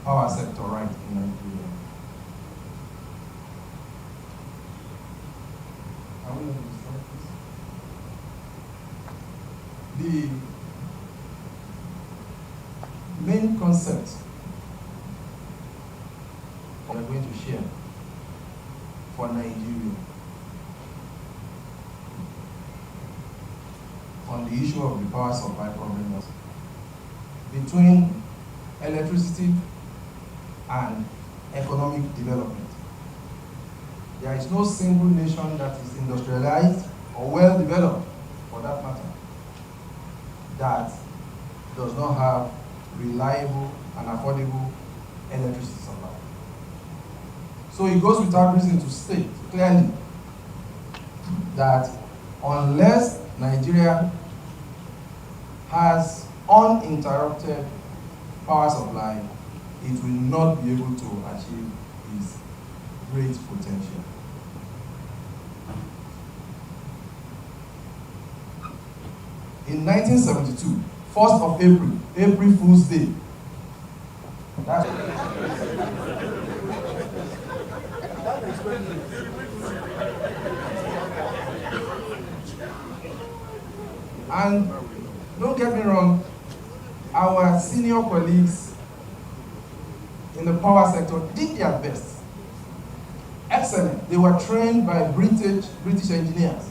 power sector right in Nigeria. Are we on the slide, please? The main concept we are going to share for Nigeria on the issue of the power supply problem between electricity and economic development. There is no single nation that is industrialized or well developed, for that matter, that does not have reliable and affordable electricity supply. So it goes without reason to state clearly that unless Nigeria has uninterrupted power supply, it will not be able to achieve its great potential. In 1972, 1st of April, April Fool's Day. And don't get me wrong, our senior colleagues in the power sector did their best. Excellent. They were trained by British engineers.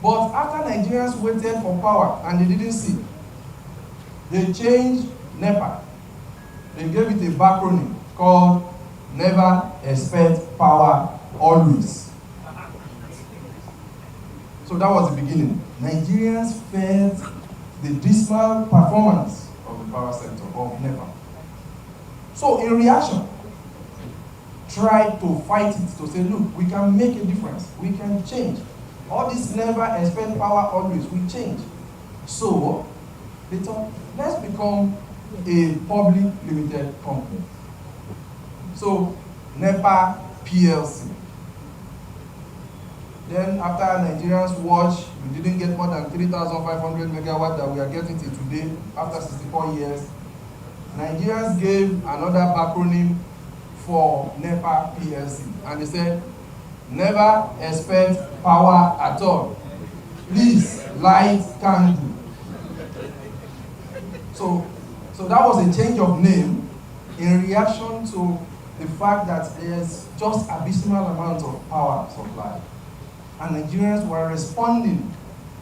But after Nigerians waited for power and they didn't see, they changed NEPA. They gave it a backronym called Never Expect Power Always. So that was the beginning. Nigerians felt the dismal performance of the power sector, of NEPA. So in reaction, tried to fight it, to say, look, we can make a difference, we can change. All this never expect power always, we change. So they thought, let's become a public limited company. So NEPA PLC. Then after Nigerians watched, we didn't get more than 3,500 megawatt that we are getting till today, after 64 years. Nigerians gave another acronym for NEPA PLC. And they said, never expect power at all. Please, light can do. So that was a change of name in reaction to the fact that there's just abysmal amount of power supply. And Nigerians were responding,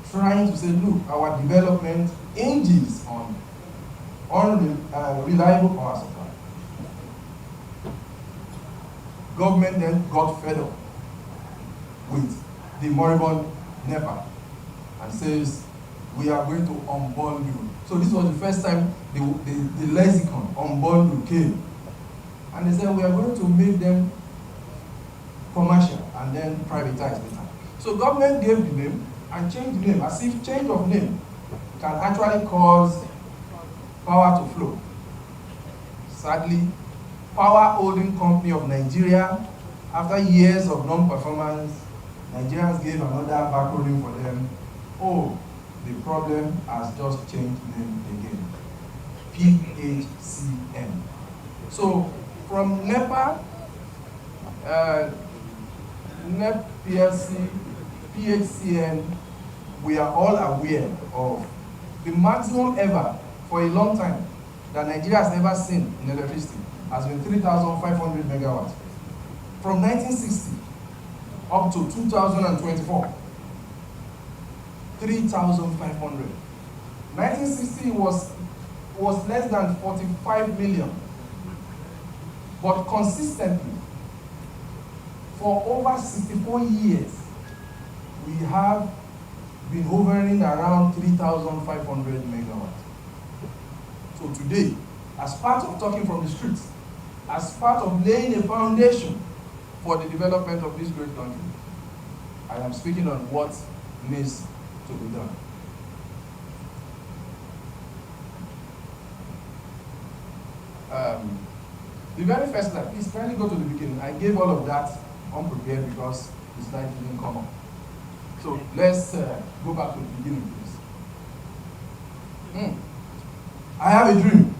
trying to say, look, our development hinges on reliable power supply. Government then got fed up with the moribund NEPA and says, we are going to unbundle. So this was the first time the lexicon, unbundle, came. And they said, we are going to make them commercial and then privatize later. So government gave the name and changed the name, as if change of name can actually cause power to flow. Sadly, Power Holding Company of Nigeria, after years of non-performance, Nigerians gave another acronym for them. Oh, the problem has just changed name again. PHCN. So from NEPA, NEP PLC, PHCN, we are all aware of the maximum ever for a long time that Nigeria has ever seen in electricity has been 3,500 megawatts. From 1960 up to 2024, 3,500. 1960 was less than 45 million. But consistently, for over 64 years, we have been hovering around 3,500 megawatts. So today, as part of talking from the streets, as part of laying a foundation for the development of this great country, I am speaking on what needs to be done. The very first slide, please kindly go to the beginning. I gave all of that unprepared because the slide didn't come up. So let's go back to the beginning, please. I have a dream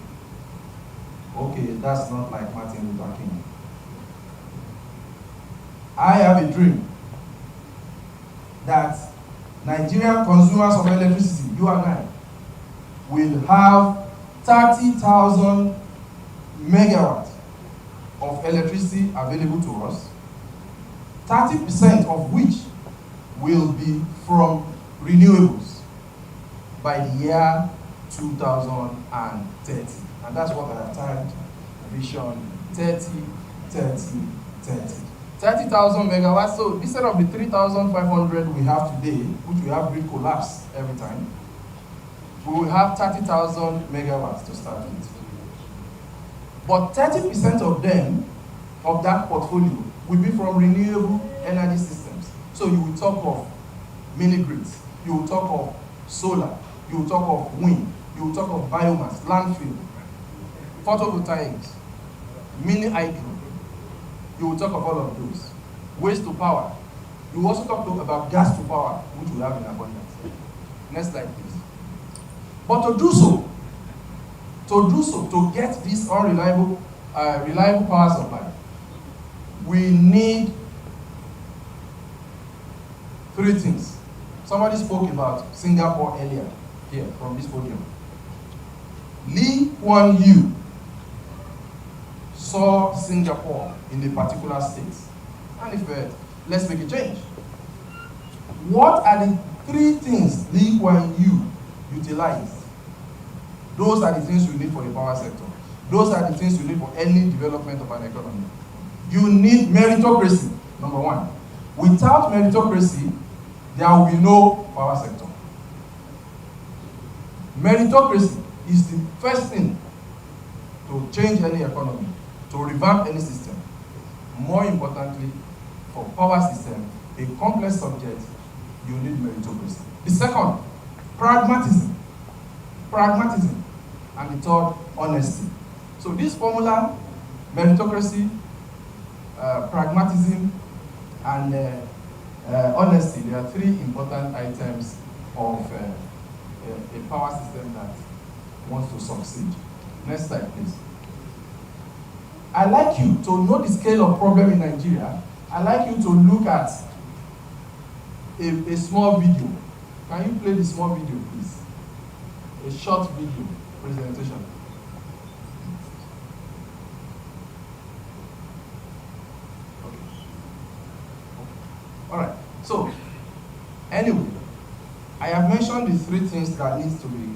That's not like Martin Luther King. I have a dream that Nigerian consumers of electricity, you and I, will have 30,000 megawatts of electricity available to us, 30% of which will be from renewables by the year 2030. And that's what I have titled Vision 30, 30, 30. 30,000 megawatts. So instead of the 3,500 we have today, which we have grid collapse every time, we will have 30,000 megawatts to start with. But 30% of them, of that portfolio, will be from renewable energy systems. So you will talk of mini grids, you will talk of solar, you will talk of wind, you will talk of biomass, landfill, photovoltaics, mini hydro. You will talk of all of those. Waste to power. You will also talk about gas to power, which we have in abundance. Next slide, please. But to do so, to get this unreliable, reliable power supply, we need three things. Somebody spoke about Singapore earlier here from this podium. Lee Kuan Yew saw Singapore in a particular state. And he said, let's make a change. What are the three things Lee Kuan Yew utilized? Those are the things you need for the power sector. Those are the things you need for any development of an economy. You need meritocracy, number one. Without meritocracy, there will be no power sector. Meritocracy is the first thing to change any economy, to revamp any system. More importantly, for power system, a complex subject, you need meritocracy. The second, pragmatism. Pragmatism. And the third, honesty. So this formula, meritocracy, pragmatism, and honesty, there are three important items of a power system that wants to succeed. Next slide, please. I'd like you to know the scale of problem in Nigeria. I'd like you to look at a small video. Can you play the small video, please? A short video presentation. Okay. All right. So, anyway, I have mentioned the three things that needs to be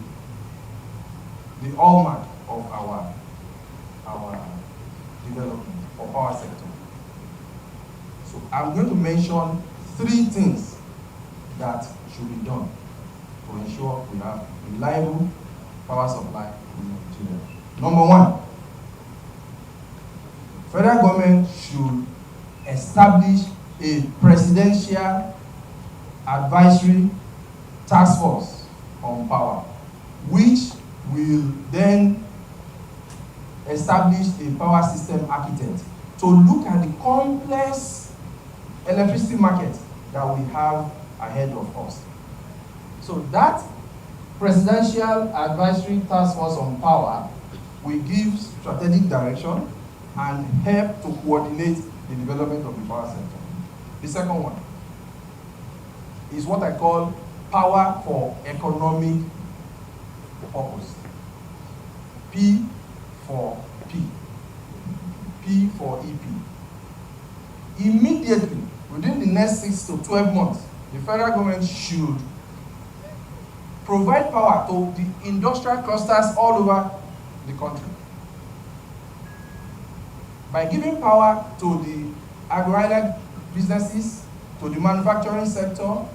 the hallmark of our development for power sector. So I'm going to mention three things that should be done to ensure we have reliable power supply in Nigeria. Number one, federal government should establish a presidential advisory task force on power, which will then establish a power system architect to look at the complex electricity market that we have ahead of us. So that presidential advisory task force on power will give strategic direction and help to coordinate the development of the power sector. The second one is what I call power for economic purpose. P for P. P for EP. Immediately, within the next 6 to 12 months, the federal government should provide power to the industrial clusters all over the country. By giving power to the agro businesses, to the manufacturing sector,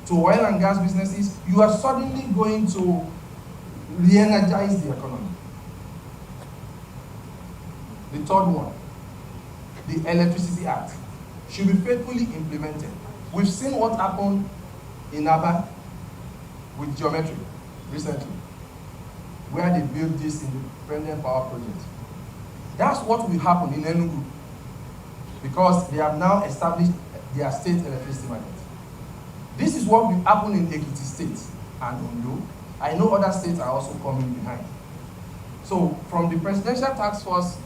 to oil and gas businesses, you are suddenly going to re-energize the economy. The third one, the Electricity Act, should be faithfully implemented. We've seen what happened in Aba with Geometry recently, where they built this independent power project. That's what will happen in Enugu, because they have now established their state electricity market. This is what will happen in Ekiti State and Ondo. I know other states are also coming behind. So from the presidential task force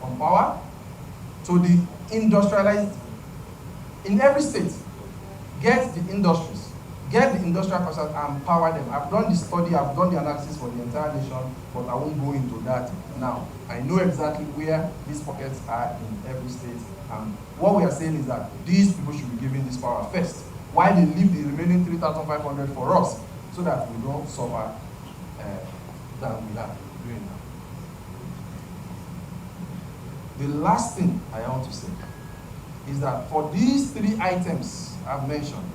on power, to the industrialized, in every state, get the industries, get the industrial persons and power them. I've done the study, I've done the analysis for the entire nation, but I won't go into that now. I know exactly where these pockets are in every state, and what we are saying is that these people should be given this power first, while they leave the remaining 3,500 for us, so that we don't suffer than we are doing now. The last thing I want to say is that for these three items I've mentioned,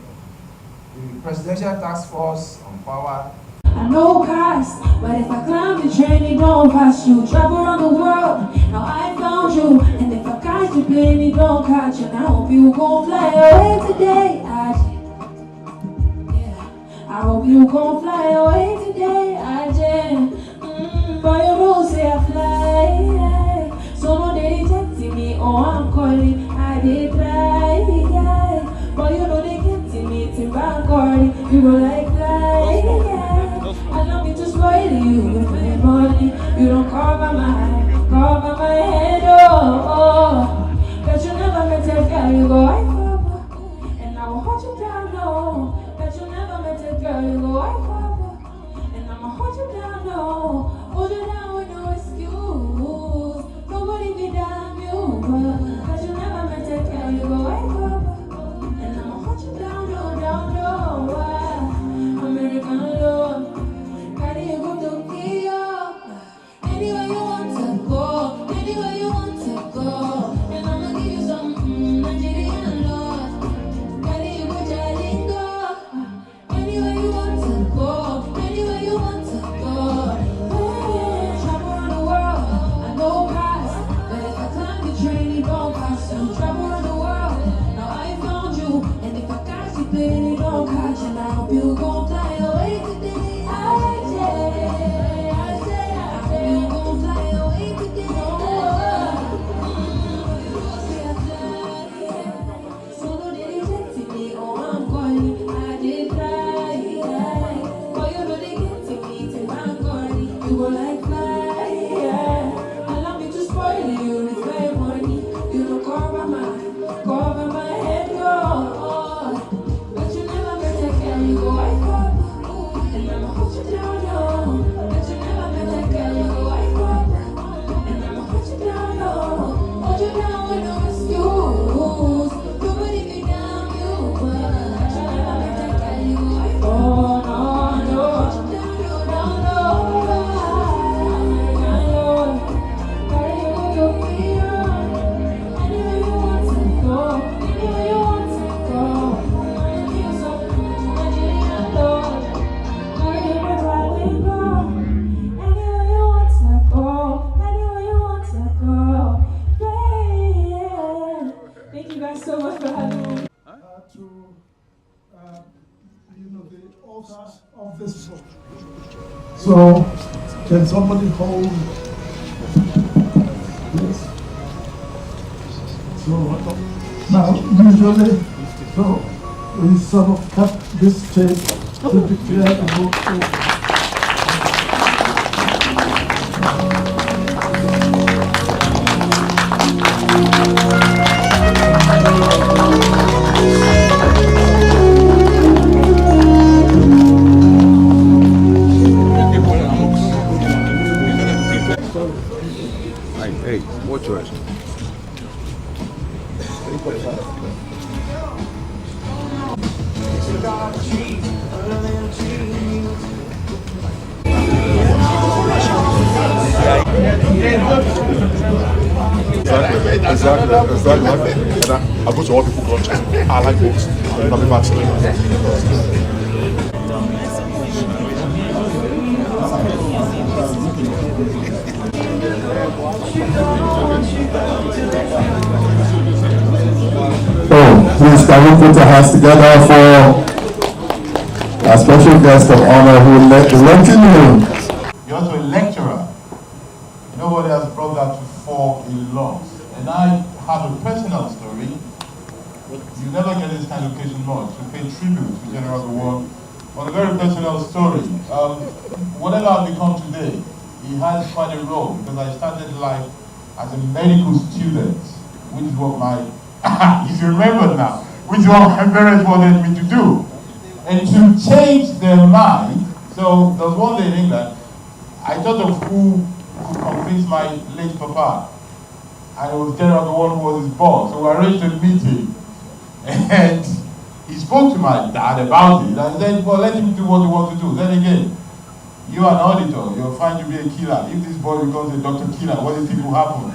the Presidential Task Force on Power, I know cost, but if I climb the train, it don't pass you. Travel around the world, now I found you. And if I catch the plane, it don't catch you. And I hope you gon' fly away today. I hope you gon' fly away today. But you don't say I fly. So no they detecting me, oh I'm calling. I did try, but you know they get to me, till I'm calling. You go like fly. I love me to spoil you with my money. You don't cover my head, oh. Bet you never met a girl, you go, I papa. And I will hold you down, no. Bet you never met a girl, you go, I papa. And I'ma hold you down, no. Hold you down with no excuse. Nobody be damn you. Bet you never met a girl, you go, I papa. And I'ma hold you down, no, down, no. American love. Anywhere you want to go, anywhere you want to go, and I'ma give you some Nigerian love. Carry you go Jalingo. Anywhere you want to go, anywhere you want to go. Hey, travel around the world, I know pass, but if I climb the train, it don't pass you. Travel around the world, now I found you, and if I catch you, plane, it don't catch you. And I hope you gon' fly away today. Of this book. So, can somebody hold this? So, now, usually, so we sort of cut this tape to declare the book open. Hey, watch yours. Exactly. And I go to all people cultures. I like books. I'm not vaccinated. Please can we put our hands together for our special guest of honor who is lecturing you. You're also a lecturer. Nobody has brought that to fore in law. And I have a personal story. You never get this kind of occasion much to pay tribute to General Gowon on a very personal story. Whatever I've become today, he has quite a role because I started life as a medical student, which is what my, you remember now, which is what my parents wanted me to do. And to change their mind, so there was one day in England, I thought of who could convince my late papa. And it was General, the one who was his boss. So we arranged a meeting. And he spoke to my dad about it. And said, well, let him do what he wants to do. Then again, you are an auditor. You're fine to be a killer. If this boy becomes a Dr. Killer, what do you think will happen?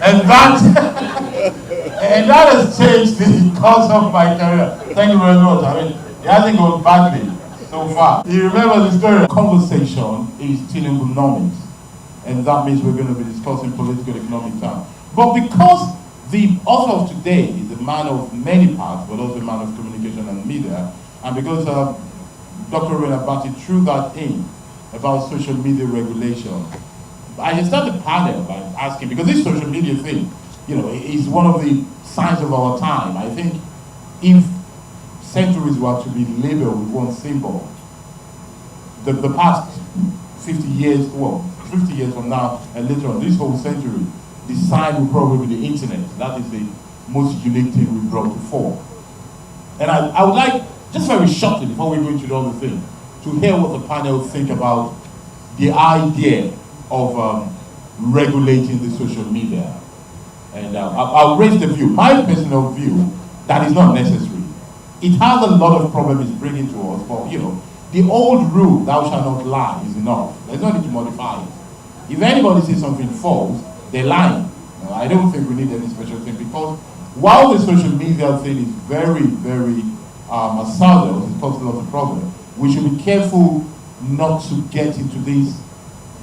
and that has changed the course of my career. Thank you very much. I mean, it hasn't gone badly so far. You remember the story? Conversation is Tinubunomics. And that means we're going to be discussing political economic terms. But because the author of today is a man of many parts, but also a man of communication and media, and because Dr. Renabati threw that in about social media regulation, I started the panel by asking, because this social media thing, you know, is one of the signs of our time. I think if centuries were to be labeled with one symbol, the past 50 years, well, 50 years from now and later on, this whole century, the sign will probably be the internet. That is the most unique thing we brought to fore. And I would like, just very shortly, before we go into the other thing, to hear what the panel think about the idea of regulating the social media. And I'll raise the view, my personal view, that is not necessary. It has a lot of problems it's bringing to us, but you know, the old rule, thou shalt not lie, is enough. There's no need to modify it. If anybody says something false, they're lying. I don't think we need any special thing, because while the social media thing is very, very assailable, it causes a lot of problems, we should be careful not to get into this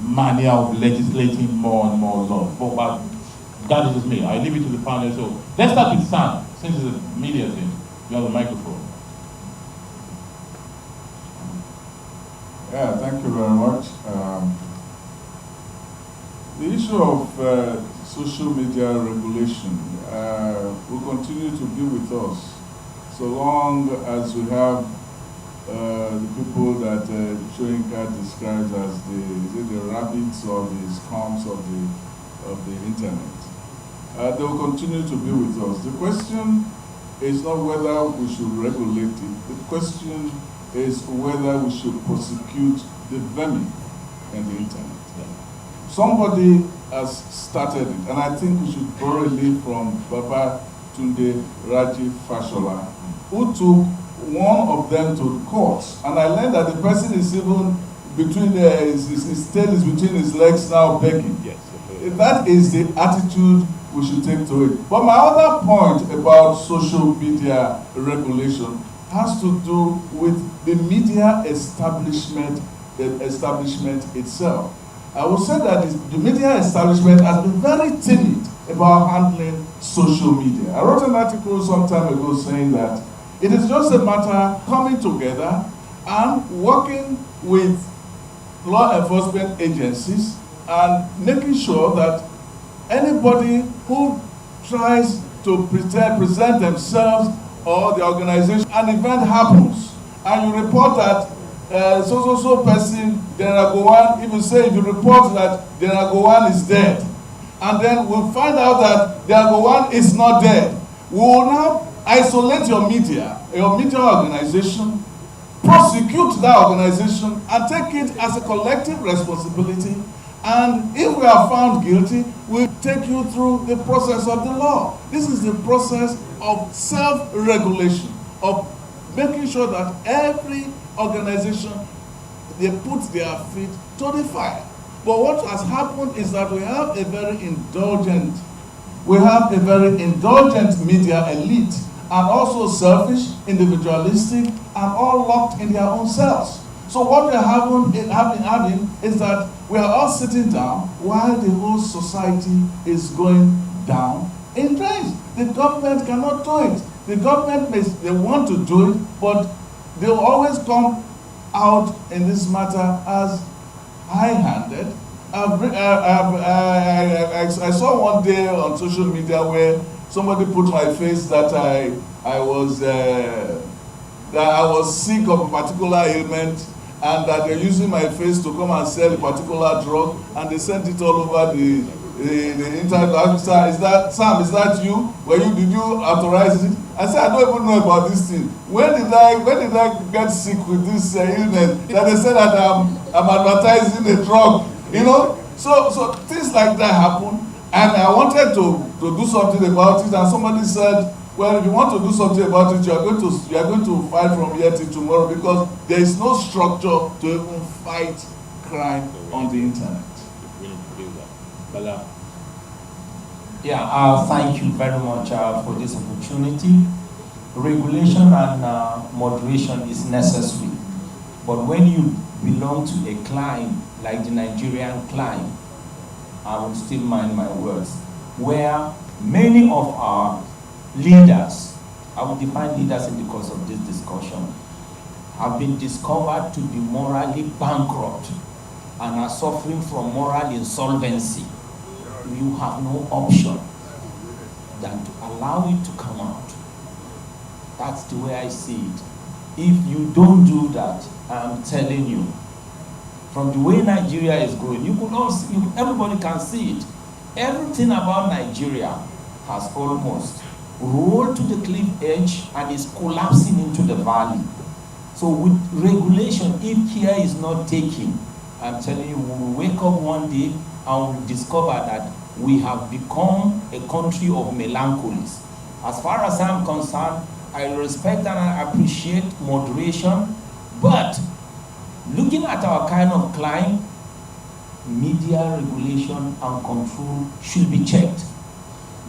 mania of legislating more and more laws. But that is just me. I leave it to the panel. So let's start with Sam, since it's a media thing. You have the microphone. Yeah, thank you very much. The issue of social media regulation will continue to be with us so long as we have the people that Shoyinka describes as the rabbits or the scums of the internet. They will continue to be with us. The question is not whether we should regulate it. The question is whether we should prosecute the vermin in the internet. Somebody has started it, and I think we should borrow a lead from Baba Tunde Raji Fashola, who took one of them to court. And I learned that the person is even between his tail is between his legs now begging. Yes. That is the attitude we should take to it. But my other point about social media regulation has to do with the media establishment itself. I would say that the media establishment has been very timid about handling social media. I wrote an article some time ago saying that it is just a matter of coming together and working with law enforcement agencies and making sure that anybody who tries to present themselves or the organization, an event happens, and you report that so person, General Gowon, if you report that General Gowon is dead, and then we'll find out that General Gowon is not dead, we will now isolate your media organization, prosecute that organization, and take it as a collective responsibility. And if we are found guilty, we'll take you through the process of the law. This is the process of self-regulation, of making sure that every organization, they put their feet to the fire. But what has happened is that we have a very indulgent media elite, and also selfish, individualistic, and all locked in their own selves. So what we are having is that we are all sitting down while the whole society is going down in drains. The government cannot do it. The government they want to do it, but they will always come out in this matter as high-handed. I saw one day on social media where somebody put my face that I was sick of a particular ailment, and that they're using my face to come and sell a particular drug, and they sent it all over the internet. Sir, is that you? Did you authorize it? I said, I don't even know about this thing. When did I get sick with this illness that they said that I'm advertising a drug? You know, so things like that happen, and I wanted to do something about it, and somebody said, well, if you want to do something about it, you are going to fight from here till tomorrow, because there is no structure to even fight crime on the internet. Yeah, thank you very much for this opportunity. Regulation and moderation is necessary, but when you belong to a climb like the Nigerian climb, I will still mind my words, where many of our leaders, I will define leaders in the course of this discussion, have been discovered to be morally bankrupt and are suffering from moral insolvency. You have no option than to allow it to come out. That's the way I see it. If you don't do that, I'm telling you, from the way Nigeria is going, everybody can see it. Everything about Nigeria has almost rolled to the cliff edge and is collapsing into the valley. So with regulation, if care is not taken, I'm telling you, we will wake up one day and we'll discover that we have become a country of melancholies. As far as I'm concerned, I respect and I appreciate moderation, but looking at our kind of climb, media regulation and control should be checked.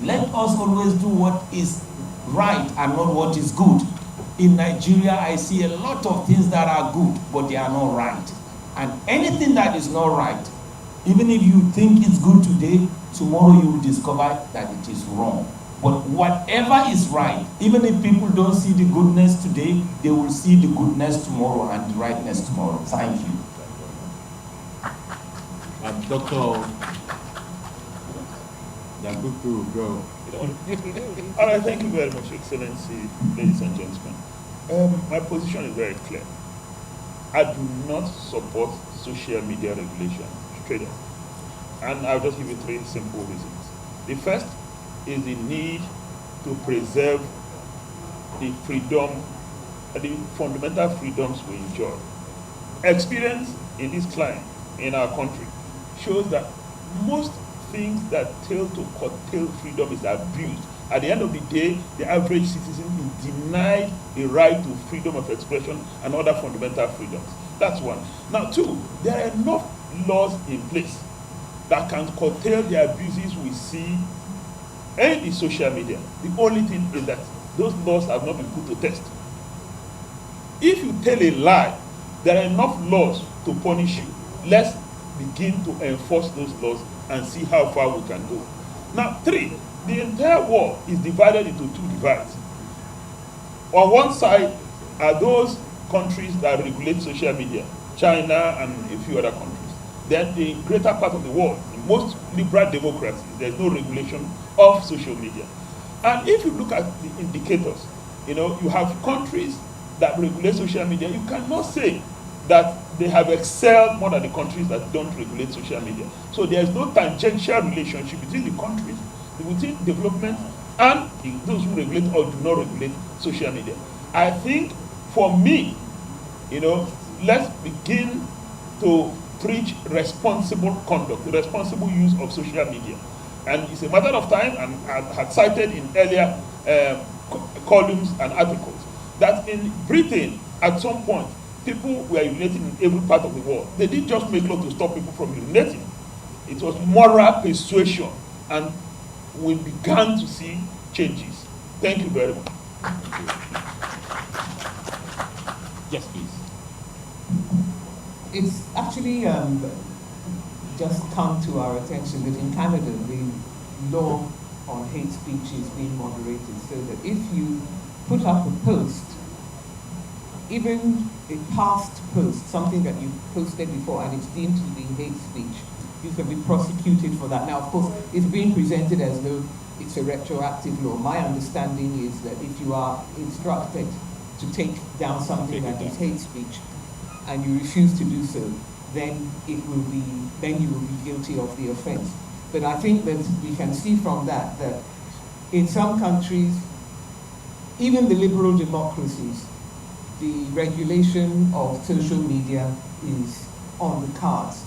Let us always do what is right and not what is good. In Nigeria, I see a lot of things that are good, but they are not right. And anything that is not right, even if you think it's good today, tomorrow you will discover that it is wrong. But whatever is right, even if people don't see the goodness today, they will see the goodness tomorrow and the rightness tomorrow. Thank you. Dr. Yabuku will go. All right, thank you very much, Excellency, ladies and gentlemen. My position is very clear. I do not support social media regulation, straight up. And I'll just give you three simple reasons. The first is the need to preserve the freedom, the fundamental freedoms we enjoy. Experience in this climate, in our country, shows that most things that tell to curtail freedom is abused. At the end of the day, the average citizen is denied the right to freedom of expression and other fundamental freedoms. That's one. Now, two, there are enough laws in place that can curtail the abuses we see in the social media. The only thing is that those laws have not been put to test. If you tell a lie, there are enough laws to punish you. Let's begin to enforce those laws and see how far we can go. Now, three, the entire world is divided into two divides. On one side are those countries that regulate social media, China and a few other countries. Then the greater part of the world, in most liberal democracies, there's no regulation of social media. And if you look at the indicators, you have countries that regulate social media, you cannot say that they have excelled more than the countries that don't regulate social media. So there's no tangential relationship between the countries, between development and those who regulate or do not regulate social media. I think for me, let's begin to preach responsible conduct, responsible use of social media. And it's a matter of time, and I had cited in earlier columns and articles, that in Britain, at some point, people were urinating in every part of the world. They didn't just make law to stop people from urinating. It was moral persuasion, and we began to see changes. Thank you very much. Yes, please. It's actually just come to our attention that in Canada, the law on hate speech is being moderated, so that if you put up a post, even a past post, something that you posted before and it's deemed to be hate speech, you can be prosecuted for that. Now, of course, it's being presented as though it's a retroactive law. My understanding is that if you are instructed to take down something that is hate speech, and you refuse to do so, then you will be guilty of the offense. But I think that we can see from that in some countries, even the liberal democracies, the regulation of social media is on the cards.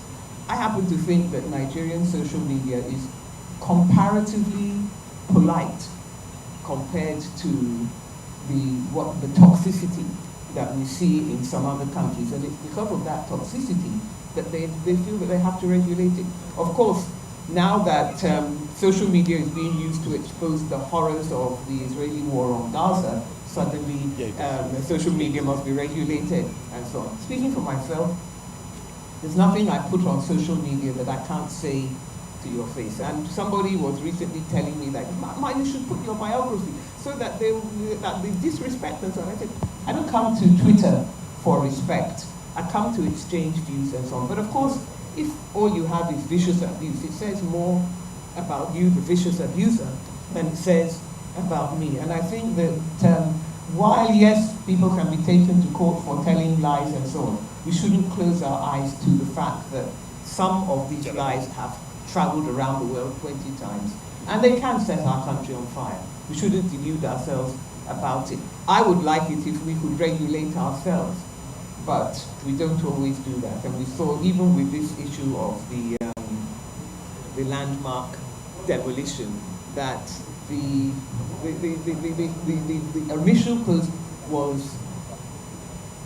I happen to think that Nigerian social media is comparatively polite compared to the toxicity that we see in some other countries, and it's because of that toxicity that they feel that they have to regulate it. Of course, now that social media is being used to expose the horrors of the Israeli war on Gaza, suddenly the social media must be regulated and so on. Speaking for myself, there's nothing I put on social media that I can't say to your face. And somebody was recently telling me that, Ma, you should put your biography so that they disrespect and so on. I said, I don't come to Twitter for respect. I come to exchange views and so on. But of course, if all you have is vicious abuse, it says more about you, the vicious abuser, than it says about me. And I think that while, yes, people can be taken to court for telling lies and so on, we shouldn't close our eyes to the fact that some of these lies have traveled around the world 20 times, and they can set our country on fire. We shouldn't delude ourselves about it. I would like it if we could regulate ourselves, but we don't always do that. And we saw, even with this issue of the landmark demolition, that the initial post was,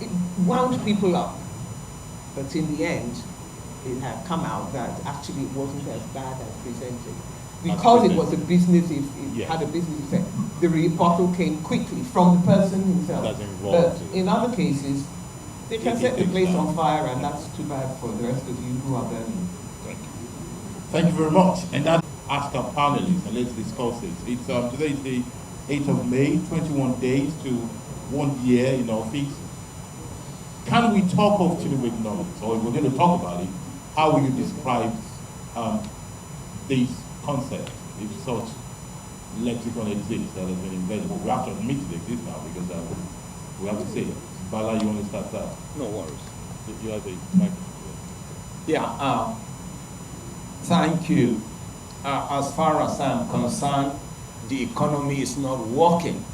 it wound people up, but in the end, it had come out that actually it wasn't as bad as presented. Because it was a business, it had a business effect, the rebuttal came quickly from the person himself. But in other cases, they can set the place on fire, and that's too bad for the rest of you who are burning. Thank you. Thank you very much. And that ask our panelists, and let's discuss it. It's today is the 8th of May, 21 days to 1 year in office. Can we talk of Tinubu economics, or if we're going to talk about it, how will you describe this concept, if such lexicon exists that has been invented? We have to admit it exists now, because we have to say it. Bala, you want to start that? No worries. You have the microphone. Yeah, thank you. As far as I'm concerned, the economy is not working.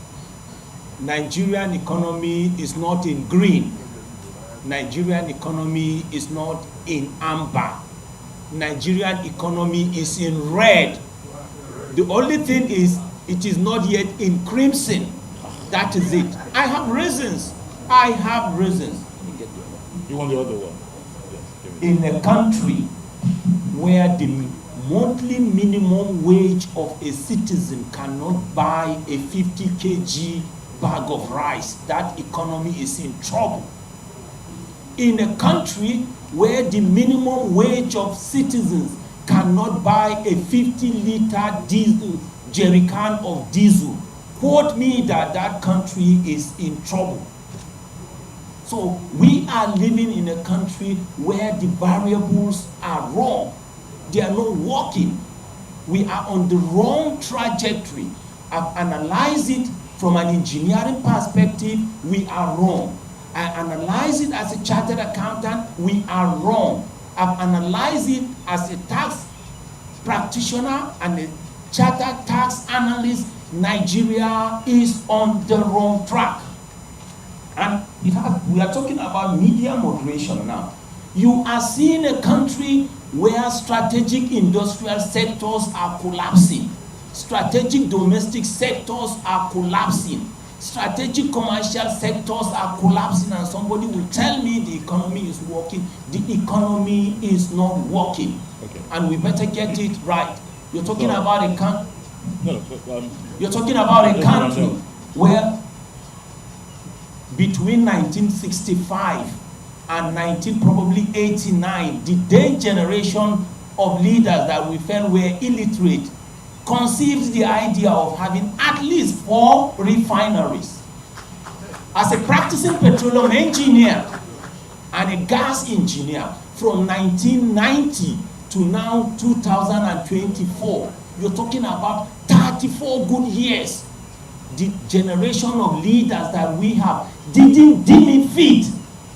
Nigerian economy is not in green. Nigerian economy is not in amber. Nigerian economy is in red. The only thing is, it is not yet in crimson. That is it. I have reasons. You want the other one? Yes, in a country where the monthly minimum wage of a citizen cannot buy a 50 kg bag of rice, that economy is in trouble. In a country where the minimum wage of citizens cannot buy a 50-liter diesel jerrycan of diesel, quote me that that country is in trouble. So we are living in a country where the variables are wrong. They are not working. We are on the wrong trajectory. I've analyzed it from an engineering perspective. We are wrong. I analyze it as a chartered accountant. We are wrong. I've analyzed it as a tax practitioner and a chartered tax analyst. Nigeria is on the wrong track. And we are talking about media moderation now. You are seeing a country where strategic industrial sectors are collapsing. Strategic domestic sectors are collapsing. Strategic commercial sectors are collapsing, and somebody will tell me the economy is working. The economy is not working. Okay. And we better get it right. You're talking about a country. You're talking about a country where between 1965 and 1989, the then generation of leaders that we felt were illiterate conceived the idea of having at least 4 refineries. As a practicing petroleum engineer and a gas engineer from 1990 to now 2024, you're talking about 34 good years. The generation of leaders that we have didn't deem it fit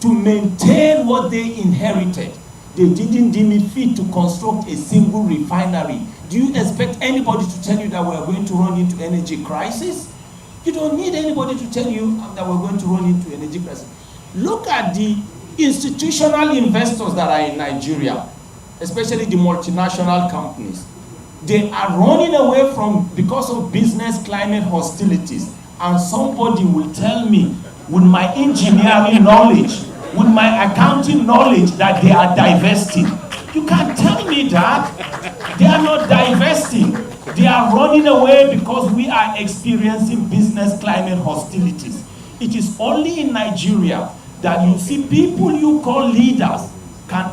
to maintain what they inherited. They didn't deem it fit to construct a single refinery. Do you expect anybody to tell you that we're going to run into energy crisis? You don't need anybody to tell you that we're going to run into energy crisis. Look at the institutional investors that are in Nigeria, especially the multinational companies. They are running away from because of business climate hostilities. And somebody will tell me, with my engineering knowledge, with my accounting knowledge, that they are divesting. You can't tell me that. They are not divesting. They are running away because we are experiencing business climate hostilities. It is only in Nigeria that you see people you call leaders,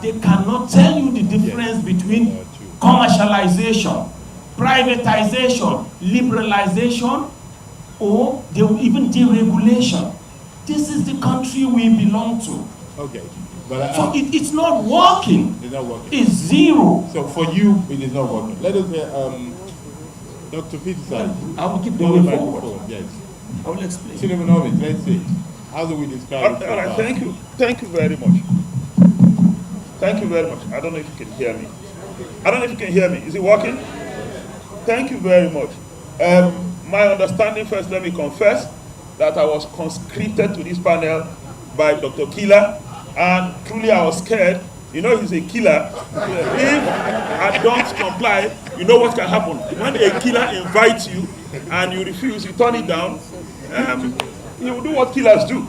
they cannot tell you the difference between commercialization, privatization, liberalization, or even deregulation. This is the country we belong to. Okay. But, so it's not working. It's not working. It's zero. So for you, it is not working. Let us hear Dr. Peter. I will keep going forward. Yes. I will explain. Cinemonomics, let's see. How do we describe it? All right, thank you. Thank you very much. Thank you very much. I don't know if you can hear me. I don't know if you can hear me. Is it working? Thank you very much. My understanding, first, let me confess that I was conscripted to this panel by Dr. Killer, and truly I was scared. You know he's a killer. If I don't comply, you know what can happen. When a killer invites you and you refuse, you turn it down, you do what killers do.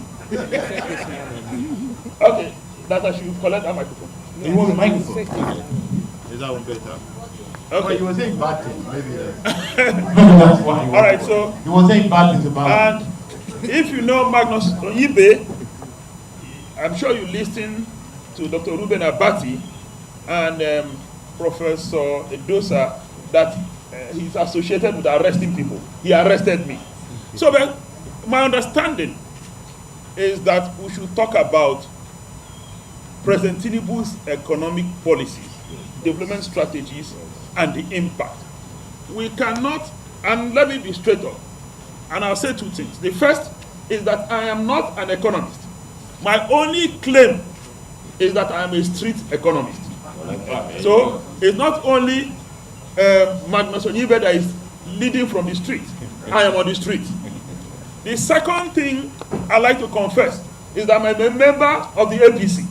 Okay, that I should collect that microphone. You want the microphone? Is that one better? Okay. Well, you were saying bad things, maybe that's why. All right, so you were saying bad things about and if you know Magnus Onyibe, I'm sure you listen to Dr. Ruben Abati and Professor Edosa that he's associated with arresting people. He arrested me. So my understanding is that we should talk about President Tinubu's economic policies, development strategies, and the impact. We cannot, and let me be straight up, and I'll say two things. The first is that I am not an economist. My only claim is that I am a street economist. So it's not only Magnus Onyibe that is leading from the street. I am on the street. The second thing I like to confess is that I'm a member of the APC.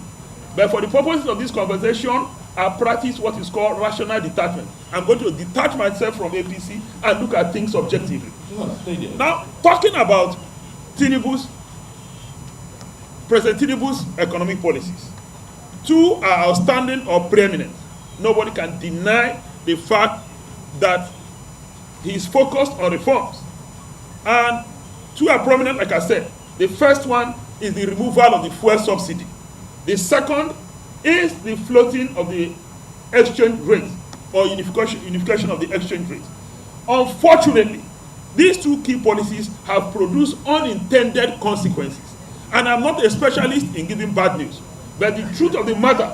But for the purposes of this conversation, I practice what is called rational detachment. I'm going to detach myself from APC and look at things objectively. Now, talking about President Tinubu's economic policies, two are outstanding or preeminent. Nobody can deny the fact that he's focused on reforms. And two are prominent, like I said. The first one is the removal of the fuel subsidy. The second is the floating of the exchange rate, or unification of the exchange rate. Unfortunately, these two key policies have produced unintended consequences. And I'm not a specialist in giving bad news. But the truth of the matter,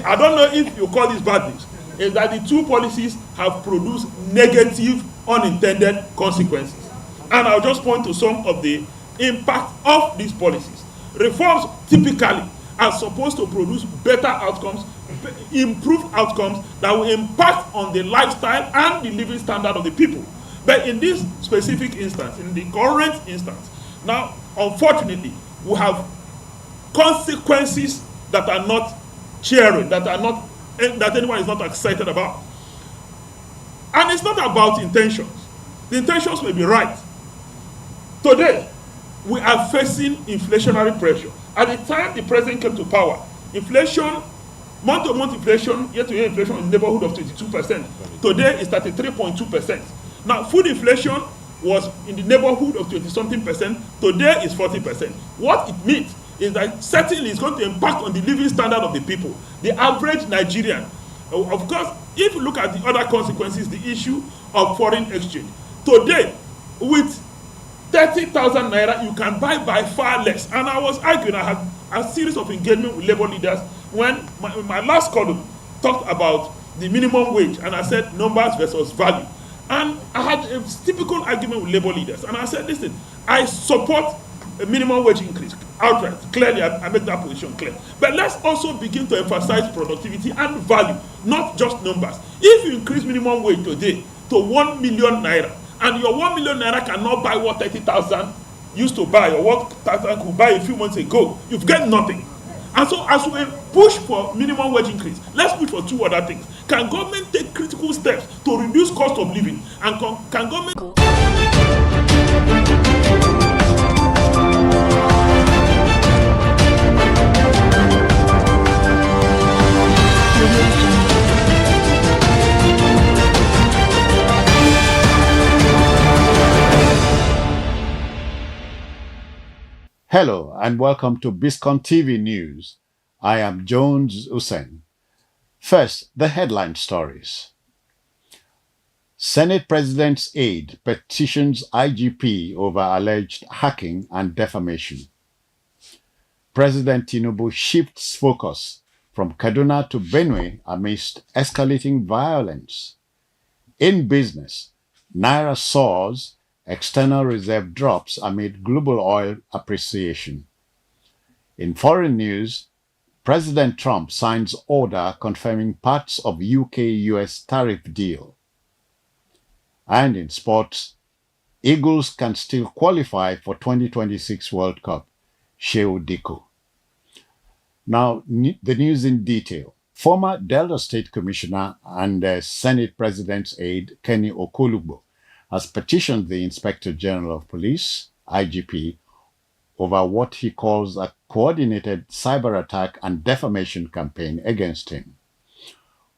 I don't know if you call this bad news, is that the two policies have produced negative unintended consequences. And I'll just point to some of the impact of these policies. Reforms typically are supposed to produce better outcomes, improved outcomes that will impact on the lifestyle and the living standard of the people. But in this specific instance, in the current instance, now, unfortunately, we have consequences that are not cheering, that anyone is not excited about. And it's not about intentions. The intentions may be right. Today, we are facing inflationary pressure. At the time the president came to power, inflation, month-to-month inflation, year-to-year inflation in the neighborhood of 22%. Today it's 33.2%. Now, food inflation was in the neighborhood of 20-something%. Today is 40%. What it means is that certainly it's going to impact on the living standard of the people, the average Nigerian. Of course, if you look at the other consequences, the issue of foreign exchange. Today, with 30,000 naira, you can buy by far less. And I was arguing, I had a series of engagement with labor leaders when my last column talked about the minimum wage, and I said numbers versus value. And I had a typical argument with labor leaders. And I said, listen, I support a minimum wage increase. outright. Clearly, I make that position clear. But let's also begin to emphasize productivity and value, not just numbers. If you increase minimum wage today to 1 million naira, and your 1 million naira cannot buy what 30,000 used to buy, or what 30,000 could buy a few months ago, you've got nothing. And so as we push for minimum wage increase, let's push for two other things. Can government take critical steps to reduce cost of living? And can government... Hello and welcome to Biscon TV News. I am Jones Hussein. First, the headline stories. Senate President's aide petitions IGP over alleged hacking and defamation. President Tinubu shifts focus from Kaduna to Benue amidst escalating violence. In business, Naira soars, external reserve drops amid global oil appreciation. In foreign news, President Trump signs order confirming parts of UK-US tariff deal. And in sports, Eagles can still qualify for 2026 World Cup. Sheu Diko. Now, the news in detail. Former Delta State Commissioner and Senate President's aide, Kenny Okolugbo, has petitioned the Inspector General of Police, IGP, over what he calls a coordinated cyber attack and defamation campaign against him.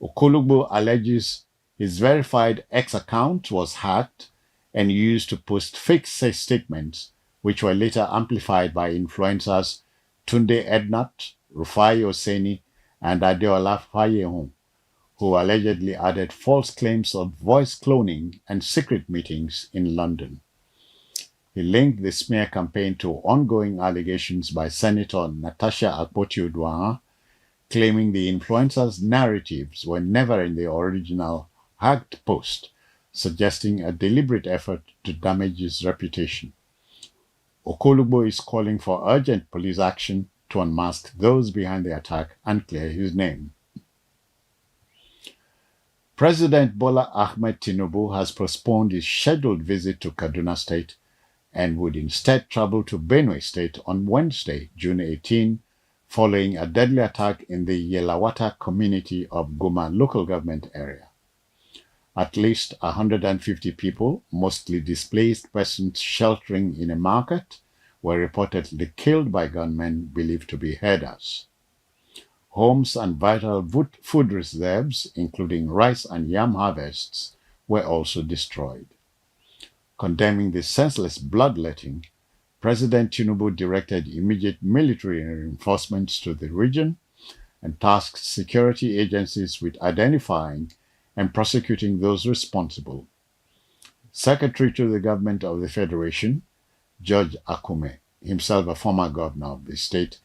Okolugbo alleges his verified X account was hacked and used to post fake statements, which were later amplified by influencers Tunde Ednat, Rufai Oseni, and Adeola Fayehun, who allegedly added false claims of voice cloning and secret meetings in London. He linked the smear campaign to ongoing allegations by Senator Natasha Akpoti-Uduaghan, claiming the influencers' narratives were never in the original hacked post, suggesting a deliberate effort to damage his reputation. Okolugbo is calling for urgent police action to unmask those behind the attack and clear his name. President Bola Ahmed Tinubu has postponed his scheduled visit to Kaduna State and would instead travel to Benue State on Wednesday, June 18, following a deadly attack in the Yelawata community of Goma local government area. At least 150 people, mostly displaced persons sheltering in a market, were reportedly killed by gunmen believed to be herders. Homes and vital food reserves, including rice and yam harvests, were also destroyed. Condemning the senseless bloodletting, President Tinubu directed immediate military reinforcements to the region and tasked security agencies with identifying and prosecuting those responsible. Secretary to the government of the Federation, George Akume, himself a former governor of the state,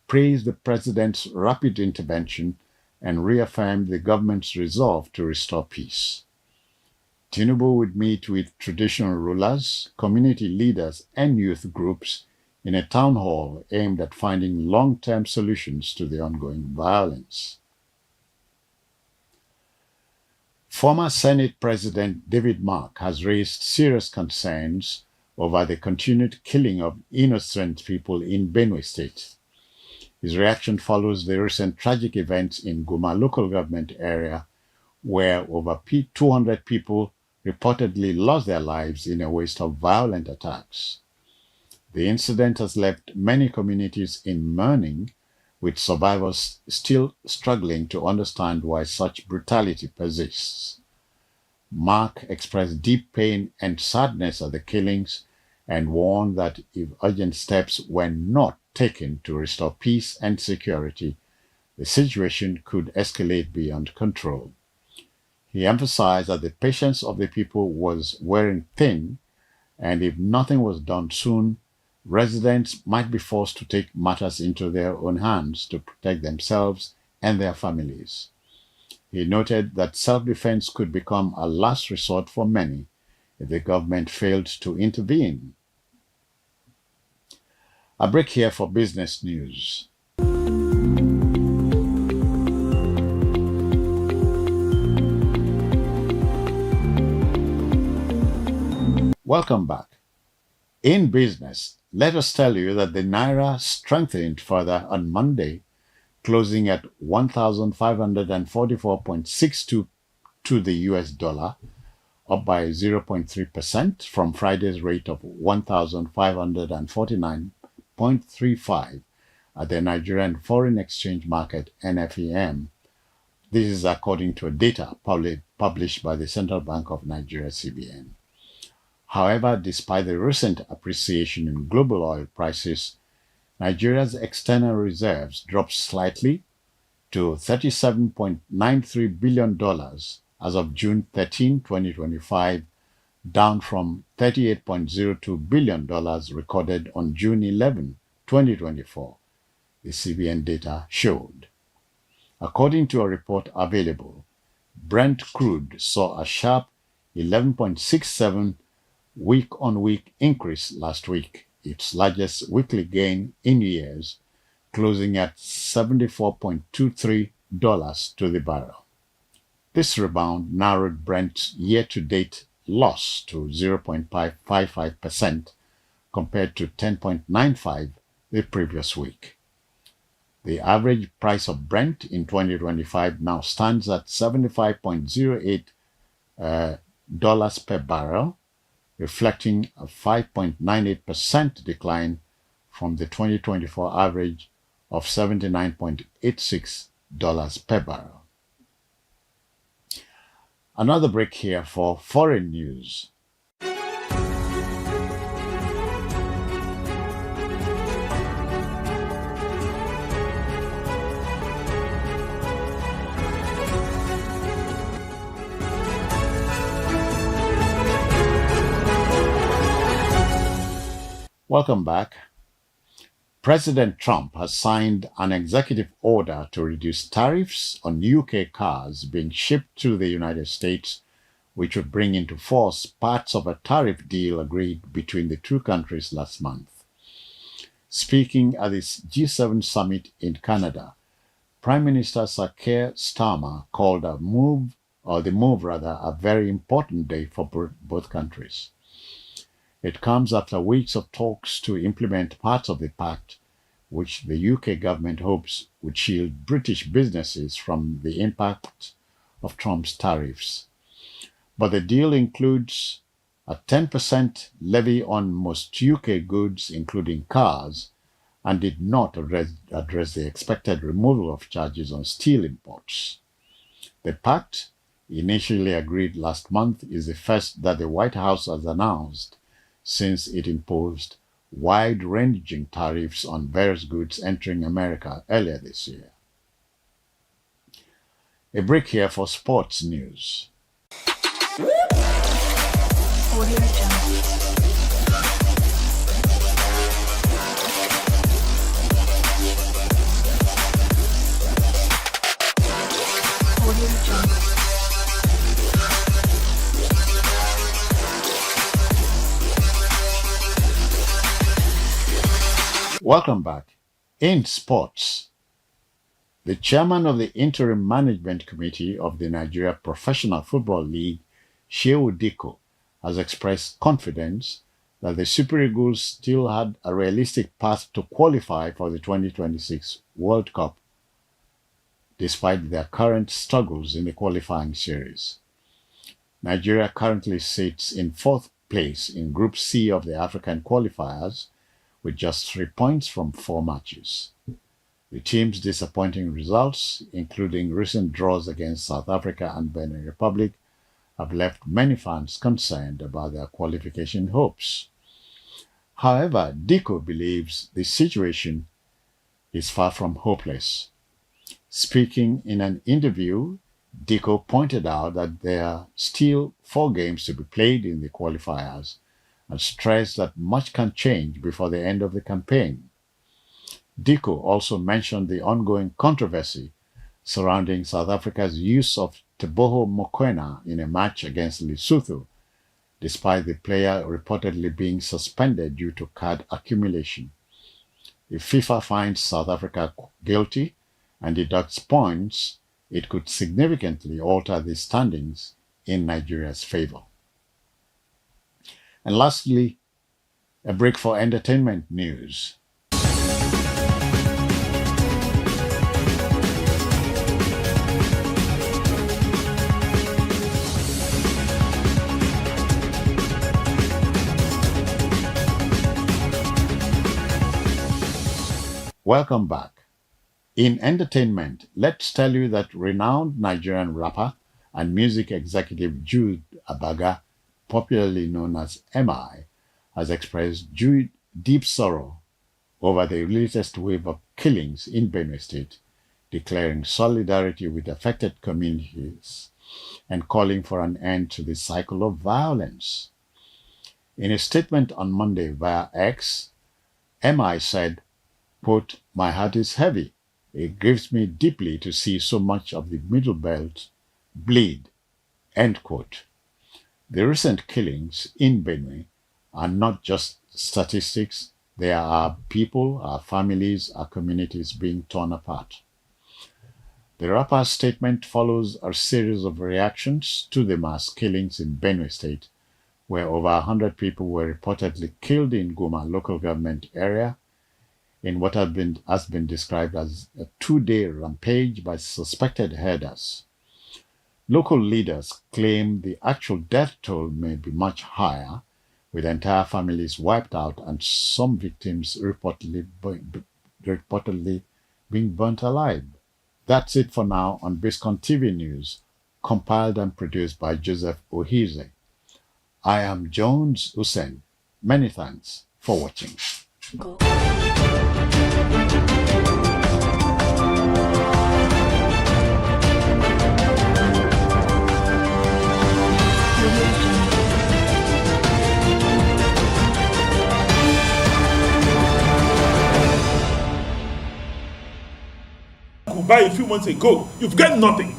praised the president's rapid intervention and reaffirmed the government's resolve to restore peace. Tinubu would meet with traditional rulers, community leaders, and youth groups in a town hall aimed at finding long-term solutions to the ongoing violence. Former Senate President David Mark has raised serious concerns over the continued killing of innocent people in Benue State. His reaction follows the recent tragic events in Goma local government area, where over 200 people reportedly lost their lives in a waste of violent attacks. The incident has left many communities in mourning, with survivors still struggling to understand why such brutality persists. Mark expressed deep pain and sadness at the killings and warned that if urgent steps were not taken to restore peace and security, the situation could escalate beyond control. He emphasized that the patience of the people was wearing thin, and if nothing was done soon, residents might be forced to take matters into their own hands to protect themselves and their families. He noted that self-defense could become a last resort for many if the government failed to intervene. A break here for business news. Welcome back. In business, let us tell you that the Naira strengthened further on Monday, closing at 1,544.62 to the US dollar, up by 0.3% from Friday's rate of 1,549.35 at the Nigerian Foreign Exchange Market (NFEM). This is according to data published by the Central Bank of Nigeria (CBN). However, despite the recent appreciation in global oil prices, Nigeria's external reserves dropped slightly to $37.93 billion as of June 13, 2025, down from $38.02 billion recorded on June 11, 2024, the CBN data showed. According to a report available, Brent crude saw a sharp 11.67 week-on-week increase last week, its largest weekly gain in years, closing at $74.23 to the barrel. This rebound narrowed Brent's year-to-date loss to 0.55% compared to 10.95% the previous week. The average price of Brent in 2025 now stands at $75.08 per barrel, reflecting a 5.98% decline from the 2024 average of $79.86 per barrel. Another break here for foreign news. Welcome back. President Trump has signed an executive order to reduce tariffs on UK cars being shipped to the United States, which would bring into force parts of a tariff deal agreed between the two countries last month. Speaking at this G7 summit in Canada, Prime Minister Sir Keir Starmer called the move a very important day for both countries. It comes after weeks of talks to implement parts of the pact, which the UK government hopes would shield British businesses from the impact of Trump's tariffs. But the deal includes a 10% levy on most UK goods, including cars, and did not address the expected removal of charges on steel imports. The pact, initially agreed last month, is the first that the White House has announced since it imposed wide-ranging tariffs on various goods entering America earlier this year. A break here for sports news. Welcome back. In sports, the chairman of the Interim Management Committee of the Nigeria Professional Football League, Shehu Diko, has expressed confidence that the Super Eagles still had a realistic path to qualify for the 2026 World Cup, despite their current struggles in the qualifying series. Nigeria currently sits in fourth place in Group C of the African qualifiers, with just 3 points from 4 matches. The team's disappointing results, including recent draws against South Africa and Benin Republic, have left many fans concerned about their qualification hopes. However, Diko believes the situation is far from hopeless. Speaking in an interview, Diko pointed out that there are still 4 games to be played in the qualifiers, and stressed that much can change before the end of the campaign. Diko also mentioned the ongoing controversy surrounding South Africa's use of Teboho Mokoena in a match against Lesotho, despite the player reportedly being suspended due to card accumulation. if FIFA finds South Africa guilty and deducts points, it could significantly alter the standings in Nigeria's favor. And lastly, a break for entertainment news. Welcome back. In entertainment, let's tell you that renowned Nigerian rapper and music executive Jude Abaga, popularly known as MI, has expressed deep sorrow over the latest wave of killings in Benue State, declaring solidarity with affected communities and calling for an end to the cycle of violence. In a statement on Monday via X, MI said, quote, "My heart is heavy. It grieves me deeply to see so much of the Middle Belt bleed," end quote. The recent killings in Benue are not just statistics. They are our people, our families, our communities being torn apart. The rapper's statement follows a series of reactions to the mass killings in Benue State, where over 100 people were reportedly killed in Goma local government area in what has been described as a 2-day rampage by suspected herders. Local leaders claim the actual death toll may be much higher, with entire families wiped out and some victims reportedly being burnt alive. That's it for now on Biscon TV News, compiled and produced by Joseph Ohize. I am Jones Hussein. Many thanks for watching. Could buy a few months ago, you've got nothing.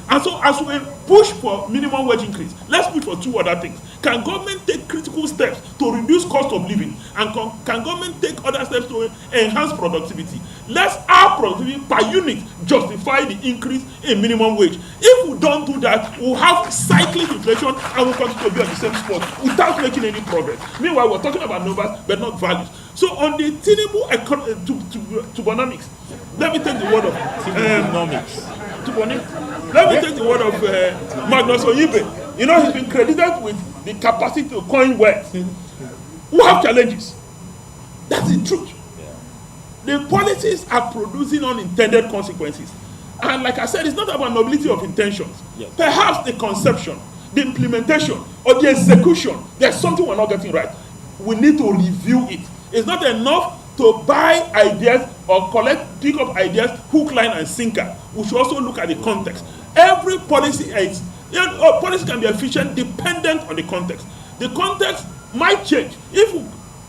And so as we push for minimum wage increase, let's push for two other things. Can government take critical steps to reduce cost of living? And can government take other steps to enhance productivity? Let's our productivity per unit justify the increase in minimum wage. If we don't do that, we'll have cyclic inflation and we'll continue to be on the same spot without making any progress. Meanwhile, we're talking about numbers but not values. So on the Tinubu tobonomics, let me take the word of let me take the word of Magnus Oyibe. You know, he's been credited with the capacity to coin wealth. Who have challenges? That's the truth. The policies are producing unintended consequences. And like I said, it's not about nobility of intentions. Yes. Perhaps the conception, the implementation, or the execution, there's something we're not getting right. We need to review it. It's not enough to buy ideas or pick up ideas, hook, line, and sinker. We should also look at the context. Every policy policy can be efficient dependent on the context. The context might change. If we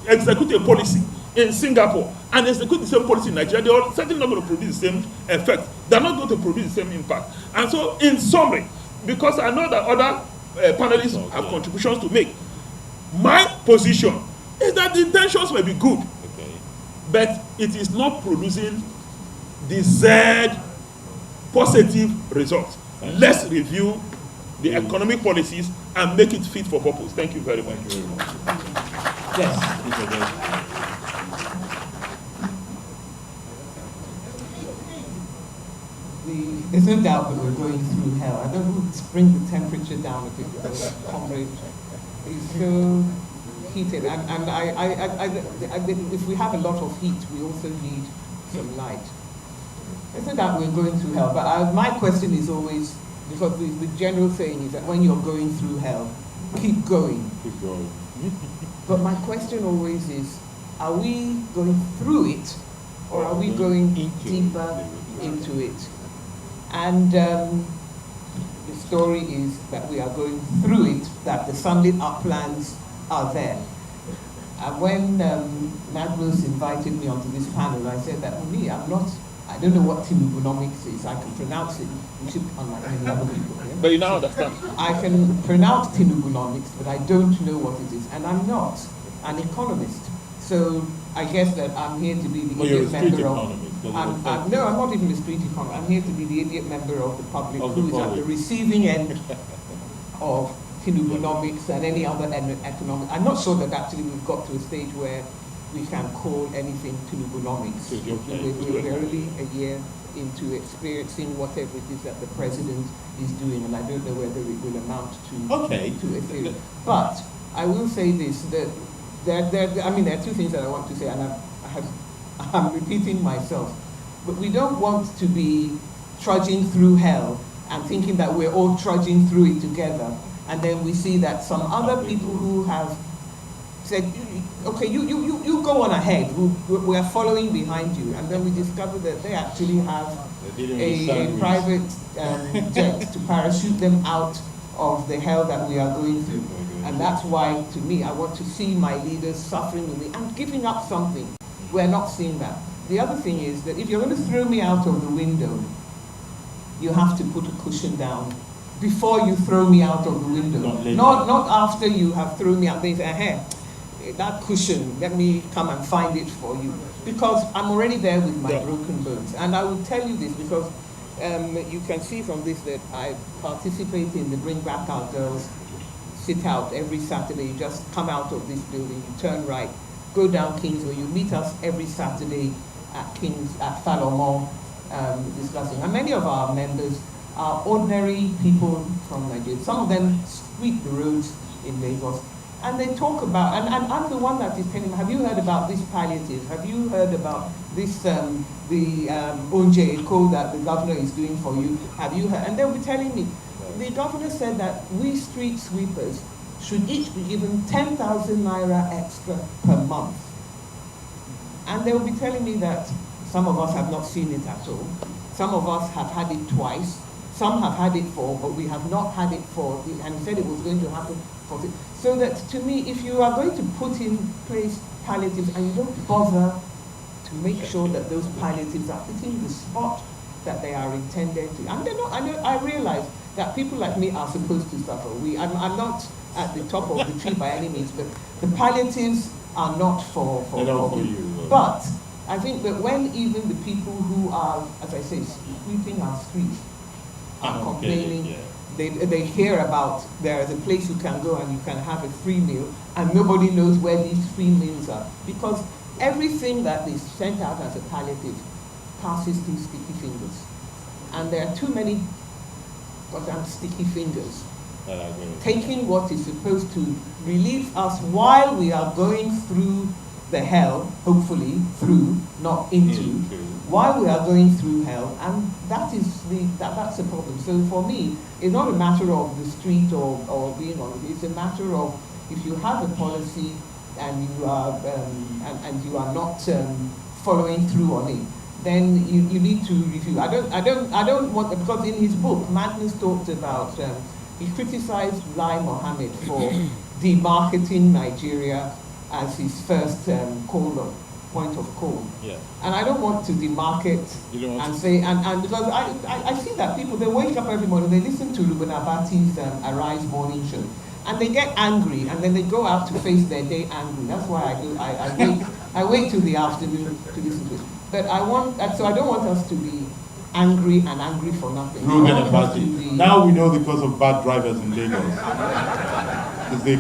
execute a policy in Singapore and execute the same policy in Nigeria, they are certainly not going to produce the same effect. They're not going to produce the same impact. And so, in summary, because I know that other panelists have contributions to make, my position is that the intentions may be good, but it is not producing desired positive results. Let's review the economic policies and make it fit for purpose. Thank you very much. Yes. There's no doubt that we're going through hell. I don't know, bring the temperature down a bit, comrade. It's so heated, and I, if we have a lot of heat, we also need some light. It's not that we're going through hell, but my question is always, because the general saying is that when you're going through hell, keep going. Keep going. But my question always is, are we going through it, or are we going deeper into it? And the story is that we are going through it, that the sunlit uplands are there. And when Magnus invited me onto this panel, I said that for me, I don't know what Tinubunomics is. I can pronounce it, which is unlike many other people. Yeah? But you now understand. I can pronounce Tinubunomics, but I don't know what it is. And I'm not an economist. So I guess that I'm here to be the Well, you're a idiot street member of. economist. Does it I'm affect no, I'm not even a street economist. I'm here to be the idiot member of the public Of the who is at public. the receiving end of Tinubunomics and any other economic. I'm not sure that actually we've got to a stage where we can call anything Tinubunomics. We're only a year into experiencing whatever it is that the president is doing, and I don't know whether it will amount to a theory. But I will say this, that there are two things that I want to say, and I'm repeating myself. But we don't want to be trudging through hell and thinking that we're all trudging through it together, and then we see that some other people who have said, okay, you go on ahead, we are following behind you, and then we discover that they actually have a private jet to parachute them out of the hell that we are going through. And that's why, to me, I want to see my leaders suffering with me and giving up something. We're not seeing that. The other thing is that if you're going to throw me out of the window, you have to put a cushion down before you throw me out of the window. Not after you have thrown me out. They say, that cushion, let me come and find it for you. Because I'm already there with my broken bones. And I will tell you this because you can see from this that I participate in the Bring Back Our Girls sit out every Saturday. You just come out of this building, you turn right, go down Kingsway. You meet us every Saturday at Falomon discussing. And many of our members are ordinary people from Nigeria. Some of them sweep the roads in Lagos. And they talk about, and I'm the one that is telling them, have you heard about this palliative? Have you heard about this, the Onje Eko that the governor is doing for you? Have you heard? And they'll be telling me, the governor said that we street sweepers should each be given 10,000 naira extra per month. And they'll be telling me that some of us have not seen it at all. Some of us have had it twice. Some have had it for, but we have not had it for, and he said it was going to happen for. So that, to me, if you are going to put in place palliatives and you don't bother to make sure that those palliatives are hitting the spot that they are intended to, and they're not, I realize that people like me are supposed to suffer. I'm not at the top of the tree by any means, but the palliatives are not for you. But I think that when even the people who are, as I say, sweeping our streets are complaining, they hear about there is a place you can go and you can have a free meal, and nobody knows where these free meals are. Because everything that is sent out as a palliative passes through sticky fingers. And there are too many sticky fingers taking what is supposed to relieve us while we are going through the hell, hopefully through, not into, while we are going through hell, and that's the problem. So for me, it's not a matter of the street or being on it. It's a matter of if you have a policy and you are and you are not following through on it, then you need to review. I don't want, because in his book, Magnus talked about he criticized Lai Mohammed for demarketing Nigeria as his first point of call. Yeah. And I don't want to demarcate and say, and because I see that people, they wake up every morning, they listen to Ruben Abati's Arise morning show, and they get angry, and then they go out to face their day angry. That's why I wait till the afternoon to listen to it. But so I don't want us to be angry for nothing. Now we know the cause of bad drivers in Lagos.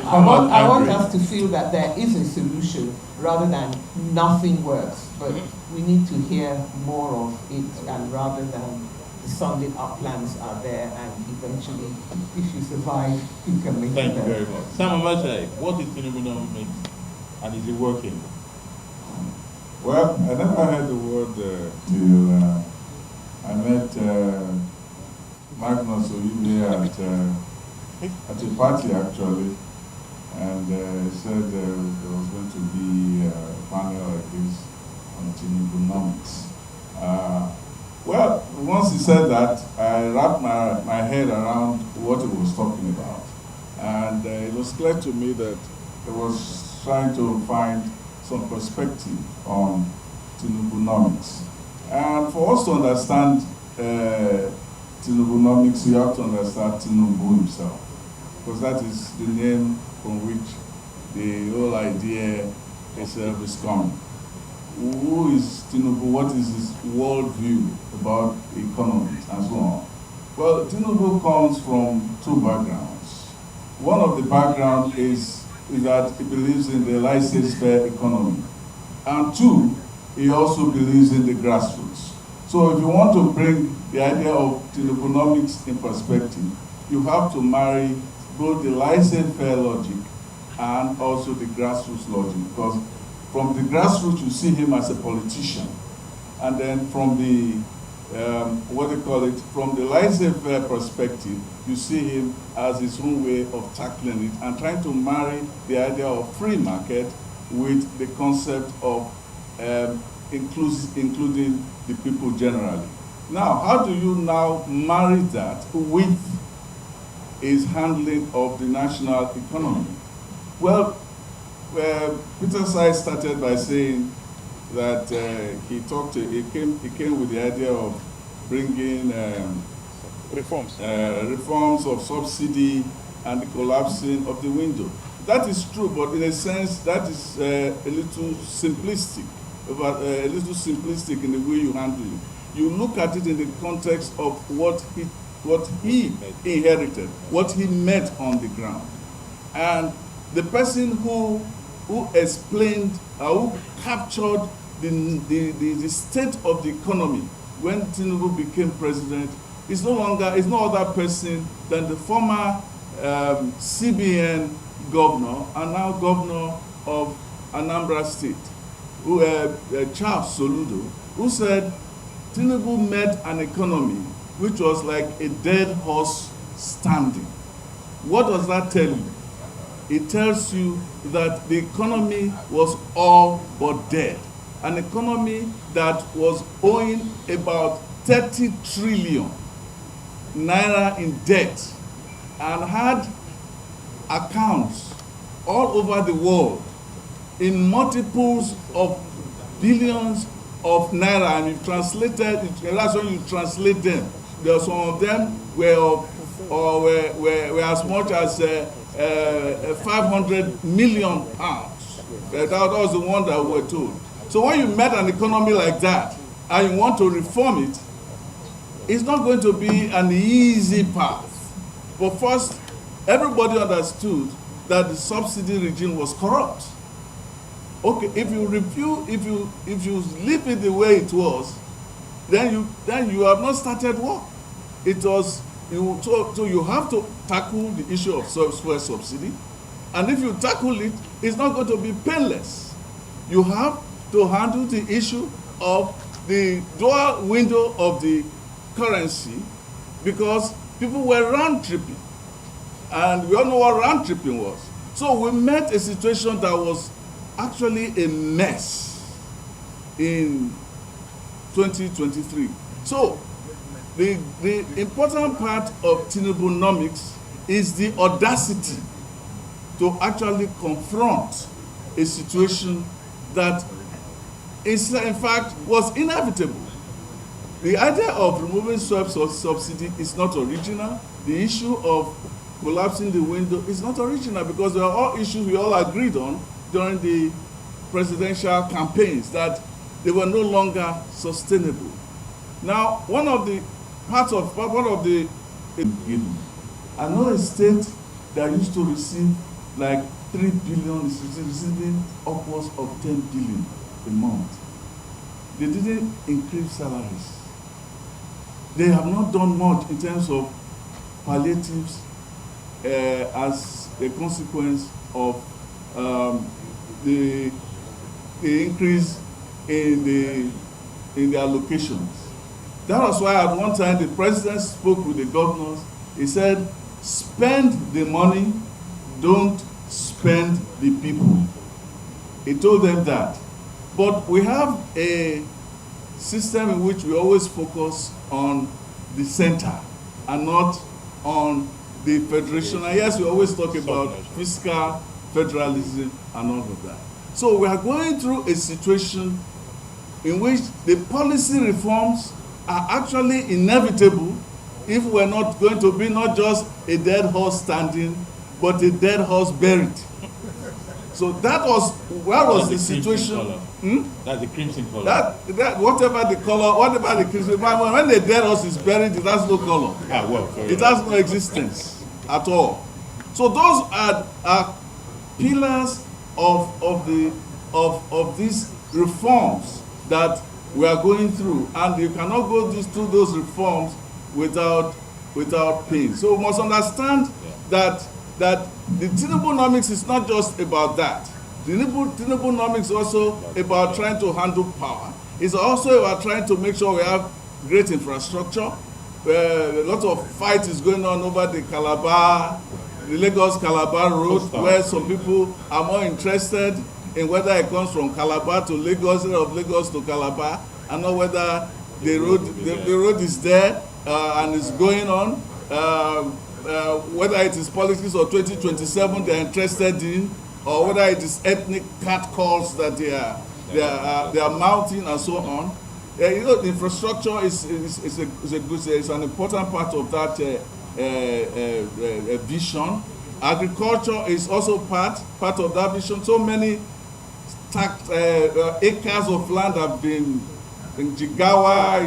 I want us to feel that there is a solution rather than nothing works. But we need to hear more of it, and rather than the sunlit up plans are there, and eventually, if you survive, you can make it. Thank you very much. Sam Abacha, what is Tinubunomics, and is it working? Well, I never heard the word till I met Magnus Olivier at a party actually, and he said there was going to be a panel like this on Tinubunomics. Well, once he said that, I wrapped my head around what he was talking about, and it was clear to me that he was trying to find some perspective on Tinubunomics. And for us to understand Tinubunomics, you have to understand Tinubu himself, because that is the name from which the whole idea itself is coming. who is Tinubu, what is his worldview about economy and so on. Well, Tinubu comes from two backgrounds. One of the background is that he believes in the laissez-faire economy. And two, he also believes in the grassroots. So if you want to bring the idea of Tinubunomics in perspective, you have to marry both the laissez-faire logic and also the grassroots logic, because from the grassroots you see him as a politician, and then from the from the laissez-faire perspective, you see him as his own way of tackling it and trying to marry the idea of free market with the concept of including the people generally. Now, how do you now marry that with his handling of the national economy? Well, Peter Sai started by saying that he came with the idea of bringing reforms of subsidy and the collapsing of the window. That is true, but in a sense that is a little simplistic. In the way you handle it. You look at it in the context of what he inherited, what he met on the ground, and the person who explained, who captured the state of the economy when Tinubu became president is no other person than the former CBN governor and now governor of Anambra State, Charles Soludo, who said Tinubu met an economy which was like a dead horse standing. What does that tell you? It tells you that the economy was all but dead. An economy that was owing about 30 trillion naira in debt and had accounts all over the world in multiples of billions of naira, and you translated, that's when you translate them. There are some of them were as much as 500 million pounds. That was the one that we were told. So when you met an economy like that and you want to reform it, it's not going to be an easy path. But first, everybody understood that the subsidy regime was corrupt. Okay, if you leave it the way it was, then you have not started work. So you have to tackle the issue of fuel subsidy, and if you tackle it, it's not going to be painless. You have to handle the issue of the dual window of the currency, because people were round tripping, and we all know what round tripping was. So we met a situation that was actually a mess in 2023. So the important part of Tinubunomics is the audacity to actually confront a situation that is, in fact, was inevitable. The idea of removing subsidy is not original. The issue of collapsing the window is not original, because they are all issues we all agreed on during the presidential campaigns, that they were no longer sustainable. Now, I know a state that used to receive like 3 billion is receiving upwards of 10 billion a month. They didn't increase salaries. They have not done much in terms of palliatives as a consequence of the increase in the allocations. That was why at one time the president spoke with the governors. He said, spend the money, don't spend the people. He told them that. But we have a system in which we always focus on the center and not on the federation. And yes, we always talk about fiscal federalism and all of that. So we are going through a situation in which the policy reforms are actually inevitable if we're not going to be not just a dead horse standing, but a dead horse buried. So that was the situation. That's the crimson color. That whatever the color, whatever the crimson. When the dead horse is buried, it has no color. It has no existence at all. So those are pillars of these reforms that we are going through, and you cannot go through those reforms without pain. So we must understand that the Tinubunomics is not just about that. The Tinubunomics is also about trying to handle power. It's also about trying to make sure we have great infrastructure. A lot of fight is going on over the Lagos-Calabar road, where some people are more interested in whether it comes from Calabar to Lagos or of Lagos to Calabar, and not whether the road is there and is going on. Whether it is politics or 2027 they are interested in, or whether it is ethnic catcalls that they are mounting and so on. You know, the infrastructure is an important part of that vision. Agriculture is also part of that vision. So many acres of land have been in Jigawa,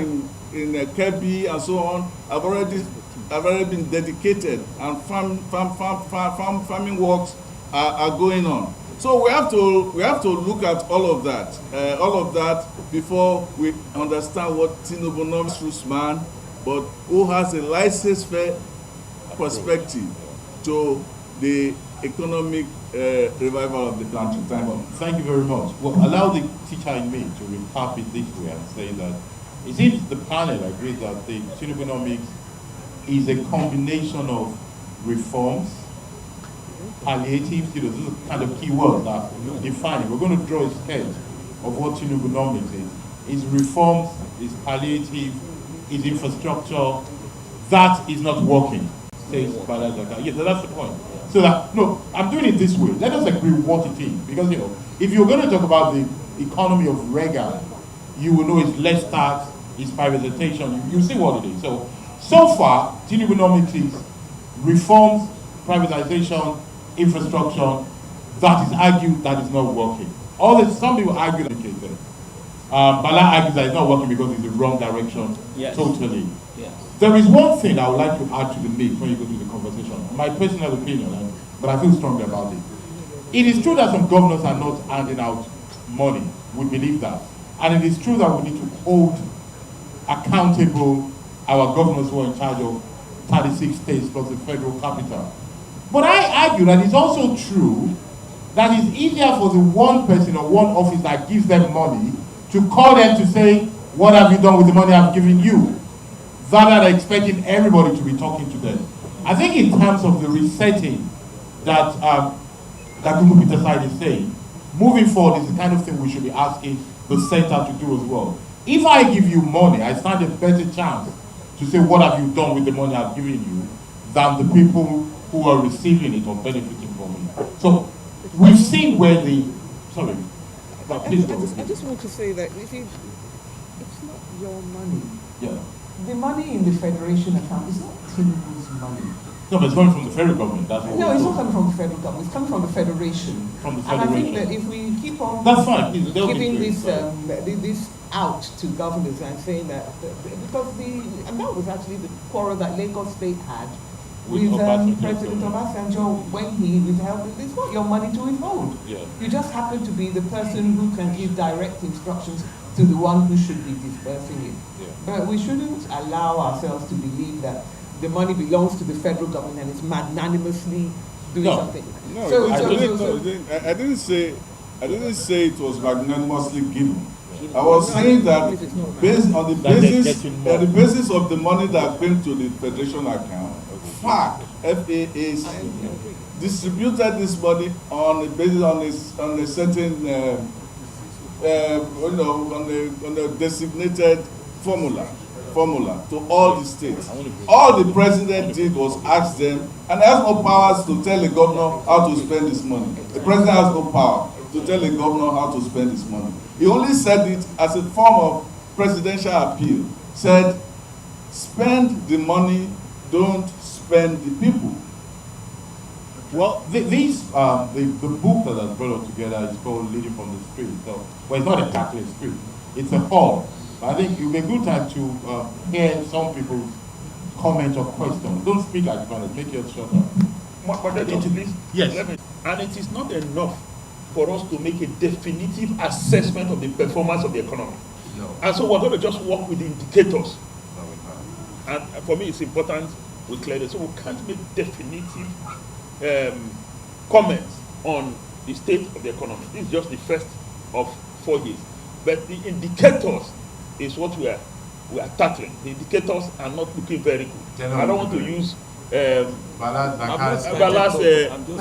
in Kebbi, and so on, have already been dedicated, and farming works are going on. So we have to look at all of that before we understand what Tinubunomics is man, but who has a laissez-faire perspective to the economic revival of the country. Thank you very much. Well, allow the teacher in me to recap it this way and say that it seems the panel agrees that the Tinubunomics is a combination of reforms, palliatives, those are kind of key words that define it. We're going to draw a sketch of what Tinubunomics is. It's reforms, it's palliative, it's infrastructure. That is not working, says Balazaka. Yes, that's the point. So that, no, I'm doing it this way. Let us agree what it is. Because, if you're going to talk about the economy of Reagan, you will know it's less tax, it's privatization. You see what it is. So far, Tinubunomics is reforms, privatization, infrastructure, that is argued that is not working. Some people argue that Bala argues that it's not working because it's the wrong direction. Yes. Totally. Yes. There is one thing I would like to add to the mix when you go through the conversation. My personal opinion, but I feel strongly about it. It is true that some governors are not handing out money. We believe that. And it is true that we need to hold accountable our governors who are in charge of 36 states plus the federal capital. But I argue that it's also true that it's easier for the one person or one office that gives them money to call them to say, what have you done with the money I've given you? Rather than expecting everybody to be talking to them. I think in terms of the resetting that Google Peter Side is saying, moving forward is the kind of thing we should be asking the center to do as well. If I give you money, I stand a better chance to say, what have you done with the money I've given you, than the people who are receiving it or benefiting from it. So we've seen where the, sorry, but please go. I just want to say that, you see, it's not your money. Yeah. The money in the federation account is not Tinubu's money. No, but it's coming from the federal government. That's what no, it's not coming from the federal government. It's coming from the federation. From the federation. And I think that if we keep on giving this out to governors and saying that, because and that was actually the quarrel that Lagos State had with President Obasanjo when he withheld it. It's not your money to withhold. Yeah. You just happen to be the person who can give direct instructions to the one who should be dispersing it. Yeah. But we shouldn't allow ourselves to believe that the money belongs to the federal government and it's magnanimously doing something. No, I didn't say it was magnanimously given. I was saying that based on the basis of the money that came to the federation account, FAC distributed this money on a certain on a designated formula to all the states. All the president did was ask them, and has no powers to tell the governor how to spend his money. The president has no power to tell the governor how to spend his money. He only said it as a form of presidential appeal. Said, spend the money, don't spend the people. Well, the book that has brought us together is called Leading from the Street. So, well, it's not exactly a street; it's a hall. I think it would be a good time to hear some people's comments or questions. Don't speak like that. Make it shorter. Please. Yes. And it is not enough for us to make a definitive assessment of the performance of the economy. No. And so we're going to just work with the indicators. And for me, it's important we clear this. So we can't make definitive comments on the state of the economy. This is just the first of 4 years. But the indicators is what we are tackling. The indicators are not looking very good. I don't want to use ballast,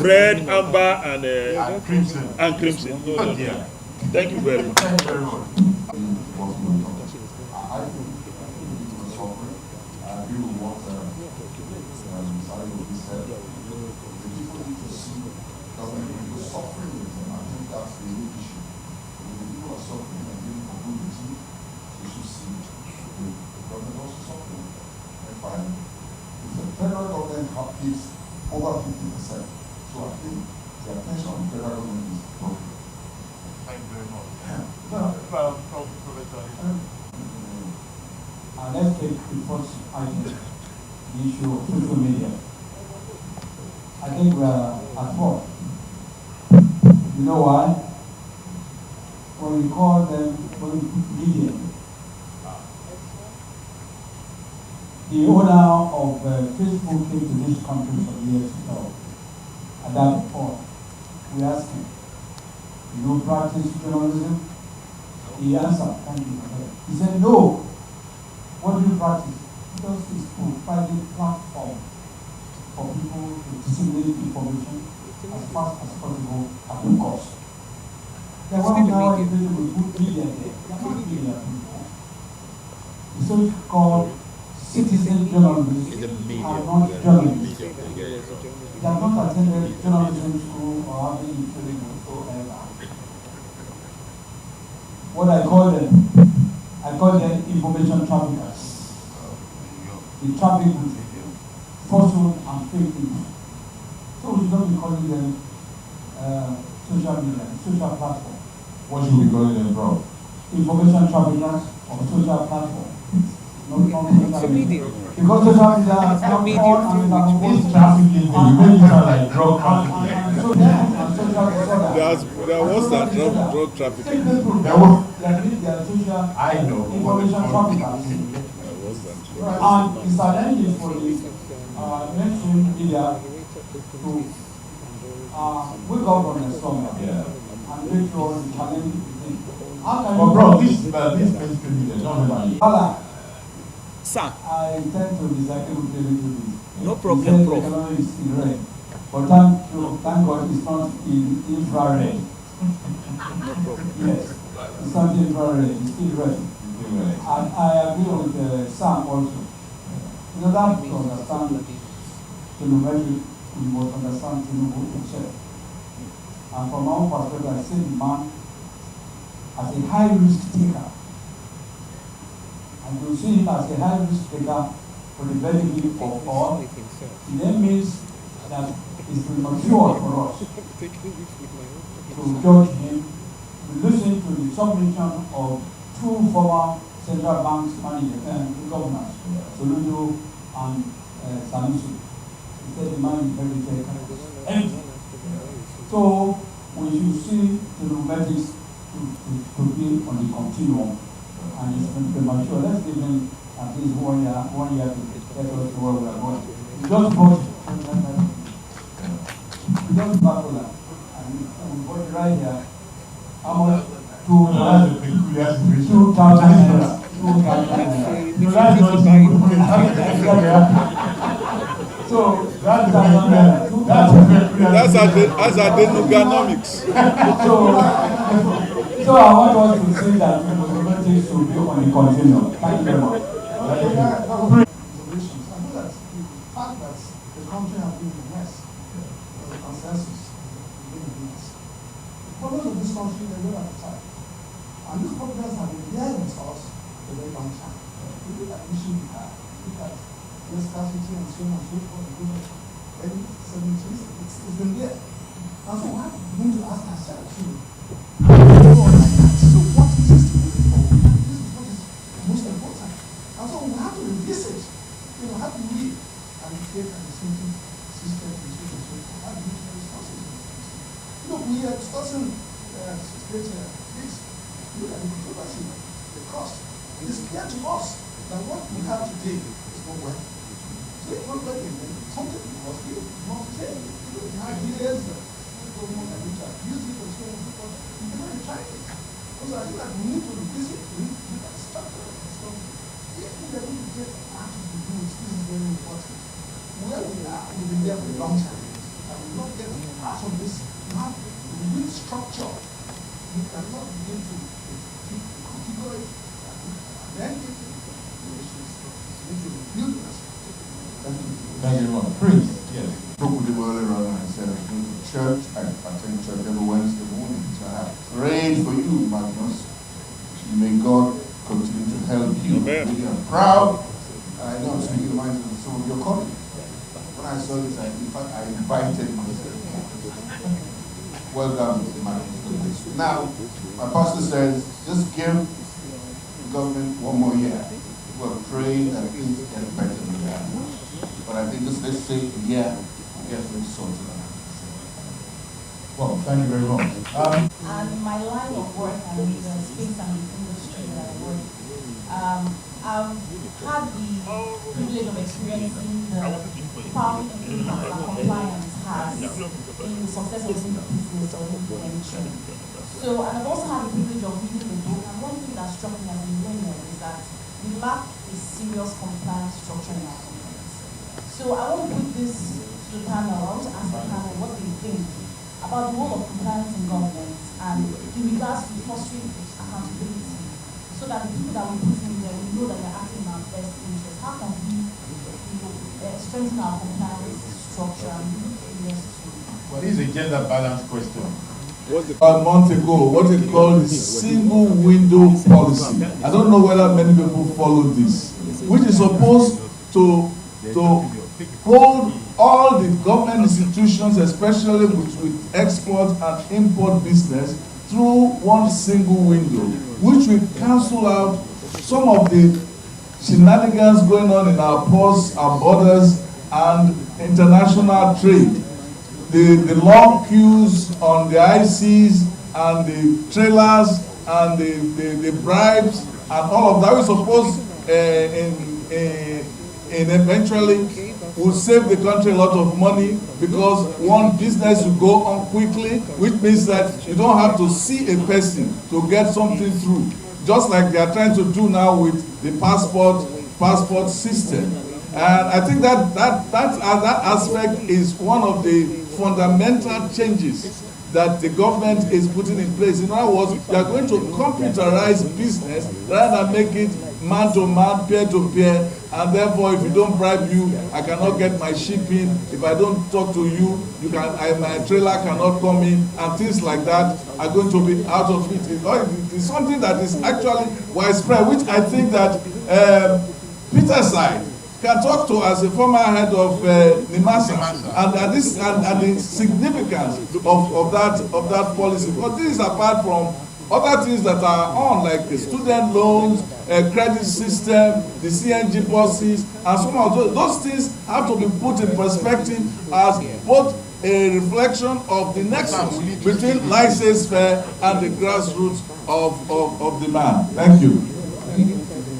red, amber, and crimson. And crimson. No. Yeah. Thank you very much. Thank you very much. I think the software, I agree with what Sari said. The people need to see government people suffering with them. I think that's the real issue. When the people are suffering and giving community, they should see the government also suffering. And finally, if the federal government gives over 50%, so I think the attention on the federal government is broken. Thank you very much. Let's take the first item, the issue of social media. I think we are at fault. You know why? When we call them media, the owner of Facebook came to this country some years ago. At that point, we asked him, "You practice journalism?" He answered, "Thank you." He said, "No. What do you practice?" Because it's providing platform for people to disseminate information as fast as possible at no cost. There was now a people with good media there. They are not media people. The so-called citizen journalists are not journalists. They have not attended journalism school or having training whatsoever. What I call them information traffickers. They traffic with falsehood and fake news. So we should not be calling them social media, social platform. What should we call them, bro? Information traffickers or social platform. Not social media. Because social media is not all This trafficking thing, you make it sound like drug trafficking. So and social disorder. There was that drug trafficking. They are social I know. information traffickers. And it's challenging for the mainstream media to wake up on the summer and make sure the challenge the thing. How can But bro, this mainstream media, don't remember. Sir. I intend to disagree with you a little bit. No problem, Prof. The economy is in red. But thank God it's not in infrared. No problem. Yes, it's not infrared, it's still red. And I agree with Sam also. In order to understand Tinubu, we must understand Tinubu himself. And from our perspective, I see the man as a high risk taker. And you see him as a high risk taker for the benefit of all. It then means that it's premature for us to judge him. We listen to the submission of two former central banks governors, Soludo and Sanusi. He said the man inherited empty. So we should see the robotics to be on the continuum, and it's premature. Let's give him at least 1 year to get us to where we are going. We just bought Bacola, and we bought it right here. How much? 2,000 naira. So that's Adenuganomics. So I want us to say that the robotics should be on the continuum. Thank you very much. I know that the fact that the country has been a mess, the consensus has been a mess. The problems of this country, they don't have time. And these problems have been there with us for a very long time. We look at issues we have, we look at the scarcity and so on and so forth. And 70s, it's been there. And so we have to begin to ask ourselves, so what is this to move forward? This is what is most important. And so we have to revisit, how do we allocate an incentive system to so how do we use resources? Look, we are discussing this. Look at the controversy, the cost. It is clear to us that what we have today is not working. So it's not working, then something must be change. We have years government and which abuse it and so on and so forth. We cannot be trying it. Because I think that we need to revisit, we need to look at structure and stuff. If we are going to get out of the rules, this is very important. Where we are, we've been there for a long time. And we will not get out from this. We have to build structure. We cannot begin to configure it and then get it. We need to build that structure. Thank you very much. Prince, yes. I spoke with him earlier on and I said, I go to church, I attend church every Wednesday morning. So I have prayed for you, Magnus. May God continue to help you. Really, I'm proud. I know I'm speaking the minds of some of your colleagues. When I saw this, in fact, I invited myself. Well done, Magnus. Now, my pastor says, just give the government one more year. We're praying that things get better than that. But I think just let's say a year, get things sorted out. Well, thank you very much. And my line of work and the space and industry that I work, I've had the privilege of experiencing the powerful impact that compliance has in the success of any business or any venture. So, and I've also had the privilege of reading the book, and one thing that struck me as a millennial is that we lack a serious compliance structure in our companies. So I want to put this to the panel, I want to ask the panel what they think about the role of compliance in government and in regards to fostering accountability, so that the people that we put in there, we know that they're acting in our best interest. How can we strengthen our compliance structure and be curious to? Well, this is a gender balance question. A month ago, what they call the single window policy. I don't know whether many people follow this, which is supposed to hold all the government institutions, especially with export and import business, through one single window, which will cancel out some of the shenanigans going on in our ports, our borders, and international trade. The long queues on the ICs and the trailers and the bribes and all of that, we suppose in eventually will save the country a lot of money, because one business will go on quickly, which means that you don't have to see a person to get something through, just like they are trying to do now with the passport system. And I think that aspect is one of the fundamental changes that the government is putting in place. In other words, they are going to computerize business rather than make it man-to-man, peer-to-peer, and therefore if you don't bribe you, I cannot get my shipping. If I don't talk to you, my trailer cannot come in, and things like that are going to be out of it. It's something that is actually widespread, which I think that Peter Side can talk to as a former head of NIMASA, and the significance of that policy. Because this is apart from other things that are on, like the student loans, credit system, the CNG buses, and some of those things have to be put in perspective as both a reflection of the nexus between license fare and the grassroots of demand. Thank you.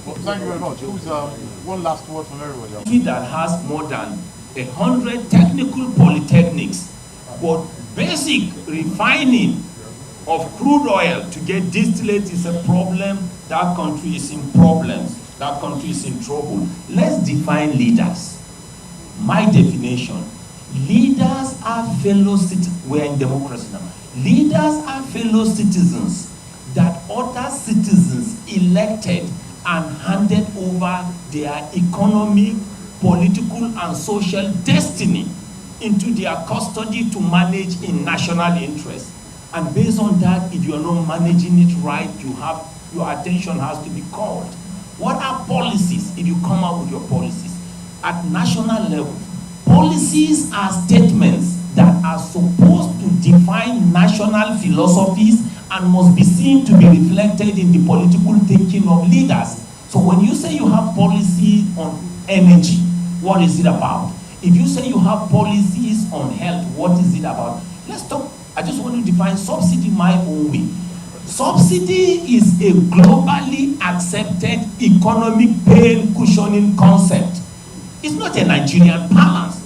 Well, thank you very much. One last word from everybody. That has more than 100 technical polytechnics, but basic refining of crude oil to get distillate is a problem. That country is in problems. That country is in trouble. Let's define leaders. My definition: leaders are fellow citizens. We're in democracy now. Leaders are fellow citizens that other citizens elected and handed over their economic, political, and social destiny into their custody to manage in national interest. And based on that, if you are not managing it right, your attention has to be called. What are policies? If you come out with your policies at national level, Policies are statements that are supposed to define national philosophies and must be seen to be reflected in the political thinking of leaders. So when you say you have policy on energy, what is it about? If you say you have policies on health, what is it about? Let's talk. I just want to define subsidy my own way. Subsidy is a globally accepted economic pain cushioning concept. It's not a Nigerian balance.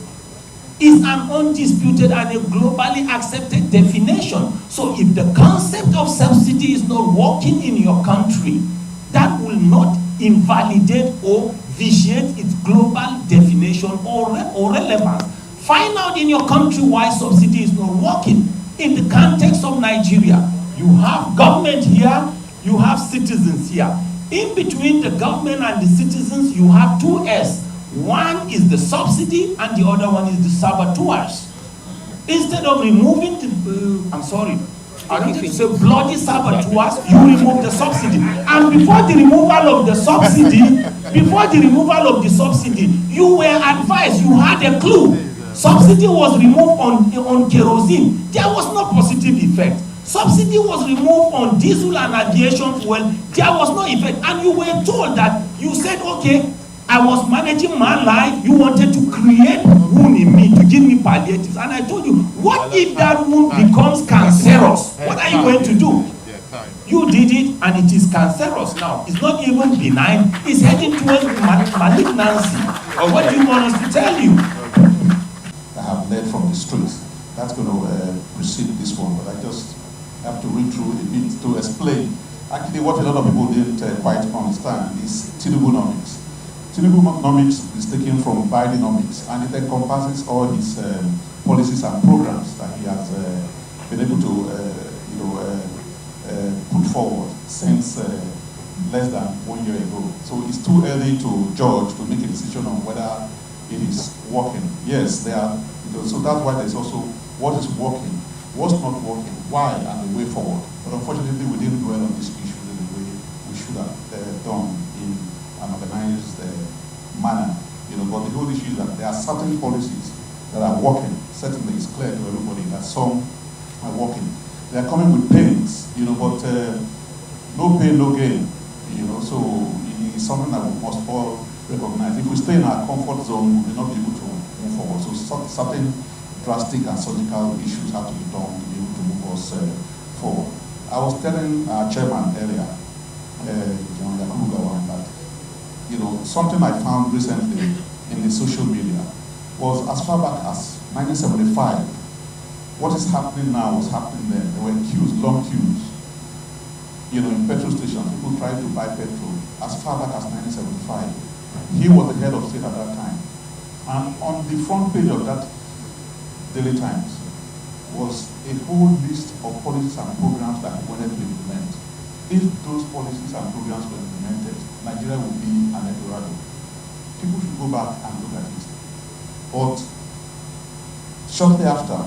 It's an undisputed and a globally accepted definition. So if the concept of subsidy is not working in your country, that will not invalidate or vitiate its global definition or relevance. Find out in your country why subsidy is not working. In the context of Nigeria, you have government here, you have citizens here. In between the government and the citizens, you have two S. One is the subsidy and the other one is the saboteurs. Instead of removing the, I wanted to say bloody saboteurs, you remove the subsidy. And before the removal of the subsidy, you were advised, you had a clue. Subsidy was removed on kerosene. There was no positive effect. Subsidy was removed on diesel and aviation fuel. There was no effect. And you were told that, you said, okay, I was managing my life. You wanted to create wound in me, to give me palliatives. And I told you, what if that wound becomes cancerous? What are you going to do? You did it and it is cancerous now. It's not even benign. It's heading towards malignancy. Or what do you want us to tell you? I have led from the streets. That's going to precede this one, but I just have to read through a bit to explain. Actually, what a lot of people didn't quite understand is Tinubunomics. Tinubunomics is taken from Bidenomics, and it encompasses all his policies and programs that he has been able to put forward since less than 1 year ago. So it's too early to judge, to make a decision on whether it is working. Yes, they are. So that's why there's also what is working, what's not working, why, and the way forward. But unfortunately, we didn't dwell on this issue in the way we should have done in an organized manner. But the whole issue is that there are certain policies that are working. Certainly, it's clear to everybody that some are working. They are coming with pains, but no pain, no gain. So it is something that we must all recognize. If we stay in our comfort zone, we will not be able to move forward. So certain drastic and surgical issues have to be done to be able to move us forward. I was telling our chairman earlier, that something I found recently in the social media was as far back as 1975. What is happening now was happening then. There were queues, long queues. In petrol stations, people tried to buy petrol as far back as 1975. He was the head of state at that time. And on the front page of that Daily Times was a whole list of policies and programs that he wanted to implement. If those policies and programs were implemented, Nigeria would be an Eldorado. People should go back and look at it. But shortly after,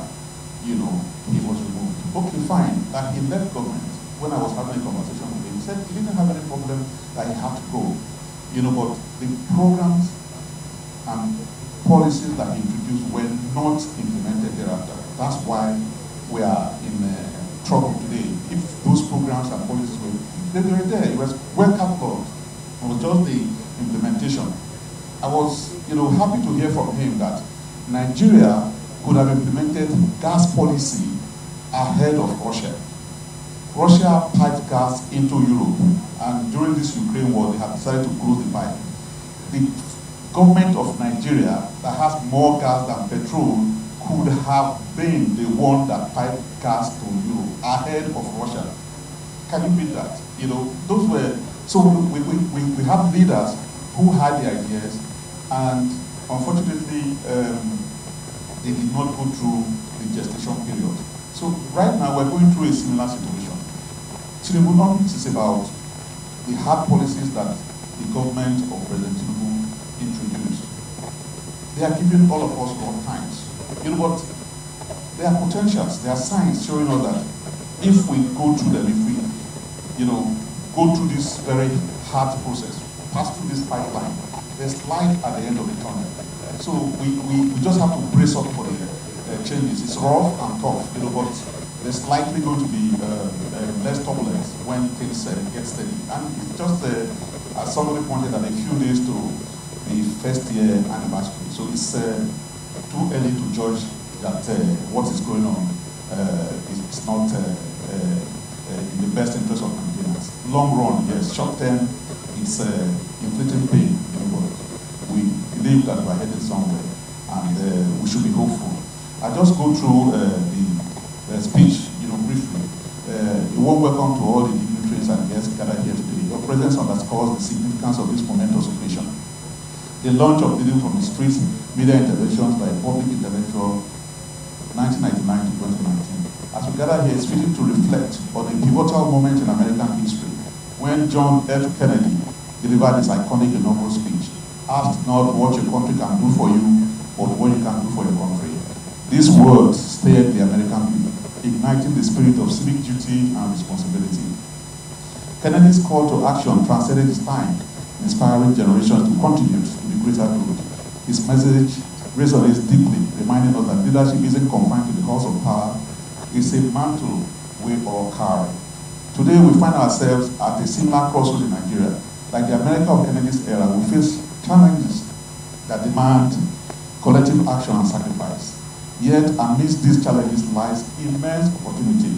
he was removed. Okay, fine, that he left government. When I was having a conversation with him, he said he didn't have any problem that he had to go. But the programs and policies that he introduced were not implemented thereafter. That's why we are in trouble today. If those programs and policies were there, it was well cataloged. It was just the implementation. I was, happy to hear from him that Nigeria could have implemented gas policy ahead of Russia. Russia piped gas into Europe, and during this Ukraine war, they have decided to close the pipe. The government of Nigeria, that has more gas than petrol, could have been the one that piped gas to Europe ahead of Russia. Can you beat that? Those were, so we have leaders who had the ideas, and unfortunately, they did not go through the gestation period. So right now, we're going through a similar situation. Tinubunomics is about the hard policies that the government of President Tinubu introduced. They are giving all of us hard times. But there are potentials, there are signs showing us that if we go through them, if we, go through this very hard process, pass through this pipeline, there's light at the end of the tunnel. So we just have to brace up for the changes. It's rough and tough, but there's likely going to be less turbulence when things get steady. And it's just, as somebody pointed out, a few days to the first year anniversary. So it's too early to judge that what is going on is not in the best interest of Nigerians. Long run, yes. Short term, it's inflicting pain, but we believe that we're headed somewhere, and we should be hopeful. I just go through the speech, briefly. A warm welcome to all the dignitaries and guests gathered here today. Your presence underscores the significance of this momentous occasion. The launch of Leading from the Streets media interventions by a public intellectual 1999 to 2019. As we gather here, it's fitting to reflect on a pivotal moment in American history when John F. Kennedy delivered his iconic inaugural speech. Ask not what your country can do for you, but what you can do for your country. These words stirred the American people, igniting the spirit of civic duty and responsibility. Kennedy's call to action transcended his time, inspiring generations to contribute to the greater good. His message resonates deeply, reminding us that leadership isn't confined to the halls of power. It's a mantle we all carry. Today we find ourselves at a similar crossroads in Nigeria. Like the America of Kennedy's era, we face challenges that demand collective action and sacrifice. Yet amidst these challenges lies immense opportunity.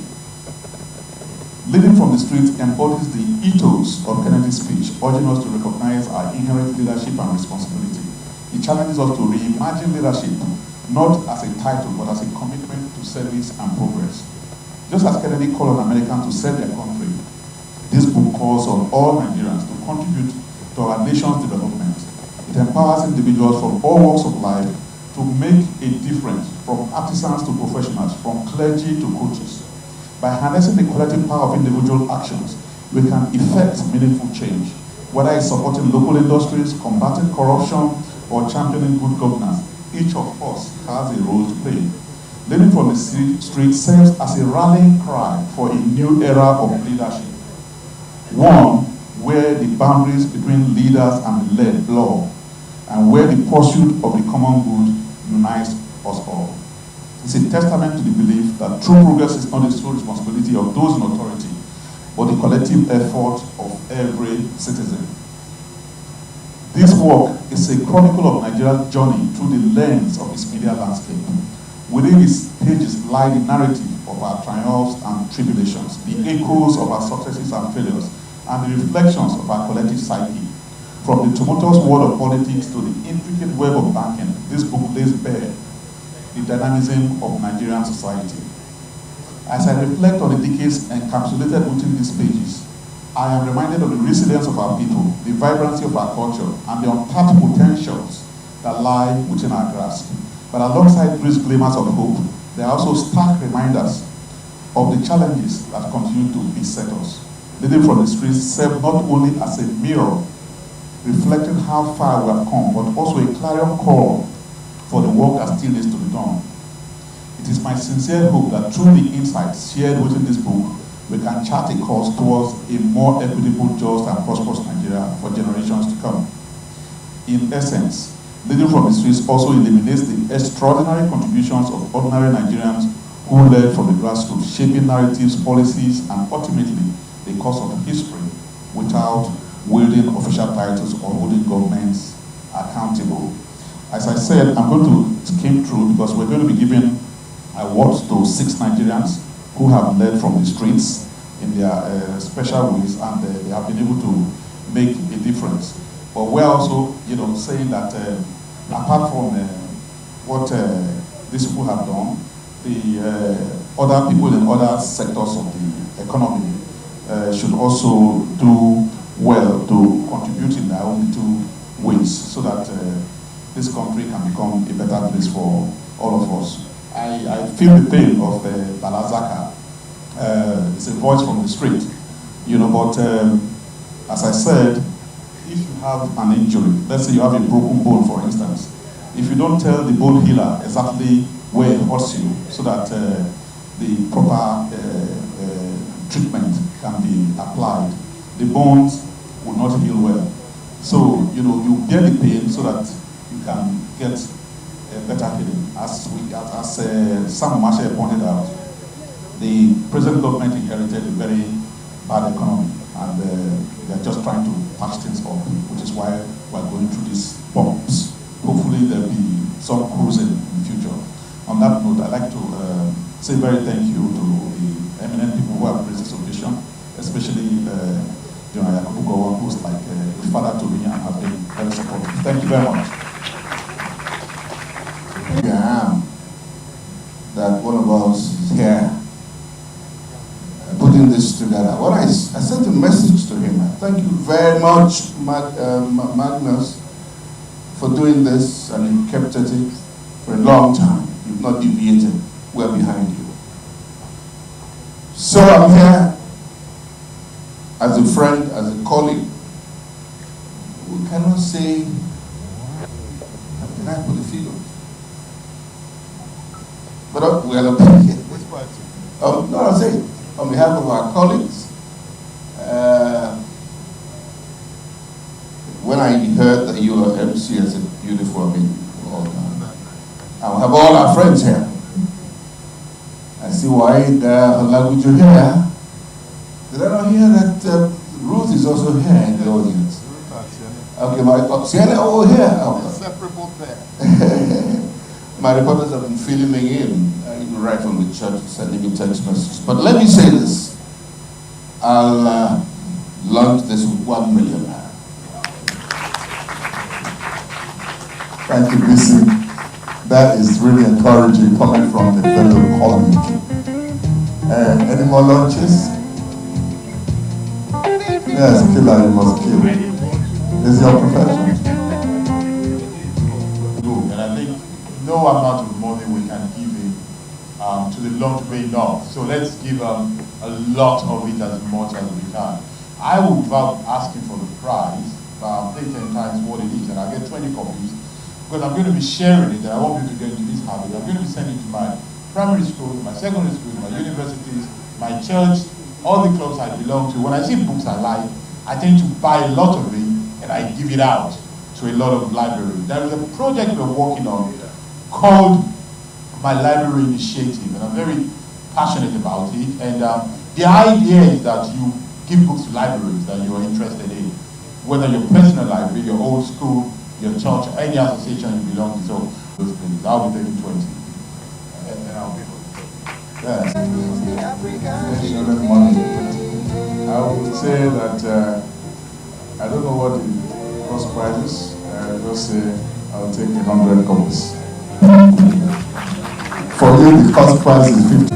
Leading from the Streets embodies the ethos of Kennedy's speech, urging us to recognize our inherent leadership and responsibility. It challenges us to reimagine leadership, not as a title, but as a commitment to service and progress. Just as Kennedy called on Americans to serve their country, this book calls on all Nigerians to contribute to our nation's development. It empowers individuals from all walks of life to make a difference, from artisans to professionals, from clergy to coaches. By harnessing the collective power of individual actions, we can effect meaningful change, whether it's supporting local industries, combating corruption, or championing good governance. Each of us has a role to play. Leading from the Street serves as a rallying cry for a new era of leadership, one where the boundaries between leaders and the led blur, and where the pursuit of the common good unites us all. It's a testament to the belief that true progress is not the sole responsibility of those in authority, but the collective effort of every citizen. This work is a chronicle of Nigeria's journey through the lens of its media landscape. Within its pages lie the narrative of our triumphs and tribulations, the echoes of our successes and failures, and the reflections of our collective psyche. From the tumultuous world of politics to the intricate web of banking, this book lays bare the dynamism of Nigerian society. As I reflect on the decades encapsulated within these pages, I am reminded of the resilience of our people, the vibrancy of our culture, and the untapped potentials that lie within our grasp. But alongside these glimmers of hope, there are also stark reminders of the challenges that continue to beset us. Leading from the Streets serve not only as a mirror reflecting how far we have come, but also a clarion call for the work that still needs to be done. It is my sincere hope that through the insights shared within this book, we can chart a course towards a more equitable, just, and prosperous Nigeria for generations to come. In essence, Leading from the Streets also eliminates the extraordinary contributions of ordinary Nigerians who led from the grassroots, shaping narratives, policies, and ultimately the course of history without wielding official titles or holding governments accountable. As I said, I'm going to skim through because we're going to be giving awards to 6 Nigerians who have led from the streets in their special ways, and they have been able to make a difference. But we're also, saying that apart from what these people have done, the other people in other sectors of the economy should also do well to contribute in their own little ways so that this country can become a better place for all of us. I feel the pain of Balazaka. It's a voice from the street, but as I said, if you have an injury, let's say you have a broken bone, for instance, if you don't tell the bone healer exactly where it hurts you so that the proper treatment can be applied, the bones will not heal well. So, you bear the pain so that you can get better healing. As Sam Marshall pointed out, the present government inherited a very bad economy, and they're just trying to patch things up, which is why we're going through these bumps. Hopefully there'll be some cruising in the future. On that note, I'd like to say very thank you to the eminent people who have raised this occasion, especially John Ayakubugo, who's like a father to me and has been very supportive. Thank you very much. I am that one of us is here putting this together. When I sent a message to him, thank you very much, Magnus, for doing this, and you kept at it for a long time. You've not deviated. We're behind you. So I'm here as a friend, as a colleague. We cannot say, how can I put the figure? But we are not here. No, I'll say, on behalf of our colleagues, when I heard that you were MC, I said, beautiful, I mean, well done. I'll have all our friends here. I see why the language are here. Did I not hear that Ruth is also here in the audience? Okay, my Sienna over here. Inseparable pair. My reporters have been filling me in right from the church, sending me text messages. But let me say this. I'll launch this with 1 million. Thank you, Bisi. That is really encouraging coming from the fellow colleague. Any more launches? Yes, killer, you must kill. This is your profession. And I think no amount of money we can give him to the launch will be enough. So let's give a lot of it as much as we can. I will, without asking for the price, pay 10 times what it is, and I'll get 20 copies. Because I'm going to be sharing it, and I want people to get into this habit. I'm going to be sending it to my primary school, my secondary school, my universities, my church, all the clubs I belong to. When I see books I like, I tend to buy a lot of it, and I give it out to a lot of libraries. There is a project we're working on called My Library Initiative, and I'm very passionate about it. And the idea is that you give books to libraries that you are interested in, whether your personal library, your old school, your church, any association you belong to. So those things, I'll be taking 20. And I'll be Yes. Money. I would say that I don't know what the cost price is. Just say I'll take 100 copies. For you, the cost price is 50.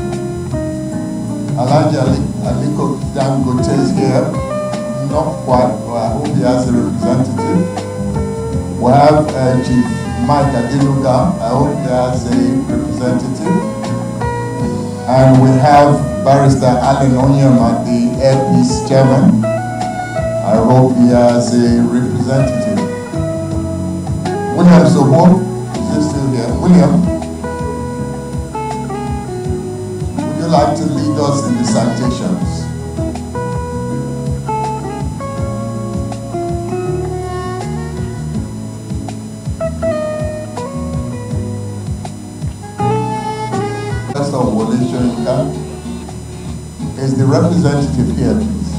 Elijah Aliko Dangote is here. Not quite, but I hope he has a representative. We have Chief Mike Adiluga. I hope he has a representative. And we have Barrister Alan Onyema, the Airpeace Chairman. I hope he has a representative. William Soho, is he still here? William, would you like to lead us in the citations? Is the representative here, please?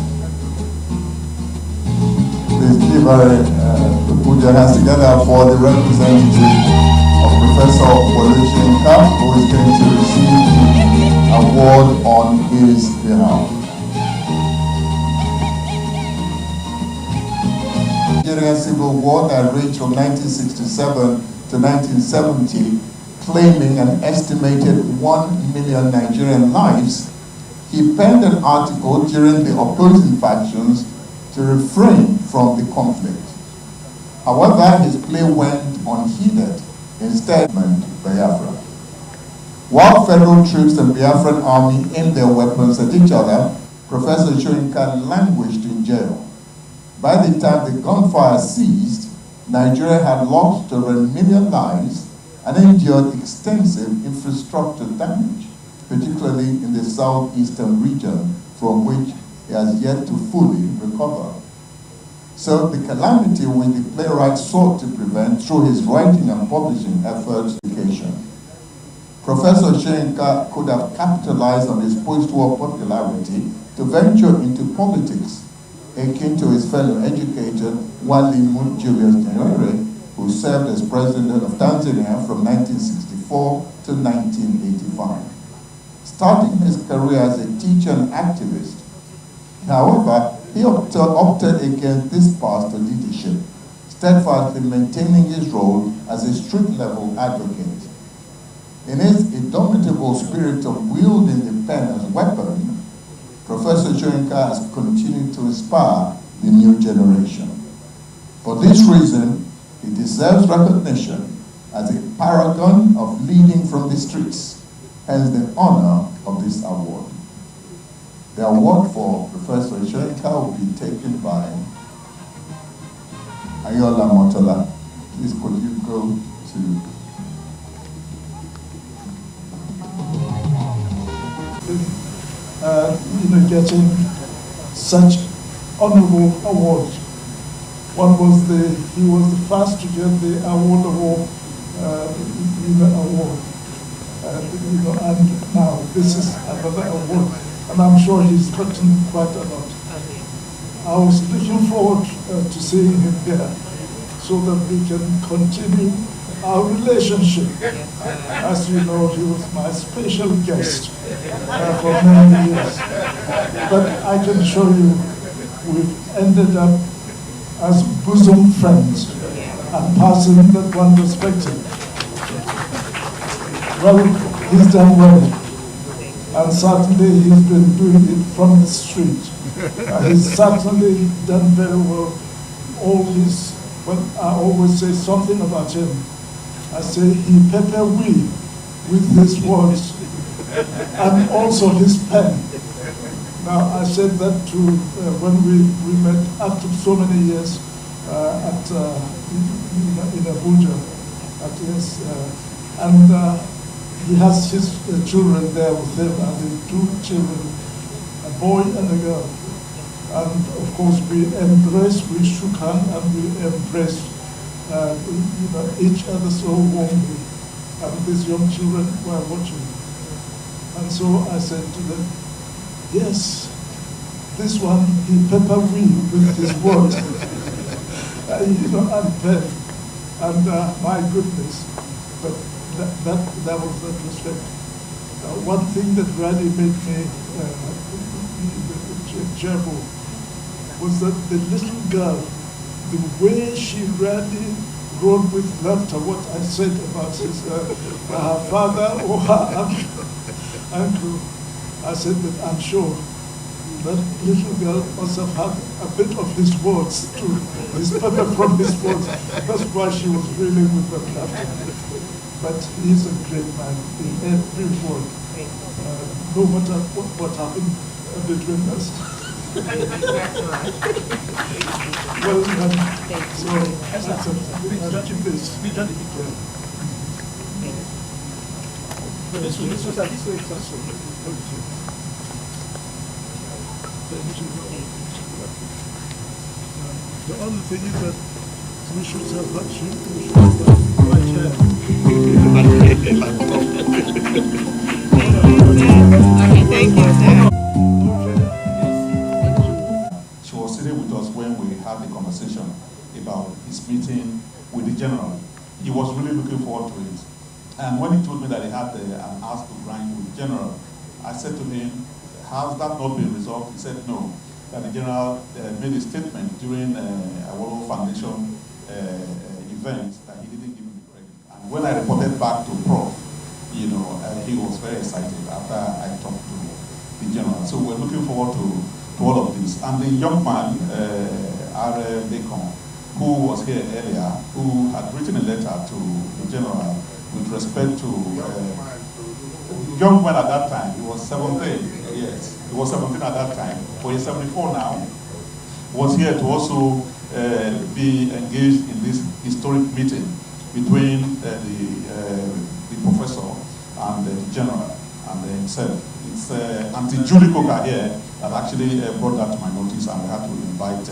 Please give her put your hands together for the representative of Professor Wolishenka, who is going to receive the award on his behalf. Nigerian Civil War that raged from 1967 to 1970, claiming an estimated 1 million Nigerian lives, he penned an article during the opposing factions to refrain from the conflict. However, his play went unheeded, instead meant Biafra. While federal troops and Biafran army aimed their weapons at each other, Professor Shoyinka languished in jail. By the time the gunfire ceased, Nigeria had lost over 1 million lives and endured extensive infrastructure damage, particularly in the southeastern region, from which it has yet to fully recover. So the calamity which the playwright sought to prevent through his writing and publishing efforts education. Professor Shenka could have capitalized on his post-war popularity to venture into politics, akin to his fellow educator Walimu Julius Nyerere, who served as president of Tanzania from 1964 to 1985, starting his career as a teacher and activist. However, he opted against this path to leadership, steadfastly maintaining his role as a street-level advocate. In his indomitable spirit of wielding the pen as a weapon, Professor Shoyinka has continued to inspire the new generation. For this reason, he deserves recognition as a paragon of leading from the streets, hence the honor of this award. The award for Professor Shoyinka will be taken by Ayola Motola. Please could you go to... Getting such honorable awards. He was the first to get the award, and now this is another award, and I'm sure he's gotten quite a lot. I was looking forward to seeing him here so that we can continue our relationship. As you know, he was my special guest for many years. But I can assure you, we've ended up as bosom friends and passing that one perspective. Well, he's done well. And certainly he's been doing it from the street. He's certainly done very well. All his, well, I always say something about him. I say he pepper we with his words and also his pen. Now I said that to when we met after so many years in Abuja, and he has his children there with him, and the two children, a boy and a girl. And of course we embraced, we shook hands, and we embraced each other so warmly, and these young children were watching. And so I said to them, yes, this one, he pepper we with his words, and pen, and my goodness, but that was that respect. One thing that really made me cheerful was that the little girl, the way she really wrote with laughter what I said about his, her father or her uncle. I said that I'm sure that little girl must have had a bit of his words too, his pepper from his words. That's why she was reeling with that laughter. But he's a great man in every word, no matter what happened between us. Well done. So, that's keep this. We done it. This was the other thing is that we should have right here. Okay, thank you, sir. She was sitting with us when we had the conversation about his meeting with the general. He was really looking forward to it. And when he told me that he had an ask to grind with the general, I said to him, has that not been resolved? He said no, that the general made a statement during a World Foundation event that he didn't give him the credit. And when I reported back to Prof, he was very excited after I talked to the general. So we're looking forward to all of this. And the young man, R. Biscon, who was here earlier, who had written a letter to the general with respect to young man at that time. He was 17, yes. He was 17 at that time, but he's 74 now. Was here to also be engaged in this historic meeting between the professor and the general and himself. It's Auntie Julie Coker here that actually brought that to my notice, and we had to invite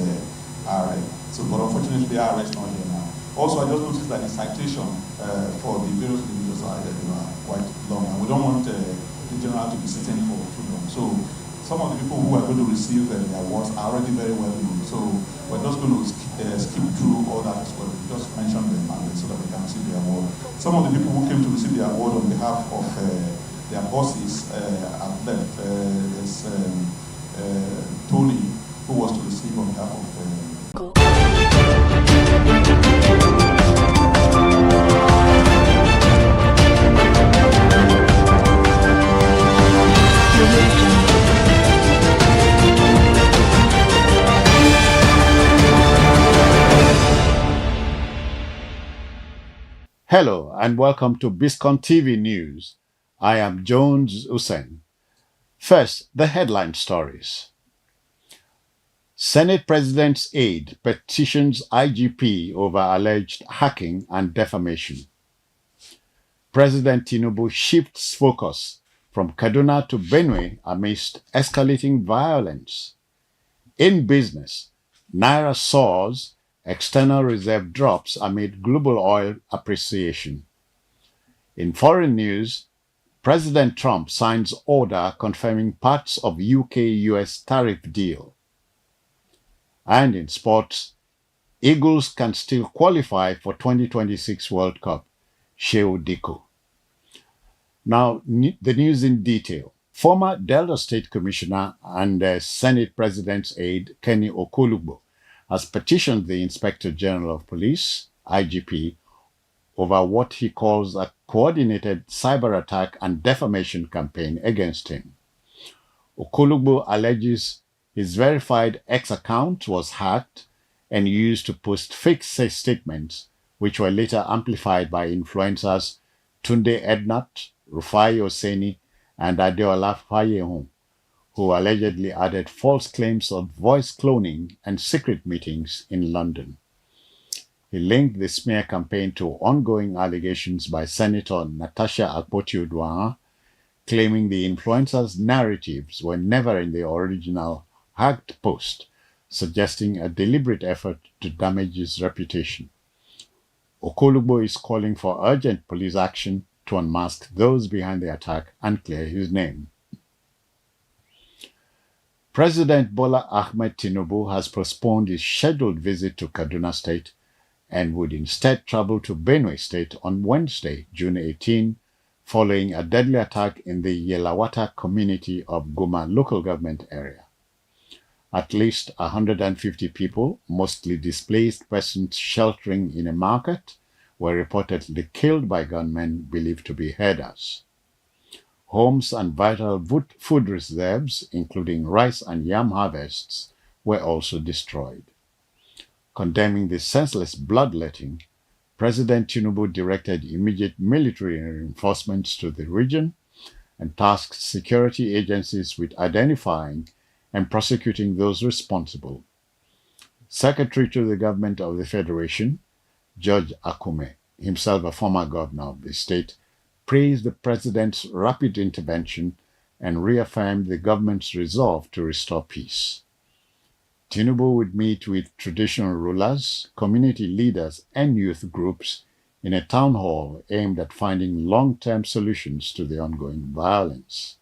RA. So, but unfortunately, the RA is not here now. Also, I just noticed that the citation for the various individuals are quite long, and we don't want the general to be sitting for too long. So, some of the people who are going to receive the awards are already very well known. So, we're just going to skip through all that as well. Just mention them so that they can receive the award. Some of the people who came to receive the award on behalf of their bosses have left. There's Tony, who was to receive on behalf of Hello and welcome to Biscon TV News. I am Jones Hussein. First, the headline stories. Senate President's aide petitions IGP over alleged hacking and defamation. President Tinubu shifts focus from Kaduna to Benue amidst escalating violence. In business, Naira soars, external reserve drops amid global oil appreciation. In foreign news, President Trump signs order confirming parts of UK-US tariff deal. And in sports, Eagles can still qualify for 2026 World Cup. Sheo Diko. Now, the news in detail. Former Delta State Commissioner and Senate President's aide Kenny Okolugbo has petitioned the Inspector General of Police, IGP, over what he calls a coordinated cyber attack and defamation campaign against him. Okolugbo alleges his verified X account was hacked and used to post fake statements, which were later amplified by influencers Tunde Ednat, Rufai Oseni, and Adeola Fayehun, who allegedly added false claims of voice cloning and secret meetings in London. He linked the smear campaign to ongoing allegations by Senator Natasha Akpoti-Uduaghan, claiming the influencers' narratives were never in the original hacked post, suggesting a deliberate effort to damage his reputation. Okolugbo is calling for urgent police action to unmask those behind the attack and clear his name. President Bola Ahmed Tinubu has postponed his scheduled visit to Kaduna State and would instead travel to Benue State on Wednesday, June 18, following a deadly attack in the Yelawata community of Guma local government area. At least 150 people, mostly displaced persons sheltering in a market, were reportedly killed by gunmen believed to be herders. Homes and vital food reserves, including rice and yam harvests, were also destroyed. Condemning the senseless bloodletting, President Tinubu directed immediate military reinforcements to the region and tasked security agencies with identifying and prosecuting those responsible. Secretary to the government of the Federation, George Akume, himself a former governor of the state, praised the president's rapid intervention and reaffirmed the government's resolve to restore peace. Tinubu would meet with traditional rulers, community leaders, and youth groups in a town hall aimed at finding long-term solutions to the ongoing violence.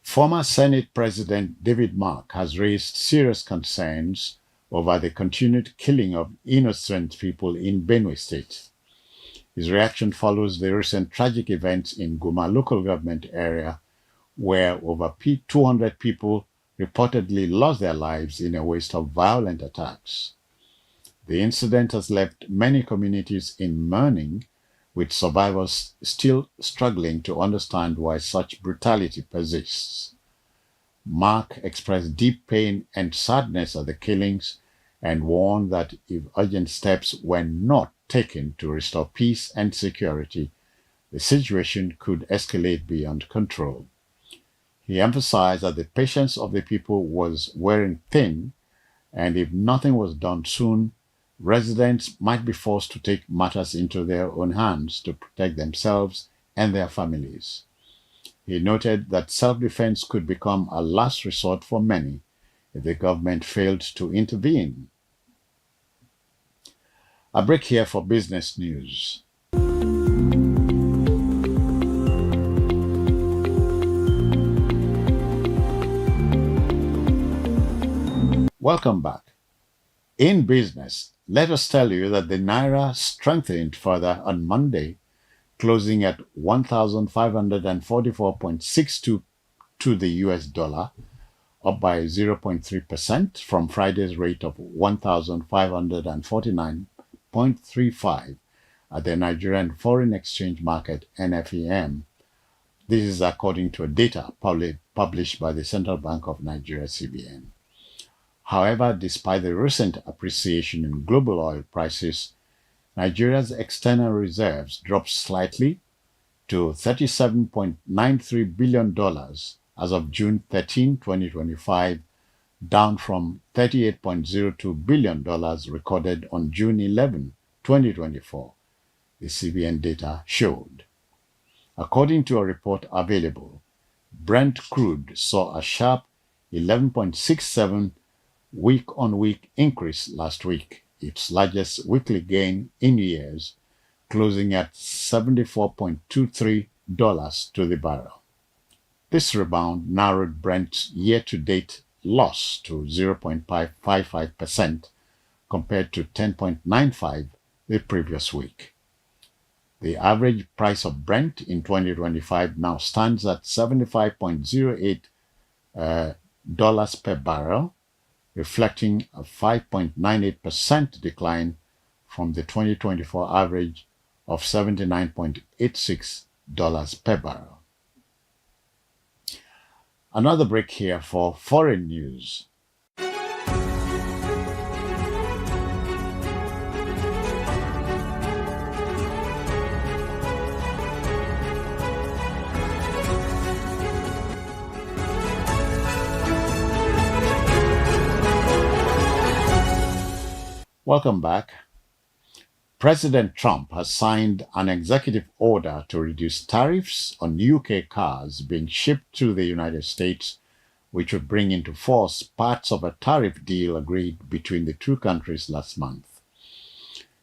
Former Senate President David Mark has raised serious concerns over the continued killing of innocent people in Benue State. His reaction follows the recent tragic events in Guma local government area, where over 200 people reportedly lost their lives in a waste of violent attacks. The incident has left many communities in mourning, with survivors still struggling to understand why such brutality persists. Mark expressed deep pain and sadness at the killings and warned that if urgent steps were not taken to restore peace and security, the situation could escalate beyond control. He emphasized that the patience of the people was wearing thin, and if nothing was done soon, residents might be forced to take matters into their own hands to protect themselves and their families. He noted that self-defense could become a last resort for many, if the government failed to intervene. A break here for business news. Welcome back. In business, let us tell you that the Naira strengthened further on Monday, closing at 1,544.62 to the US dollar, up by 0.3% from Friday's rate of 1,549.35 at the Nigerian Foreign Exchange Market (NFEM). This is according to data published by the Central Bank of Nigeria (CBN). However, despite the recent appreciation in global oil prices, Nigeria's external reserves dropped slightly to $37.93 billion as of June 13, 2025, down from $38.02 billion recorded on June 11, 2024, the CBN data showed. According to a report available, Brent crude saw a sharp 11.67 week-on-week increase last week, its largest weekly gain in years, closing at $74.23 to the barrel. This rebound narrowed Brent's year-to-date loss to 0.55% compared to 10.95% the previous week. The average price of Brent in 2025 now stands at $75.08 per barrel, reflecting a 5.98% decline from the 2024 average of $79.86 per barrel. Another break here for foreign news. Welcome back. President Trump has signed an executive order to reduce tariffs on UK cars being shipped to the United States, which would bring into force parts of a tariff deal agreed between the two countries last month.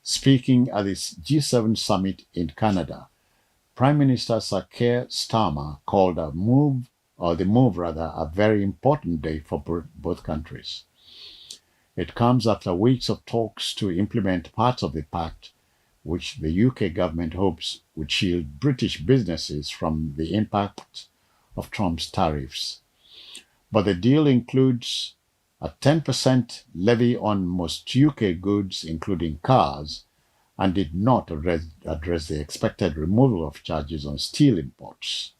Speaking at this G7 summit in Canada, Prime Minister Sir Keir Starmer called the move a very important day for both countries. It comes after weeks of talks to implement parts of the pact, which the UK government hopes would shield British businesses from the impact of Trump's tariffs. But the deal includes a 10% levy on most UK goods, including cars, and did not address the expected removal of charges on steel imports.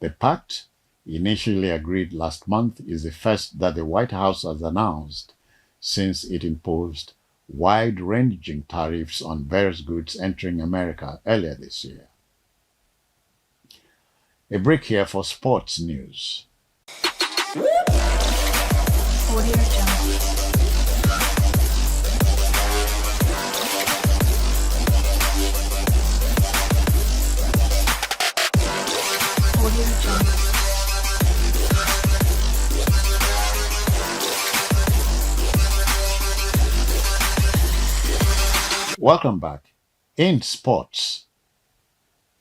The pact, initially agreed last month, is the first that the White House has announced since it imposed wide-ranging tariffs on various goods entering America earlier this year. A break here for sports news. Welcome back. In sports,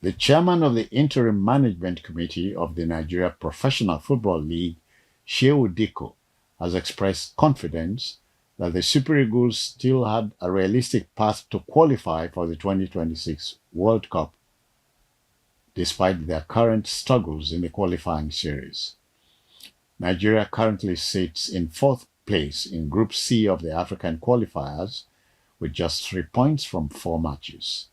the chairman of the Interim Management Committee of the Nigeria Professional Football League, Shehu Diko, has expressed confidence that the Super Eagles still had a realistic path to qualify for the 2026 World Cup, despite their current struggles in the qualifying series. Nigeria currently sits in fourth place in Group C of the African qualifiers, with just 3 points from 4 matches.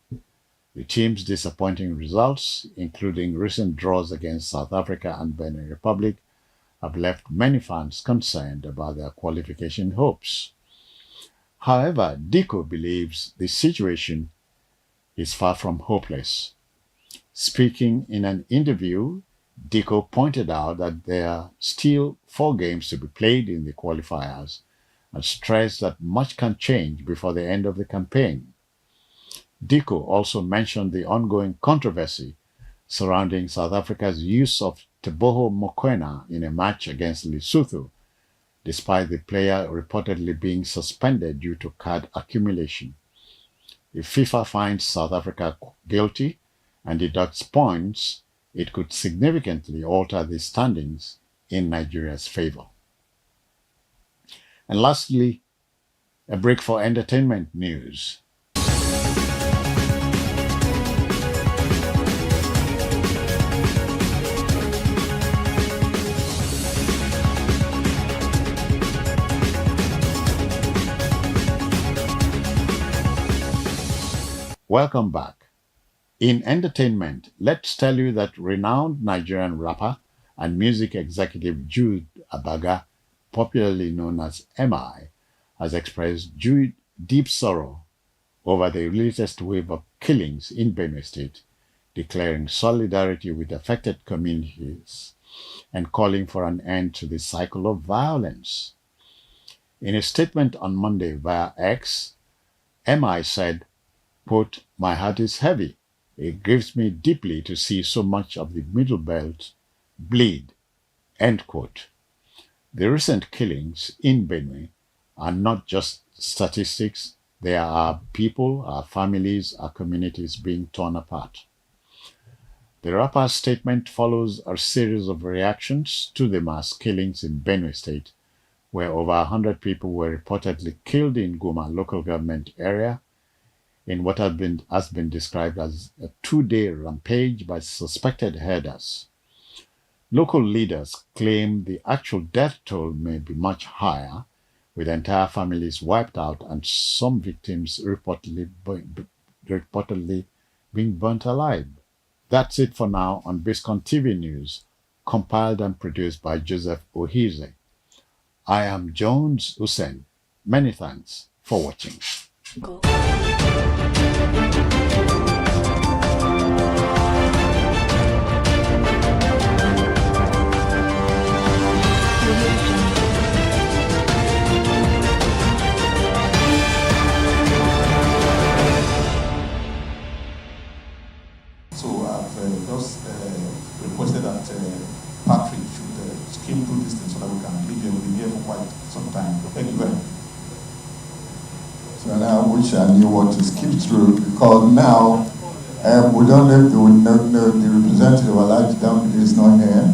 The team's disappointing results, including recent draws against South Africa and Benin Republic, have left many fans concerned about their qualification hopes. However, Diko believes the situation is far from hopeless. Speaking in an interview, Diko pointed out that there are still 4 games to be played in the qualifiers, and stressed that much can change before the end of the campaign. Diko also mentioned the ongoing controversy surrounding South Africa's use of Teboho Mokoena in a match against Lesotho, despite the player reportedly being suspended due to card accumulation. If FIFA finds South Africa guilty and deducts points, it could significantly alter the standings in Nigeria's favor. And lastly, a break for entertainment news. Welcome back. In entertainment, let's tell you that renowned Nigerian rapper and music executive Jude Abaga, popularly known as MI, has expressed deep sorrow over the latest wave of killings in Benue State, declaring solidarity with affected communities and calling for an end to the cycle of violence. In a statement on Monday via X, MI said, quote, "My heart is heavy. It grieves me deeply to see so much of the Middle Belt bleed," end quote. The recent killings in Benue are not just statistics. There are people, our families, our communities being torn apart. The rapper's statement follows a series of reactions to the mass killings in Benue State, where over 100 people were reportedly killed in Guma local government area in what has been described as a 2-day rampage by suspected herders. Local leaders claim the actual death toll may be much higher, with entire families wiped out and some victims reportedly being burnt alive. That's it for now on Biscon TV News, compiled and produced by Joseph Ohize. I am Jones Hussein. Many thanks for watching. So I've just requested that Patrick should skim through this thing so that we can leave here. We'll be here for quite some time. Thank you very much. So now I wish I knew what to skip through, because now we don't know if the representative of Alhaji Dambi is not here.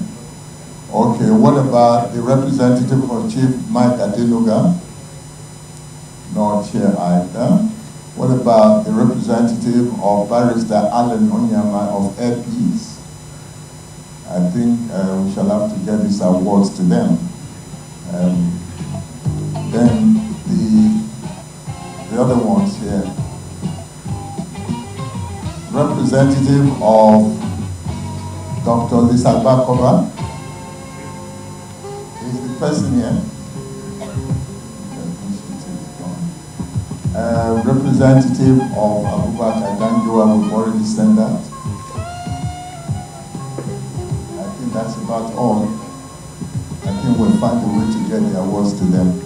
Okay, what about the representative of Chief Mike Adenuga? Not here either. What about the representative of Barrister Allen Onyama of Air Peace? I think we shall have to get these awards to them. Then the other ones here. Representative of Dr. Lisa Bakova. Is the person here? Representative of Abubakar Danjua, we've already sent that. I think that's about all. I think we'll find a way to get the awards to them.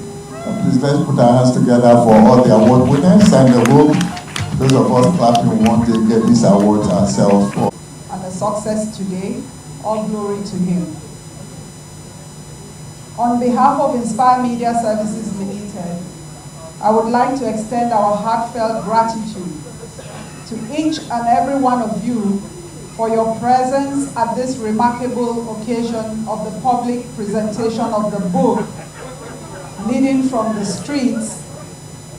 Please let's put our hands together for all the award winners, and those of us clapping want to get these awards ourselves for. And the success today, all glory to him. On behalf of Inspire Media Services Limited, I would like to extend our heartfelt gratitude to each and every one of you for your presence at this remarkable occasion of the public presentation of the book, Leading from the Streets,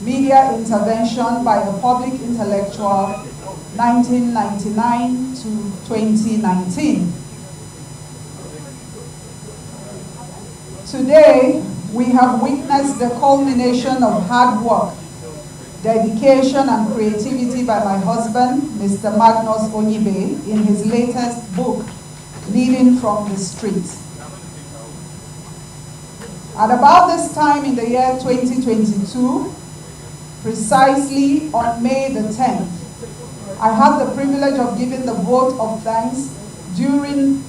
Media Intervention by a Public Intellectual, 1999 to 2019. Today, we have witnessed the culmination of hard work, dedication, and creativity by my husband, Mr. Magnus Onyibe, in his latest book, Leading from the Streets. At about this time in the year 2022, precisely on May the 10th, I had the privilege of giving the vote of thanks during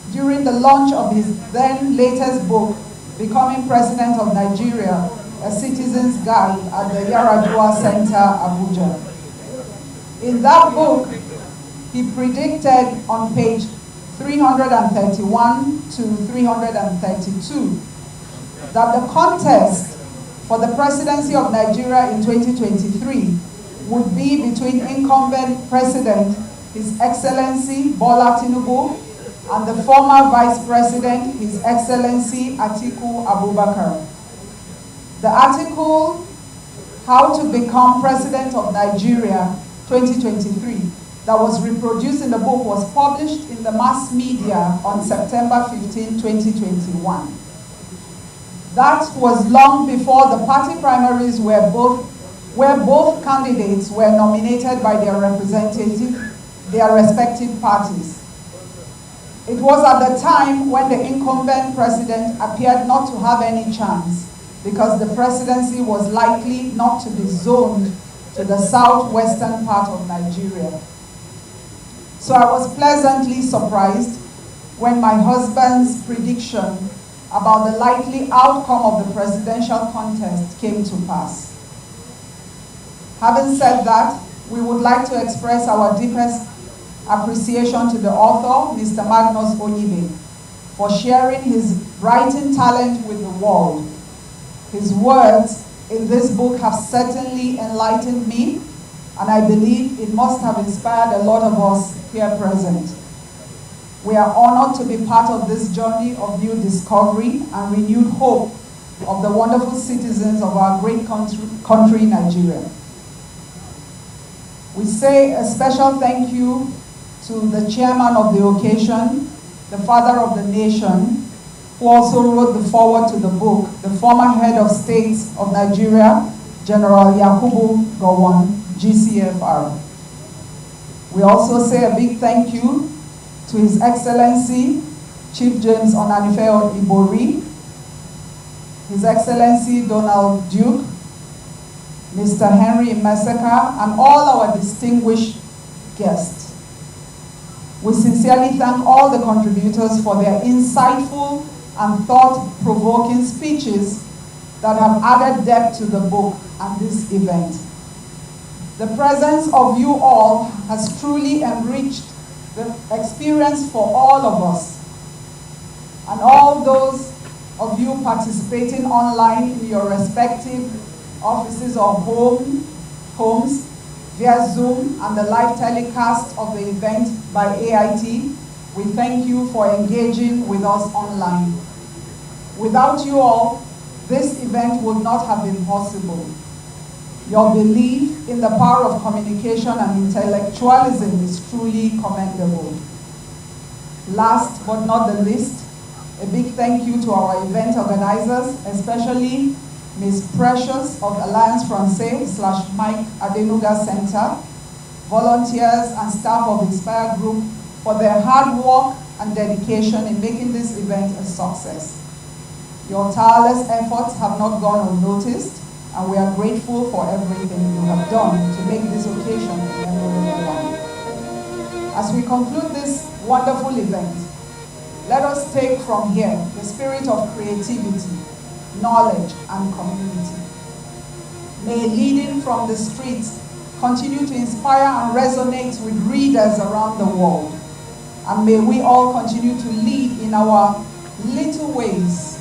the launch of his then latest book, Becoming President of Nigeria, A Citizen's Guide, at the Yaradua Center, Abuja. In that book, he predicted on page 331 to 332 that the contest for the presidency of Nigeria in 2023 would be between incumbent President, His Excellency Bola Tinubu, and the former Vice President, His Excellency Atiku Abubakar. The article, How to Become President of Nigeria 2023, that was reproduced in the book was published in the mass media on September 15, 2021. That was long before the party primaries where both candidates were nominated by their respective parties. It was at the time when the incumbent president appeared not to have any chance because the presidency was likely not to be zoned to the southwestern part of Nigeria. So I was pleasantly surprised when my husband's prediction about the likely outcome of the presidential contest came to pass. Having said that, we would like to express our deepest appreciation to the author, Mr. Magnus Onyibe, for sharing his writing talent with the world. His words in this book have certainly enlightened me, and I believe it must have inspired a lot of us here present. We are honored to be part of this journey of new discovery and renewed hope of the wonderful citizens of our great country, Nigeria. We say a special thank you to the chairman of the occasion, the father of the nation, who also wrote the foreword to the book, the former head of state of Nigeria, General Yakubu Gowon, GCFR. We also say a big thank you to His Excellency, Chief James Onanifeo Ibori, His Excellency Donald Duke, Mr. Henry Maseka, and all our distinguished guests. We sincerely thank all the contributors for their insightful and thought-provoking speeches that have added depth to the book and this event. The presence of you all has truly enriched the experience for all of us, and all those of you participating online in your respective offices or homes via Zoom and the live telecast of the event by AIT. We thank you for engaging with us online. Without you all, this event would not have been possible. Your belief in the power of communication and intellectualism is truly commendable. Last but not the least, a big thank you to our event organizers, especially Ms. Precious of Alliance Française / Mike Adenuga Center, volunteers and staff of Inspire Group for their hard work and dedication in making this event a success. Your tireless efforts have not gone unnoticed, and we are grateful for everything you have done to make this occasion a memorable one. As we conclude this wonderful event, let us take from here the spirit of creativity, knowledge, and community. May Leading from the Streets continue to inspire and resonate with readers around the world. And may we all continue to lead in our little ways,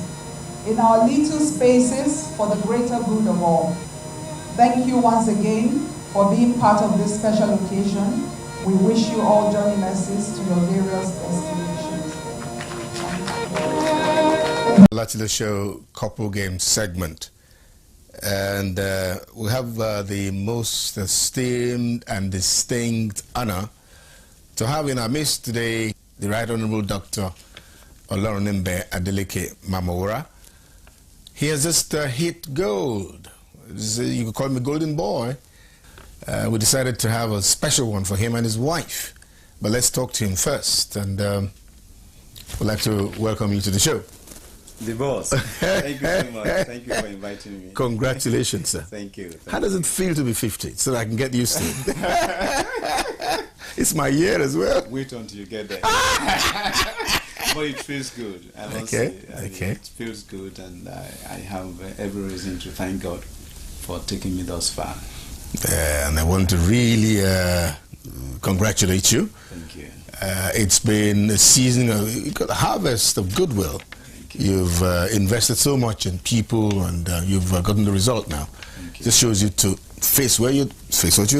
in our little spaces for the greater good of all. Thank you once again for being part of this special occasion. We wish you all journey mercies to your various destinations. Let's the show couple game segment, and we have the most esteemed and distinct honor to have in our midst today the Right Honorable Dr. Oloronimbe Adeleke Mamawura. He has just hit gold. You could call him a golden boy. We decided to have a special one for him and his wife, but let's talk to him first, and we'd like to welcome you to the show. The boss. Thank you so much. Thank you for inviting me. Congratulations, sir. Thank you. How does it feel to be 50 so that I can get used to it? It's my year as well. Wait until you get there. But it feels good. I must say. It feels good, and I have every reason to thank God for taking me thus far. And I want to really congratulate you. Thank you. It's been a season, a harvest of goodwill You've invested so much in people, and you've gotten the result now. Just shows you to face what you're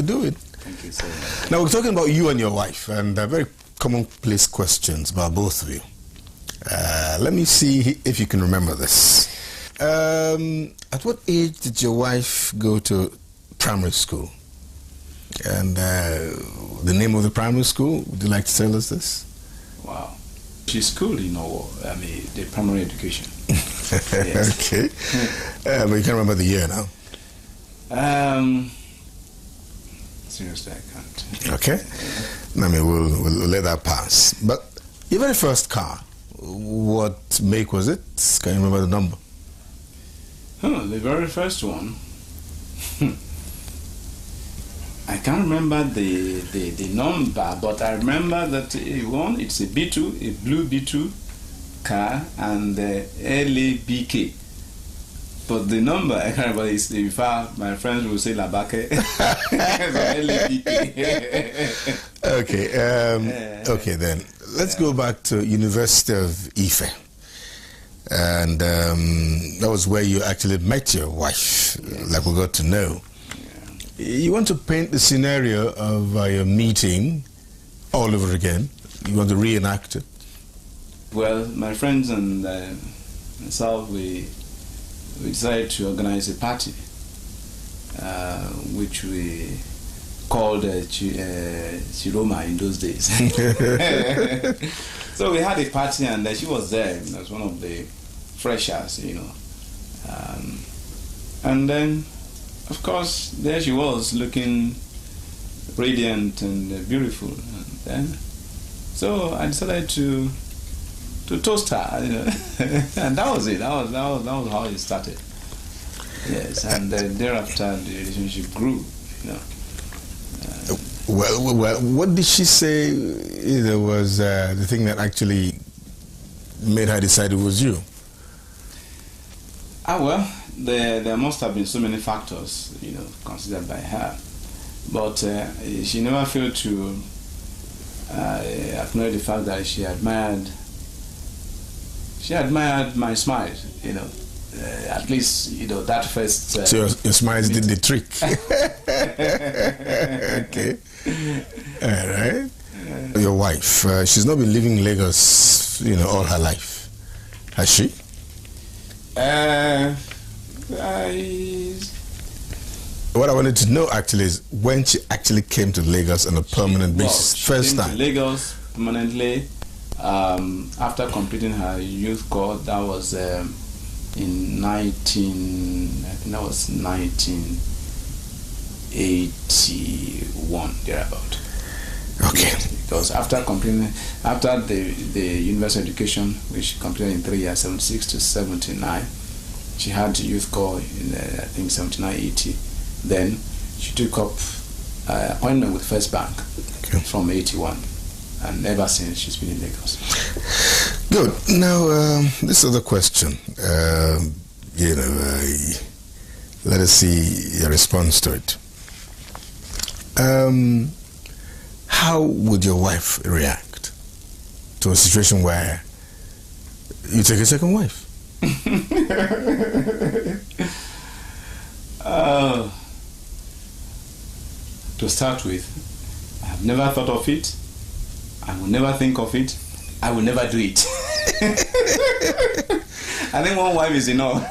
doing. Thank you so much. Now we're talking about you and your wife, and very commonplace questions about both of you. Let me see if you can remember this. At what age did your wife go to primary school? And the name of the primary school, would you like to tell us this? Wow. She's school, the primary education. Okay. But you can't remember the year now? Seriously, I can't. Okay. We'll let that pass. But your very first car, what make was it? Can you remember the number? The very first one, I can't remember the number, but I remember that it's a B2, a blue B2 car, and LABK. But the number I can't remember is, in fact, my friends will say Labake. Okay. Okay, then let's go back to University of Ife. And that was where you actually met your wife, like we got to know. You want to paint the scenario of your meeting all over again? You want to reenact it? Well, my friends and myself, we decided to organize a party, which we called Chiroma in those days. So we had a party, and she was there as one of the freshers, and then, of course, there she was, looking radiant and beautiful. And then, so I decided to toast her, and that was it. That was how it started. Yes, and then thereafter the relationship grew. Well, what did she say? Was the thing that actually made her decide it was you? Well, there must have been so many factors, considered by her, but she never failed to acknowledge the fact that she admired my smile, at least, that first... So your smiles did the trick. Okay. All right. Your wife, she's not been living in Lagos, all her life. Has she? What I wanted to know actually is when she actually came to Lagos on a permanent basis. First time. To Lagos permanently after completing her youth corps. That was in 1981, thereabout. Okay. Because after the university education, which she completed in 3 years, 76 to 79, she had youth corps in I think 79, 80. Then she took up appointment with First Bank from 81, and ever since she's been in Lagos. Good. Now, this other question, let us see your response to it. How would your wife react to a situation where you take a second wife? To start with, I have never thought of it. I will never think of it. I will never do it. I think one wife is enough.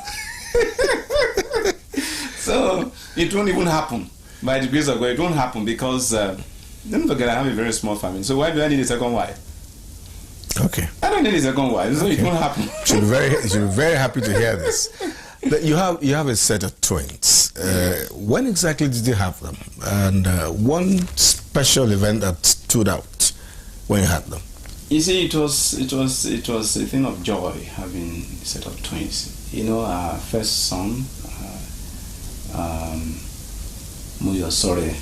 So it won't even happen. By the grace of God, it won't happen because don't forget I have a very small family. So why do I need a second wife? Okay. I don't need a second wife, so it won't happen. She'll be very happy to hear this. But you have a set of twins. When exactly did you have them? And one special event that stood out when you had them? You see, it was a thing of joy having a set of twins. Our first son, Muyosore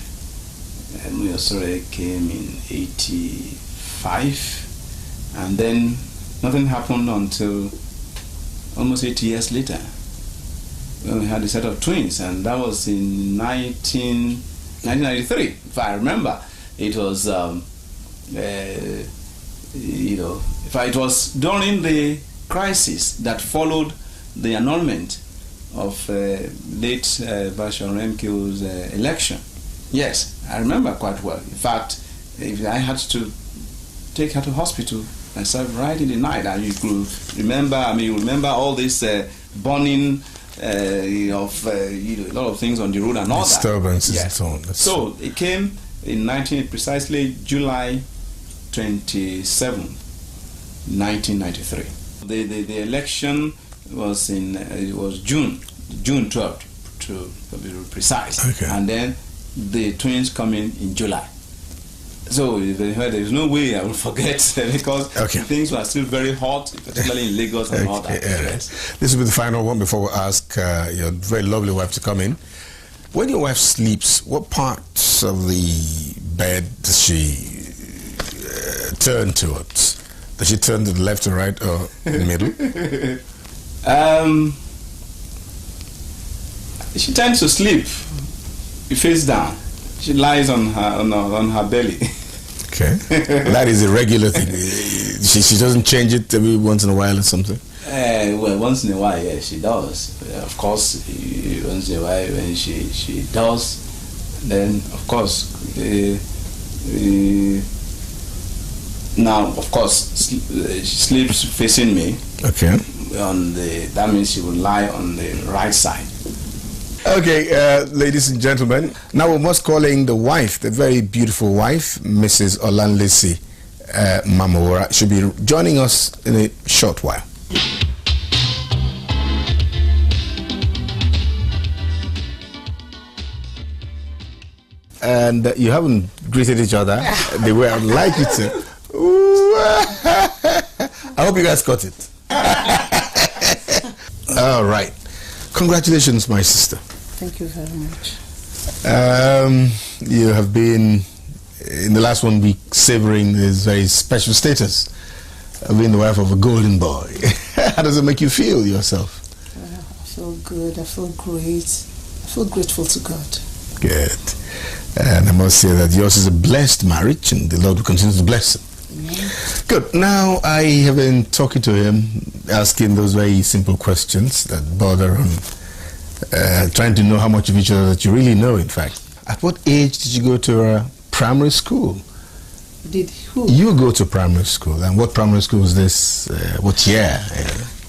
came in 85, and then nothing happened until almost 8 years later when we had a set of twins, and that was in 1993, if I remember. It was it was during the crisis that followed the annulment of late Bashir Remke's election. Yes, I remember quite well. In fact, if I had to take her to hospital myself right in the night, and you could remember, you remember all this burning of a lot of things on the road and all disturbances that. and so on. So it came in precisely July 27, 1993. The election was it was June 12th to be precise, and then the twins come in July. So there's no way I will forget because things were still very hot, particularly in Lagos and all that. Yes. This will be the final one before we ask your very lovely wife to come in. When your wife sleeps, what parts of the bed does she turn towards? Does she turn to the left or right or in the middle? She tends to sleep face down. She lies on her belly. Okay, that is a regular thing. She doesn't change it every once in a while or something. Well, once in a while, yes, she does. Of course, once in a while when she does, then of course. Now, of course, she sleeps facing me. Okay. That means she will lie on the right side. Okay, ladies and gentlemen, now we must call in the wife, the very beautiful wife, Mrs. Olanlesi Mamora. She'll be joining us in a short while. And you haven't greeted each other the way I'd like you to. I hope you guys got it. All right. Congratulations, my sister. Thank you very much. You have been, in the last 1 week, savoring this very special status of being the wife of a golden boy. How does it make you feel yourself? I feel good. I feel great. I feel grateful to God. Good. And I must say that yours is a blessed marriage, and the Lord will continue to bless it. Amen. Good. Now, I have been talking to him, asking those very simple questions that border on trying to know how much of each other that you really know, in fact. At what age did you go to primary school? Did who? You go to primary school. And what primary school was this? What year?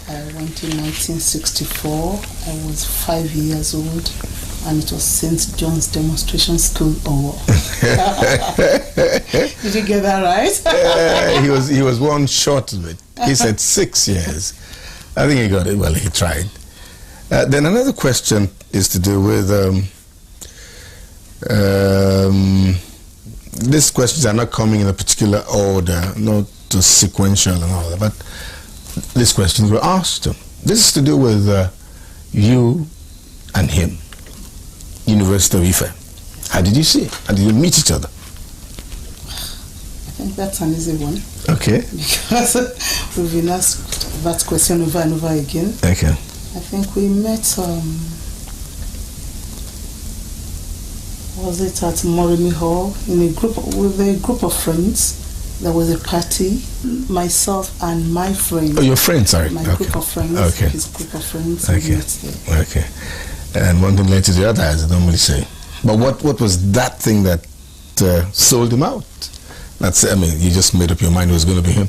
I went in 1964. I was 5 years old. And it was St. John's Demonstration School. Did you get that right? He was one short of it. He said 6 years. I think he got it. Well, he tried. Then another question is to do with these questions are not coming in a particular order, not sequential and all that, but these questions were asked. This is to do with you and him. University of Ife. How did you see? How did you meet each other? I think that's an easy one. Okay. Because we've been asked that question over and over again. Okay. I think we met, was it at Morimi Hall, with a group of friends. There was a party, myself and my friend. Oh, your friend, sorry. My group of friends, his group of friends. Okay. We met there. Okay. And one thing led to the other, as I normally say. But what was that thing that sold him out? You just made up your mind it was going to be him.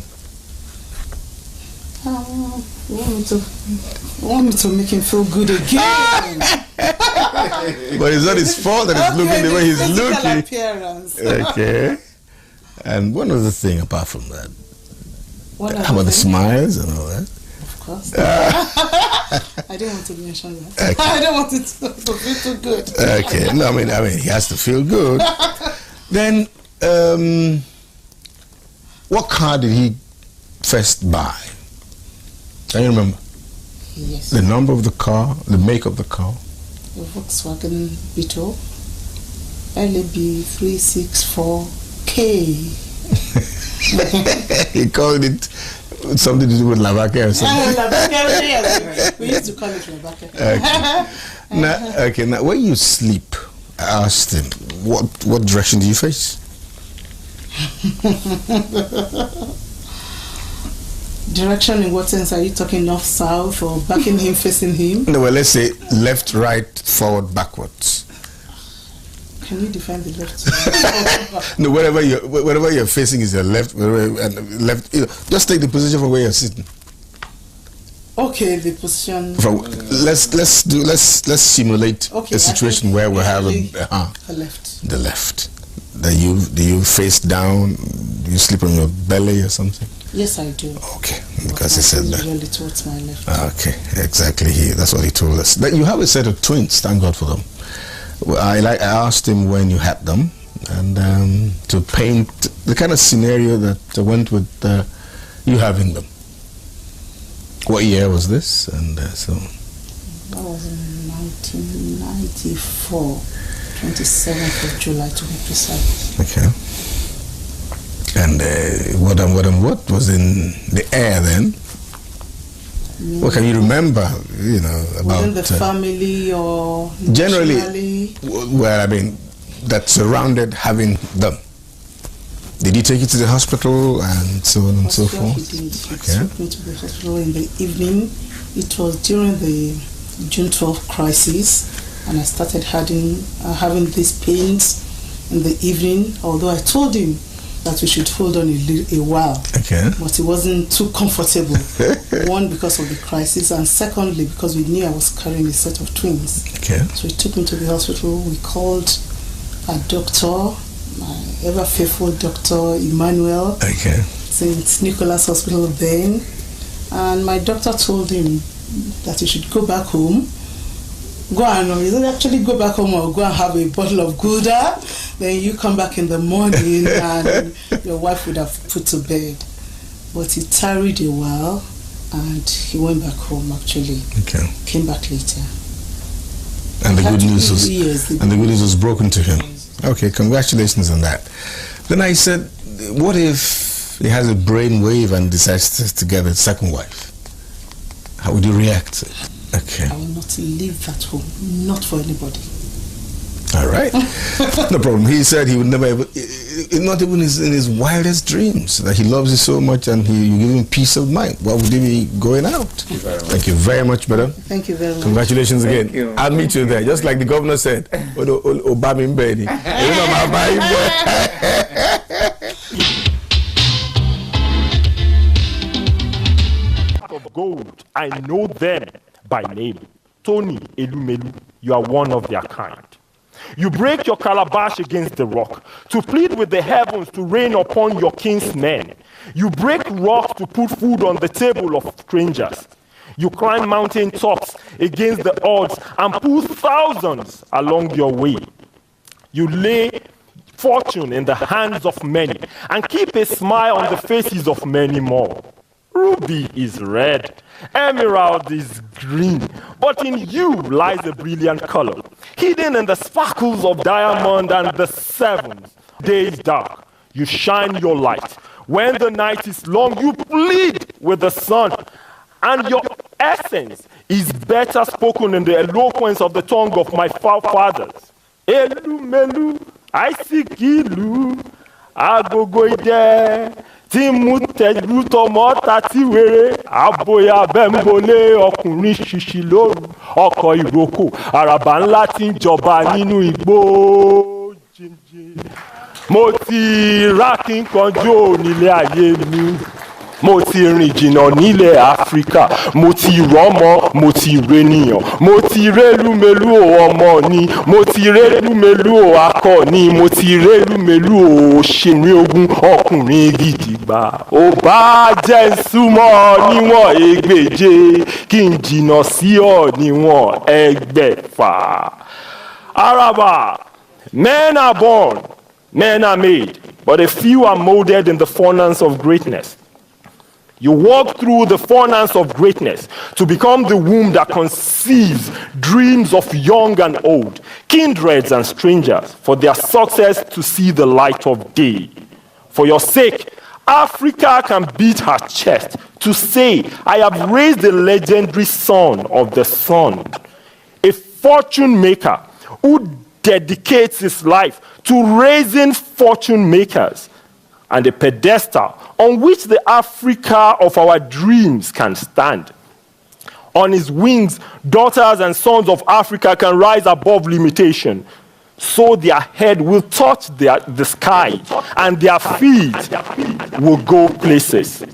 You want me to make him feel good again. But it's not his fault that he's looking the way he's looking. Appearance. Okay. And one other thing apart from that. How about the smiles and all that? Of course. I didn't want to mention that. Okay. I don't want it to feel too good. Okay. No, I mean he has to feel good. Then what car did he first buy? Can you remember? Yes. The number of the car, the make of the car? The Volkswagen Beetle LAB 364K. He called it something to do with Lavake or something. We used to call it Lavake. Okay. Now, when you sleep, I asked him, what direction do you face? Direction in what sense? Are you talking north, south, or backing him, facing him? No, well, let's say left, right, forward, backwards. Can you define the left? No, wherever you're facing is your left, left. Just take the position from where you're sitting. Okay, the position. Let's simulate a situation where we have the left. The left. Do you face down? Do you sleep on your belly or something? Yes, I do. Okay, because he said that. Usually towards my left. Okay, exactly. That's what he told us. That you have a set of twins. Thank God for them. I asked him when you had them, and to paint the kind of scenario that went with you having them. What year was this? And so. That was in 1994, 27th of July to be precise. Okay. And what was in the air then? What can you remember, about... Within the family or generally, well, I mean, that surrounded having them. Did he take you to the hospital and so on and so forth? He did. He took me to the hospital in the evening. It was during the June 12th crisis, and I started having these pains in the evening, although I told him that we should hold on a while. Okay. But it wasn't too comfortable. One, because of the crisis, and secondly, because we knew I was carrying a set of twins. Okay. So he took me to the hospital. We called a doctor, my ever faithful Dr. Emmanuel. Okay. St. Nicholas Hospital then. And my doctor told him that he should go back home. He didn't actually go back home or go and have a bottle of Gouda. Then you come back in the morning and your wife would have put to bed. But he tarried a while and he went back home actually. Okay. Came back later. And the good news was broken to him. Okay, congratulations on that. Then I said, what if he has a brain wave and decides to get a second wife? How would you react? Okay. I will not leave that home, not for anybody. All right. No problem. He said he would never ever, not even in his wildest dreams, that he loves you so much and you give him peace of mind. Why would he be going out? Thank you very much, madam. Thank you very much. Congratulations again. I'll meet you there, just like the governor said. Of gold, I know them by name. Tony Elumelu, you are one of their kind. You break your calabash against the rock to plead with the heavens to rain upon your king's men. You break rocks to put food on the table of strangers. You climb mountain tops against the odds and pull thousands along your way. You lay fortune in the hands of many and keep a smile on the faces of many more. Ruby is red, emerald is green, but in you lies a brilliant color, hidden in the sparkles of diamond and the seventh day is dark. You shine your light. When the night is long, you plead with the sun, and your essence is better spoken in the eloquence of the tongue of my forefathers. Elu melu, Aisikilu, Agogoide. Tí mú tẹ̀lú tọmọ tàti wèrè àbòyá bẹ́ńbólé ọkùnrin ṣìṣì lóru ọkọ̀ ìrókò àràbà ńlá tí ń jọba nínú igbó jíjìn. Mo ti rákì kanjú nílé ayé mi. Mo ti rìn jìnnà nílẹ̀ Áfíríkà. Mo ti rọ́mọ, mo ti rénìyàn. Mo ti rélùmélù ọmọ ni. Mo ti rélùmélù akọni. Mo ti rélùmélù òṣèré ogun ọkùnrin gidigba. Ó bá jẹ́ súnmọ́ níwọ̀n ẹgbẹ̀je kí n jìnnà sí ọ níwọ̀n ẹgbẹ̀fà. Araba, men are born, men are made, but a few are molded in the furnace of greatness. You walk through the furnace of greatness to become the womb that conceives dreams of young and old, kindreds and strangers, for their success to see the light of day. For your sake, Africa can beat her chest to say, I have raised the legendary son of the sun, a fortune maker who dedicates his life to raising fortune makers. and a pedestal on which the Africa of our dreams can stand. On his wings, daughters and sons of Africa can rise above limitation, so their head will touch the sky and their feet will go places.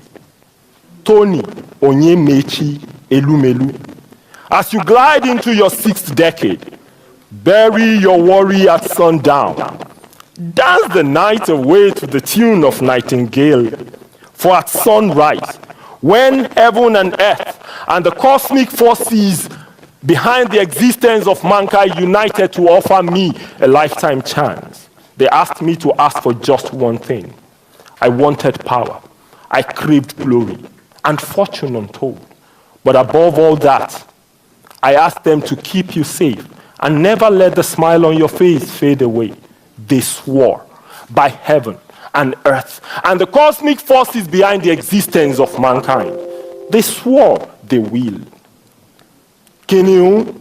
Tony Onyemechi Elumelu, as you glide into your 6th decade, bury your worry at sundown. Dance the night away to the tune of Nightingale. For at sunrise, when heaven and earth and the cosmic forces behind the existence of mankind united to offer me a lifetime chance, they asked me to ask for just one thing. I wanted power. I craved glory and fortune untold. But above all that, I asked them to keep you safe and never let the smile on your face fade away. They swore by heaven and earth and the cosmic forces behind the existence of mankind. They swore they will. Kiniu,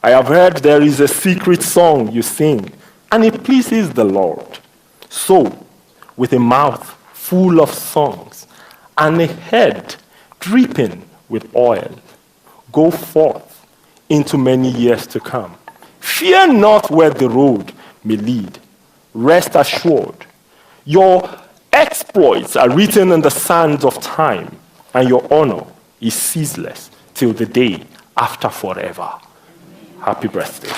I have heard there is a secret song you sing, and it pleases the Lord. So, with a mouth full of songs and a head dripping with oil, go forth into many years to come. Fear not where the road may lead. Rest assured, your exploits are written in the sands of time, and your honor is ceaseless till the day after forever. Happy birthday.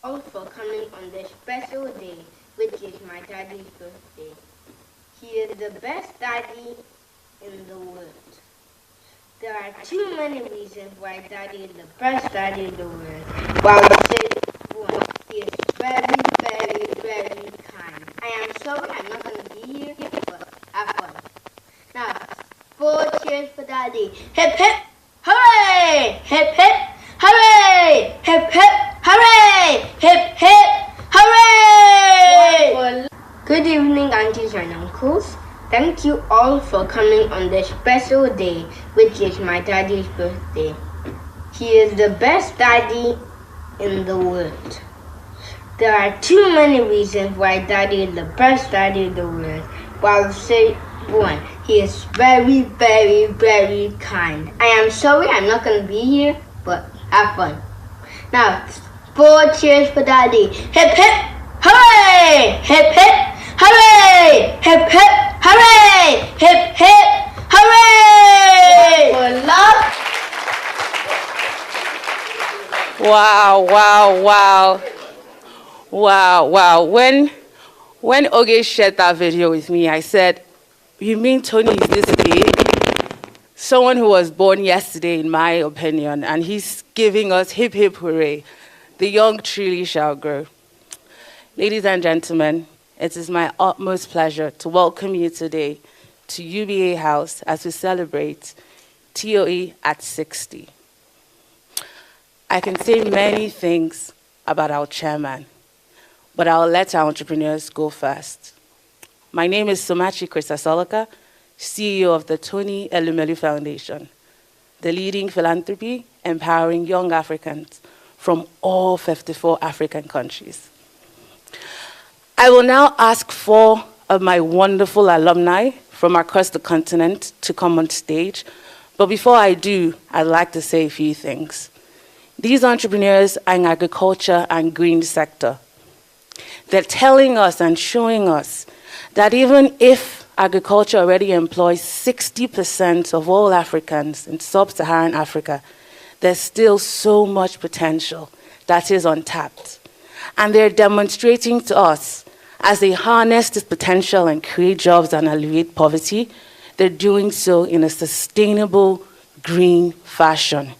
All for coming on this special day, which is my daddy's birthday. He is the best daddy in the world. There are too many reasons why daddy is the best daddy in the world. While one, he is very, very, very kind. I am sorry I'm not going to be here, but have fun. Now, 4 cheers for daddy. Hip hip, hooray! Hip hip, hooray! Hip hip, hooray! Hip hip, hooray! Good evening, aunties and uncles. Thank you all for coming on this special day, which is my daddy's birthday. He is the best daddy in the world. There are too many reasons why daddy is the best daddy in the world. But I'll say one, he is very, very, very kind. I am sorry I'm not going to be here, but have fun. Now, 4 cheers for daddy. Hip hip, hooray! Hip hip, hooray! Hip hip, hooray! Hip hip, hooray! For love. Wow, wow, wow. Wow, wow. When Oge shared that video with me, I said, you mean Tony is this big? Someone who was born yesterday, in my opinion, and he's giving us hip hip hooray. The young truly shall grow. Ladies and gentlemen, it is my utmost pleasure to welcome you today to UBA House as we celebrate TOE at 60. I can say many things about our chairman, but I'll let our entrepreneurs go first. My name is Somachi Christasoloka, CEO of the Tony Elumelu Foundation, the leading philanthropy empowering young Africans from all 54 African countries. I will now ask 4 of my wonderful alumni from across the continent to come on stage, but before I do, I'd like to say a few things. These entrepreneurs are in agriculture and green sector. They're telling us and showing us that even if agriculture already employs 60% of all Africans in sub-Saharan Africa, there's still so much potential that is untapped. And they're demonstrating to us As they harness this potential and create jobs and alleviate poverty, they're doing so in a sustainable, green fashion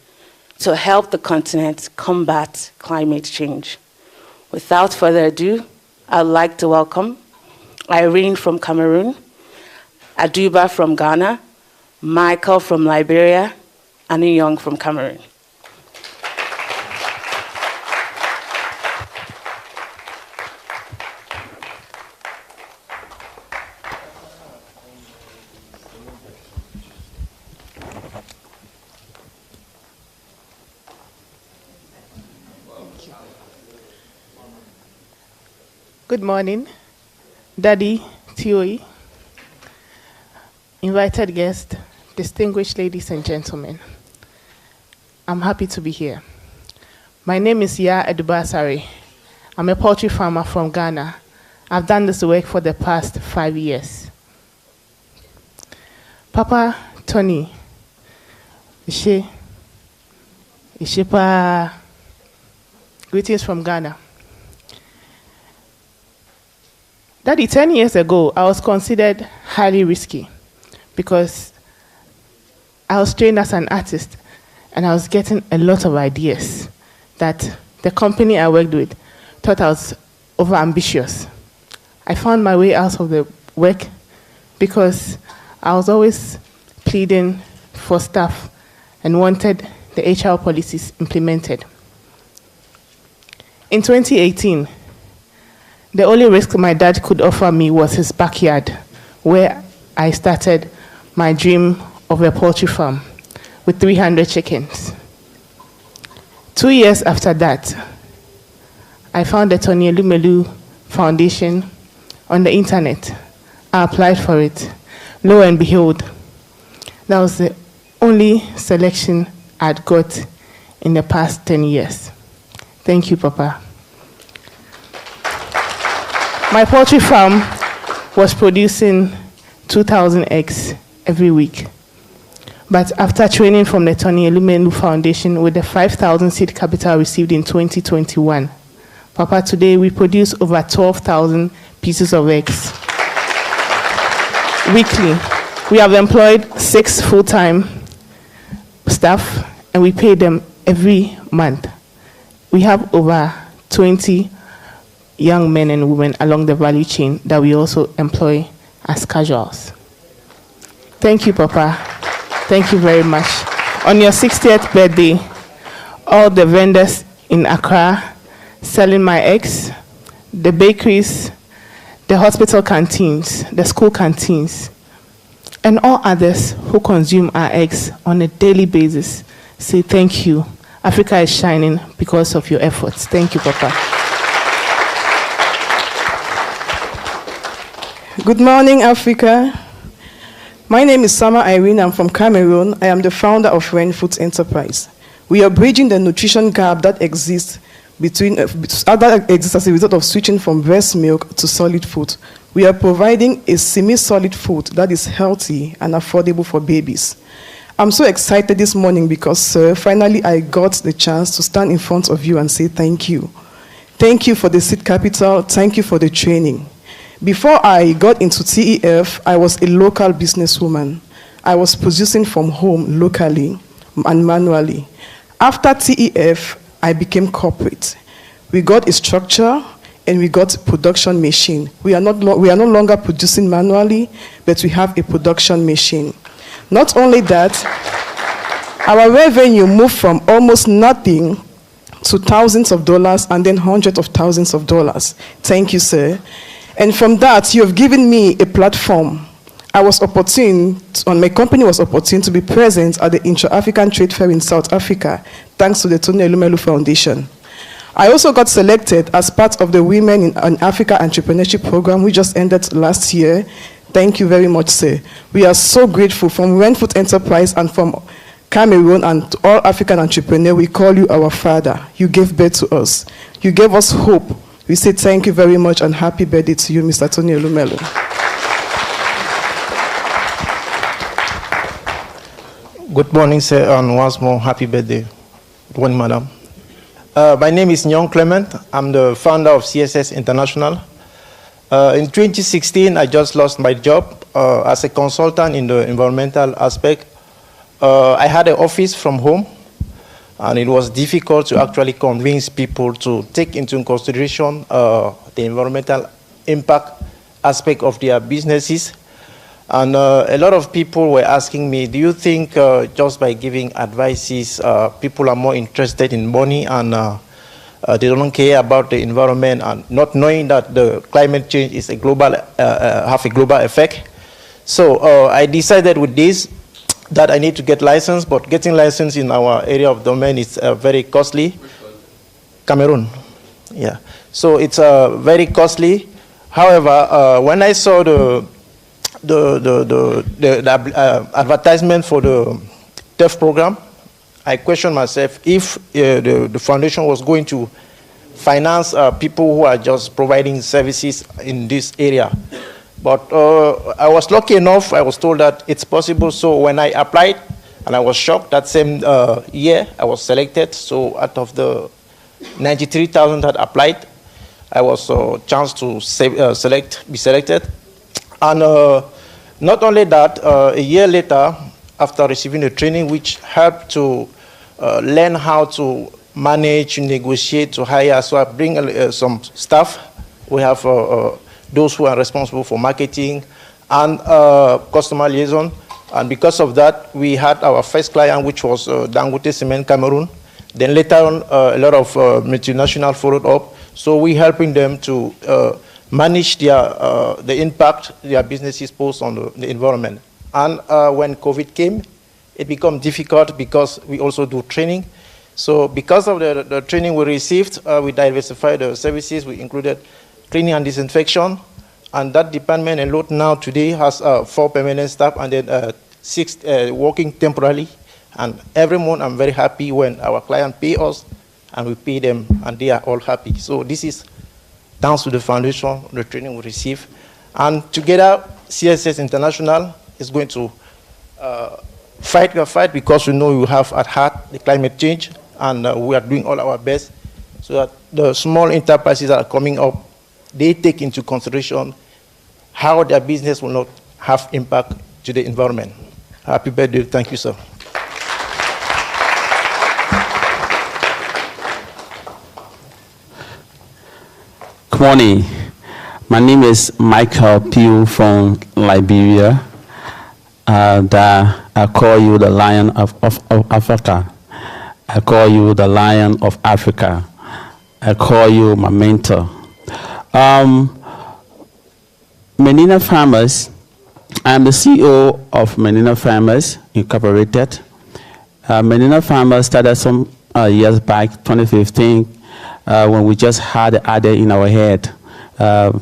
to help the continent combat climate change. Without further ado, I'd like to welcome Irene from Cameroon, Aduba from Ghana, Michael from Liberia, and Young from Cameroon. Good morning, Daddy, Tioi, invited guests, distinguished ladies and gentlemen. I'm happy to be here. My name is Ya Edubasari. I'm a poultry farmer from Ghana. I've done this work for the past 5 years. Papa Tony, Ishepa, greetings from Ghana. Daddy, 10 years ago, I was considered highly risky because I was trained as an artist and I was getting a lot of ideas that the company I worked with thought I was overambitious. I found my way out of the work because I was always pleading for staff and wanted the HR policies implemented. In 2018, the only risk my dad could offer me was his backyard, where I started my dream of a poultry farm with 300 chickens. 2 years after that, I found the Tony Elumelu Foundation on the internet. I applied for it. Lo and behold, that was the only selection I'd got in the past 10 years. Thank you, Papa. My poultry farm was producing 2,000 eggs every week. But after training from the Tony Elumelu Foundation with the 5,000 seed capital received in 2021, Papa, today we produce over 12,000 pieces of eggs weekly. We have employed 6 full-time staff and we pay them every month. We have over 20 young men and women along the value chain that we also employ as casuals. Thank you, Papa. Thank you very much. On your 60th birthday, all the vendors in Accra selling my eggs, the bakeries, the hospital canteens, the school canteens, and all others who consume our eggs on a daily basis say thank you. Africa is shining because of your efforts. Thank you, Papa. Good morning, Africa. My name is Sama Irene. I'm from Cameroon. I am the founder of Renfood Enterprise. We are bridging the nutrition gap that exists as a result of switching from breast milk to solid food. We are providing a semi-solid food that is healthy and affordable for babies. I'm so excited this morning because, sir, finally I got the chance to stand in front of you and say thank you. Thank you for the seed capital. Thank you for the training. Before I got into TEF, I was a local businesswoman. I was producing from home locally and manually. After TEF, I became corporate. We got a structure and we got a production machine. We are no longer producing manually, but we have a production machine. Not only that, our revenue moved from almost nothing to thousands of dollars and then hundreds of thousands of dollars. Thank you, sir. And from that, you have given me a platform. My company was opportune to be present at the Intra-African Trade Fair in South Africa, thanks to the Tony Elumelu Foundation. I also got selected as part of the Women in Africa Entrepreneurship Program, which just ended last year. Thank you very much, sir. We are so grateful from Renfood Enterprise and from Cameroon and to all African entrepreneurs. We call you our father. You gave birth to us. You gave us hope. We say thank you very much and happy birthday to you, Mr. Tony Elumelu. Good morning, sir, and once more, happy birthday. Good morning, madam. My name is Nyong Clement. I'm the founder of CSS International. In 2016, I just lost my job as a consultant in the environmental aspect. I had an office from home, and it was difficult to actually convince people to take into consideration the environmental impact aspect of their businesses. And a lot of people were asking me, do you think just by giving advices, people are more interested in money and they don't care about the environment, and not knowing that the climate change is a global, have a global effect? So I decided with this that I need to get licensed, but getting licensed in our area of domain is very costly. Cameroon, yeah. So it's very costly. However, when I saw the advertisement for the TEF program, I questioned myself if the foundation was going to finance people who are just providing services in this area. But I was lucky enough, I was told that it's possible. So when I applied, and I was shocked, that same year I was selected. So out of the 93,000 that applied, I was chance to be selected. And not only that, a year later, after receiving the training, which helped to learn how to manage, negotiate, to hire, so I bring some staff. We have those who are responsible for marketing and customer liaison. And because of that, we had our first client, which was Dangote Cement Cameroon. Then later on, a lot of multinational followed up. So we're helping them to manage their, the impact their businesses pose on the environment. And when COVID came, it became difficult because we also do training. So because of the training we received, we diversified the services. We included cleaning and disinfection. And that department alone now today has 4 permanent staff and then 6 working temporarily. And every month I'm very happy when our client pay us and we pay them and they are all happy. So this is thanks to the foundation, the training we receive. And together, CSS International is going to fight the fight because we know we have at heart the climate change, and we are doing all our best so that the small enterprises that are coming up, they take into consideration how their business will not have impact to the environment. Happy birthday. Thank you, sir. Good morning. My name is Michael Pugh from Liberia. I call you the Lion of Africa. I call you the Lion of Africa. I call you my mentor. Menina Farmers, I'm the CEO of Menina Farmers Incorporated. Menina Farmers started some years back, 2015, when we just had the idea in our head,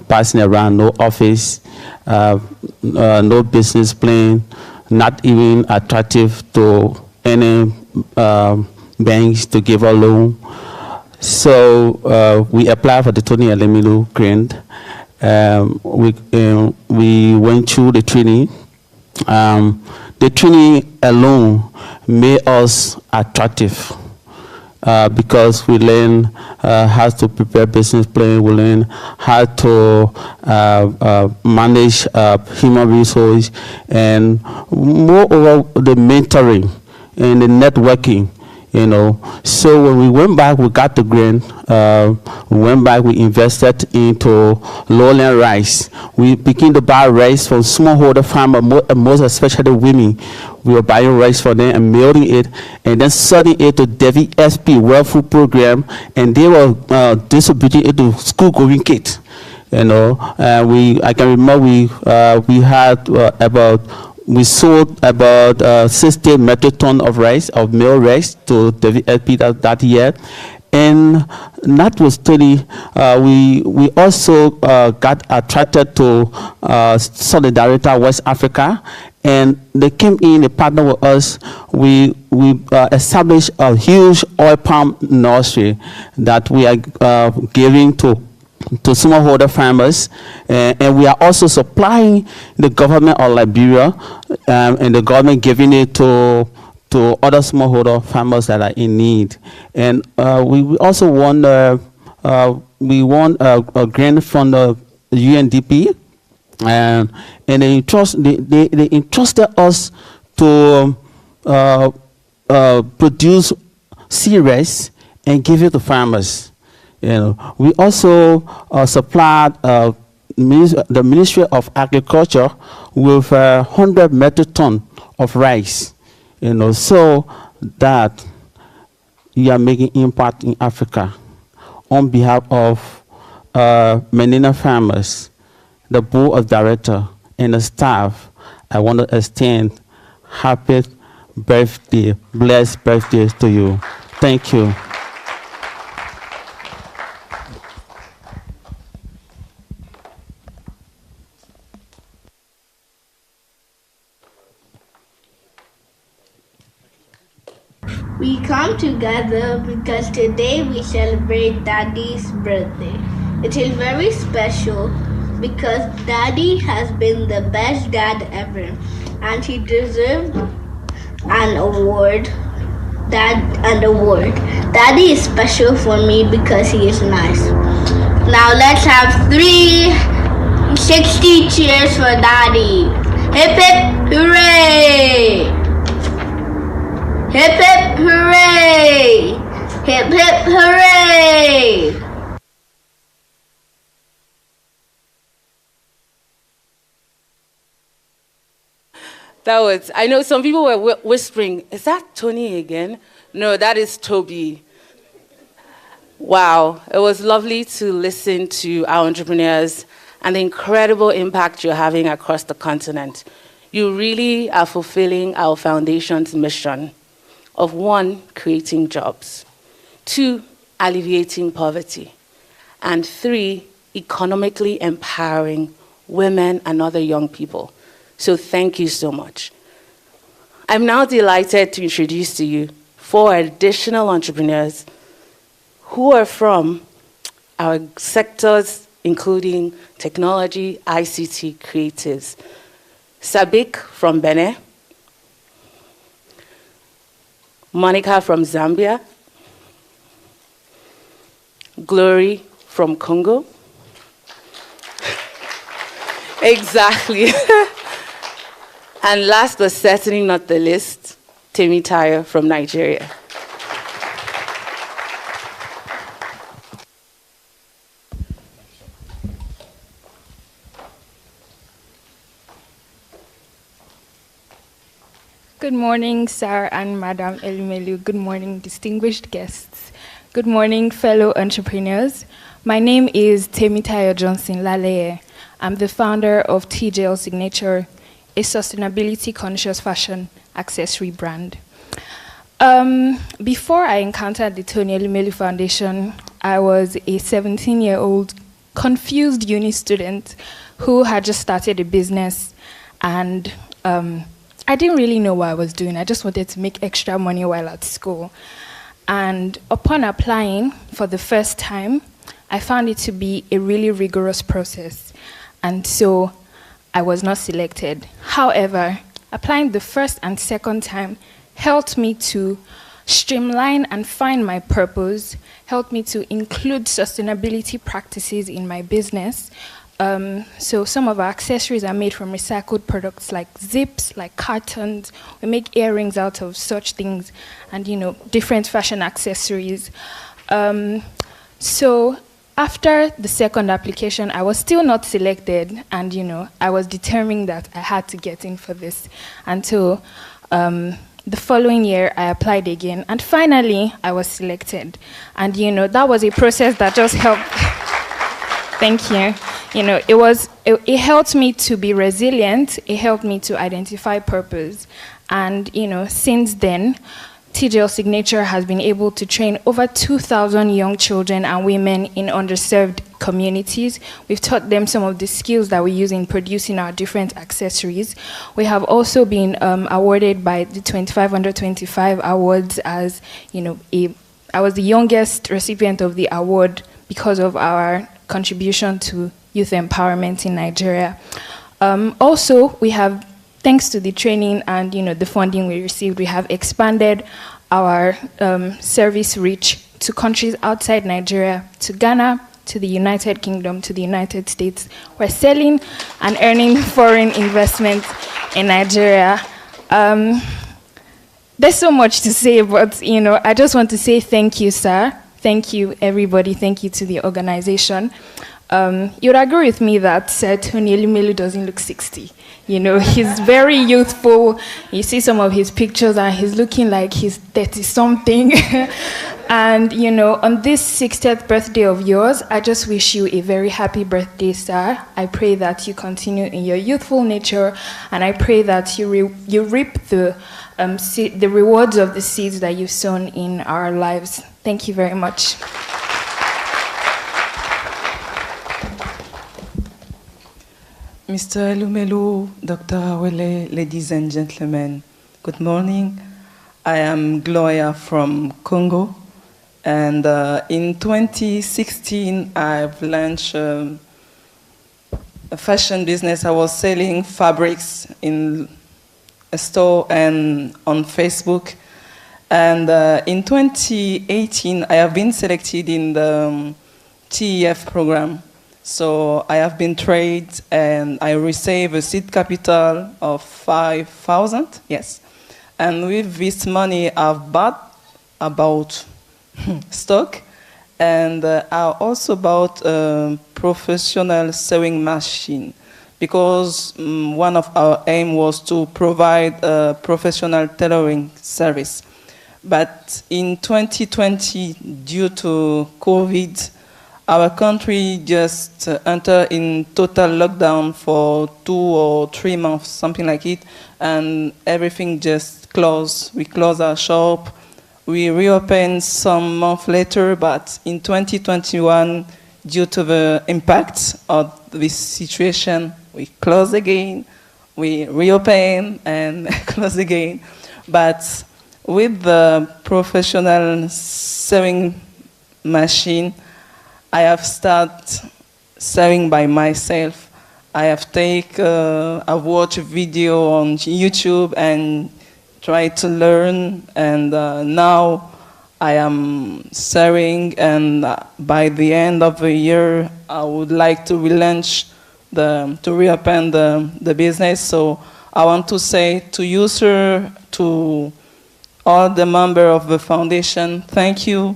passing around, no office, no business plan, not even attractive to any banks to give a loan. So we applied for the Tony Elemilu grant. We went through the training. The training alone made us attractive because we learn how to prepare business plan, we learn how to manage human resource, and moreover the mentoring and the networking. You know, so when we went back, we got the grant. We went back, we invested into lowland rice. We began to buy rice from smallholder farmers, most especially women. We were buying rice for them and milling it, and then selling it to WFP, World Food Program, and they were distributing it to school-going kids. You know, I can remember we had we sold about 60 metric tons of rice, of meal rice, to the WFP that year. And notwithstanding, we also got attracted to Solidarity West Africa, and they came in, they partnered with us. We established a huge oil palm nursery that we are giving to smallholder farmers, and we are also supplying the government of Liberia, and the government giving it to other smallholder farmers that are in need. And we also won a grant from the UNDP, and they entrusted us to produce cereals and give it to farmers. We also supplied the Ministry of Agriculture with 100 metric tons of rice, so that you are making impact in Africa. On behalf of Menina farmers, the board of directors, and the staff, I want to extend happy birthday, blessed birthdays to you. Thank you. We come together because today we celebrate Daddy's birthday. It is very special because Daddy has been the best dad ever, and he deserves an award. Daddy is special for me because he is nice. Now let's have 360 cheers for Daddy. Hip hip hooray! Hip hip hooray! Hip hip hooray! That was, I know some people were whispering, is that Tony again? No, that is Toby. Wow, it was lovely to listen to our entrepreneurs and the incredible impact you're having across the continent. You really are fulfilling our foundation's mission of 1, creating jobs, 2, alleviating poverty, and 3, economically empowering women and other young people. So thank you so much. I'm now delighted to introduce to you 4 additional entrepreneurs who are from our sectors, including technology, ICT, creatives. Sabik from Benin, Monica from Zambia, Glory from Congo. Exactly. And last but certainly not the least, Temi Tayo from Nigeria. Good morning, Sir and Madam Elumelu. Good morning, distinguished guests. Good morning, fellow entrepreneurs. My name is Temi Tayo Johnson Laleye. I'm the founder of TJL Signature, a sustainability-conscious fashion accessory brand. Before I encountered the Tony Elumelu Foundation, I was a 17-year-old confused uni student who had just started a business, and I didn't really know what I was doing. I just wanted to make extra money while at school. And upon applying for the first time, I found it to be a really rigorous process. And so I was not selected. However, applying the first and second time helped me to streamline and find my purpose, helped me to include sustainability practices in my business. So some of our accessories are made from recycled products like zips, like cartons. We make earrings out of such things and, different fashion accessories. So after the second application, I was still not selected, and, I was determined that I had to get in for this. And so the following year, I applied again, and finally, I was selected. And, that was a process that just helped. Thank you. It helped me to be resilient. It helped me to identify purpose. And, since then, TJL Signature has been able to train over 2,000 young children and women in underserved communities. We've taught them some of the skills that we use in producing our different accessories. We have also been awarded by the 25 Under 25 awards as, I was the youngest recipient of the award because of our contribution to youth empowerment in Nigeria. Also, we have, thanks to the training and the funding we received, we have expanded our service reach to countries outside Nigeria, to Ghana, to the United Kingdom, to the United States. We're selling and earning foreign investment in Nigeria. There's so much to say, but I just want to say thank you, sir. Thank you, everybody. Thank you to the organization. You'd agree with me that Tony Elumelu doesn't look 60. He's very youthful. You see some of his pictures and he's looking like he's 30-something. And, on this 60th birthday of yours, I just wish you a very happy birthday, sir. I pray that you continue in your youthful nature, and I pray that you reap the rewards of the seeds that you've sown in our lives. Thank you very much. Mr. Elumelu, Dr. Awele, ladies and gentlemen, good morning. I am Gloria from Congo, and in 2016, I've launched a fashion business. I was selling fabrics in a store and on Facebook. And in 2018, I have been selected in the TEF program. So I have been trained and I received a seed capital of 5,000, yes. And with this money, I've bought about stock, and I also bought a professional sewing machine, because one of our aim was to provide a professional tailoring service. But in 2020, due to COVID, our country just entered in total lockdown for 2 or 3 months, something like it, and everything just closed. We closed our shop. We reopened some months later, but in 2021, due to the impact of this situation, we closed again, we reopened and closed again. But with the professional sewing machine, I have started sewing by myself. I've watched a video on YouTube and tried to learn, and now I am sewing, and by the end of the year, I would like to relaunch, to reopen the business. So I want to say to you, sir, to all the members of the foundation, thank you.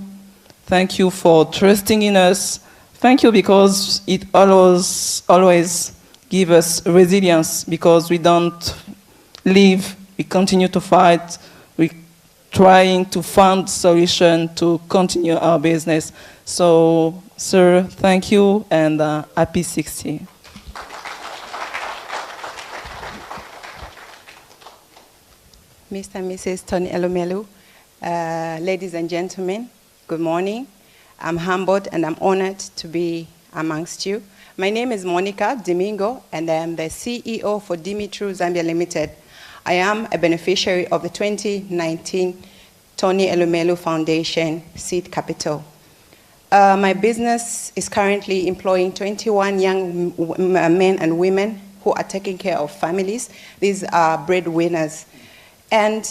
Thank you for trusting in us. Thank you, because it always gives us resilience, because we don't leave, we continue to fight, we're trying to find solution to continue our business. So, sir, thank you, and happy 60. Mr. and Mrs. Tony Elumelu, ladies and gentlemen, good morning. I'm humbled and I'm honored to be amongst you. My name is Monica Domingo, and I am the CEO for Dimitru Zambia Limited. I am a beneficiary of the 2019 Tony Elumelu Foundation Seed Capital. My business is currently employing 21 young men and women who are taking care of families. These are breadwinners. And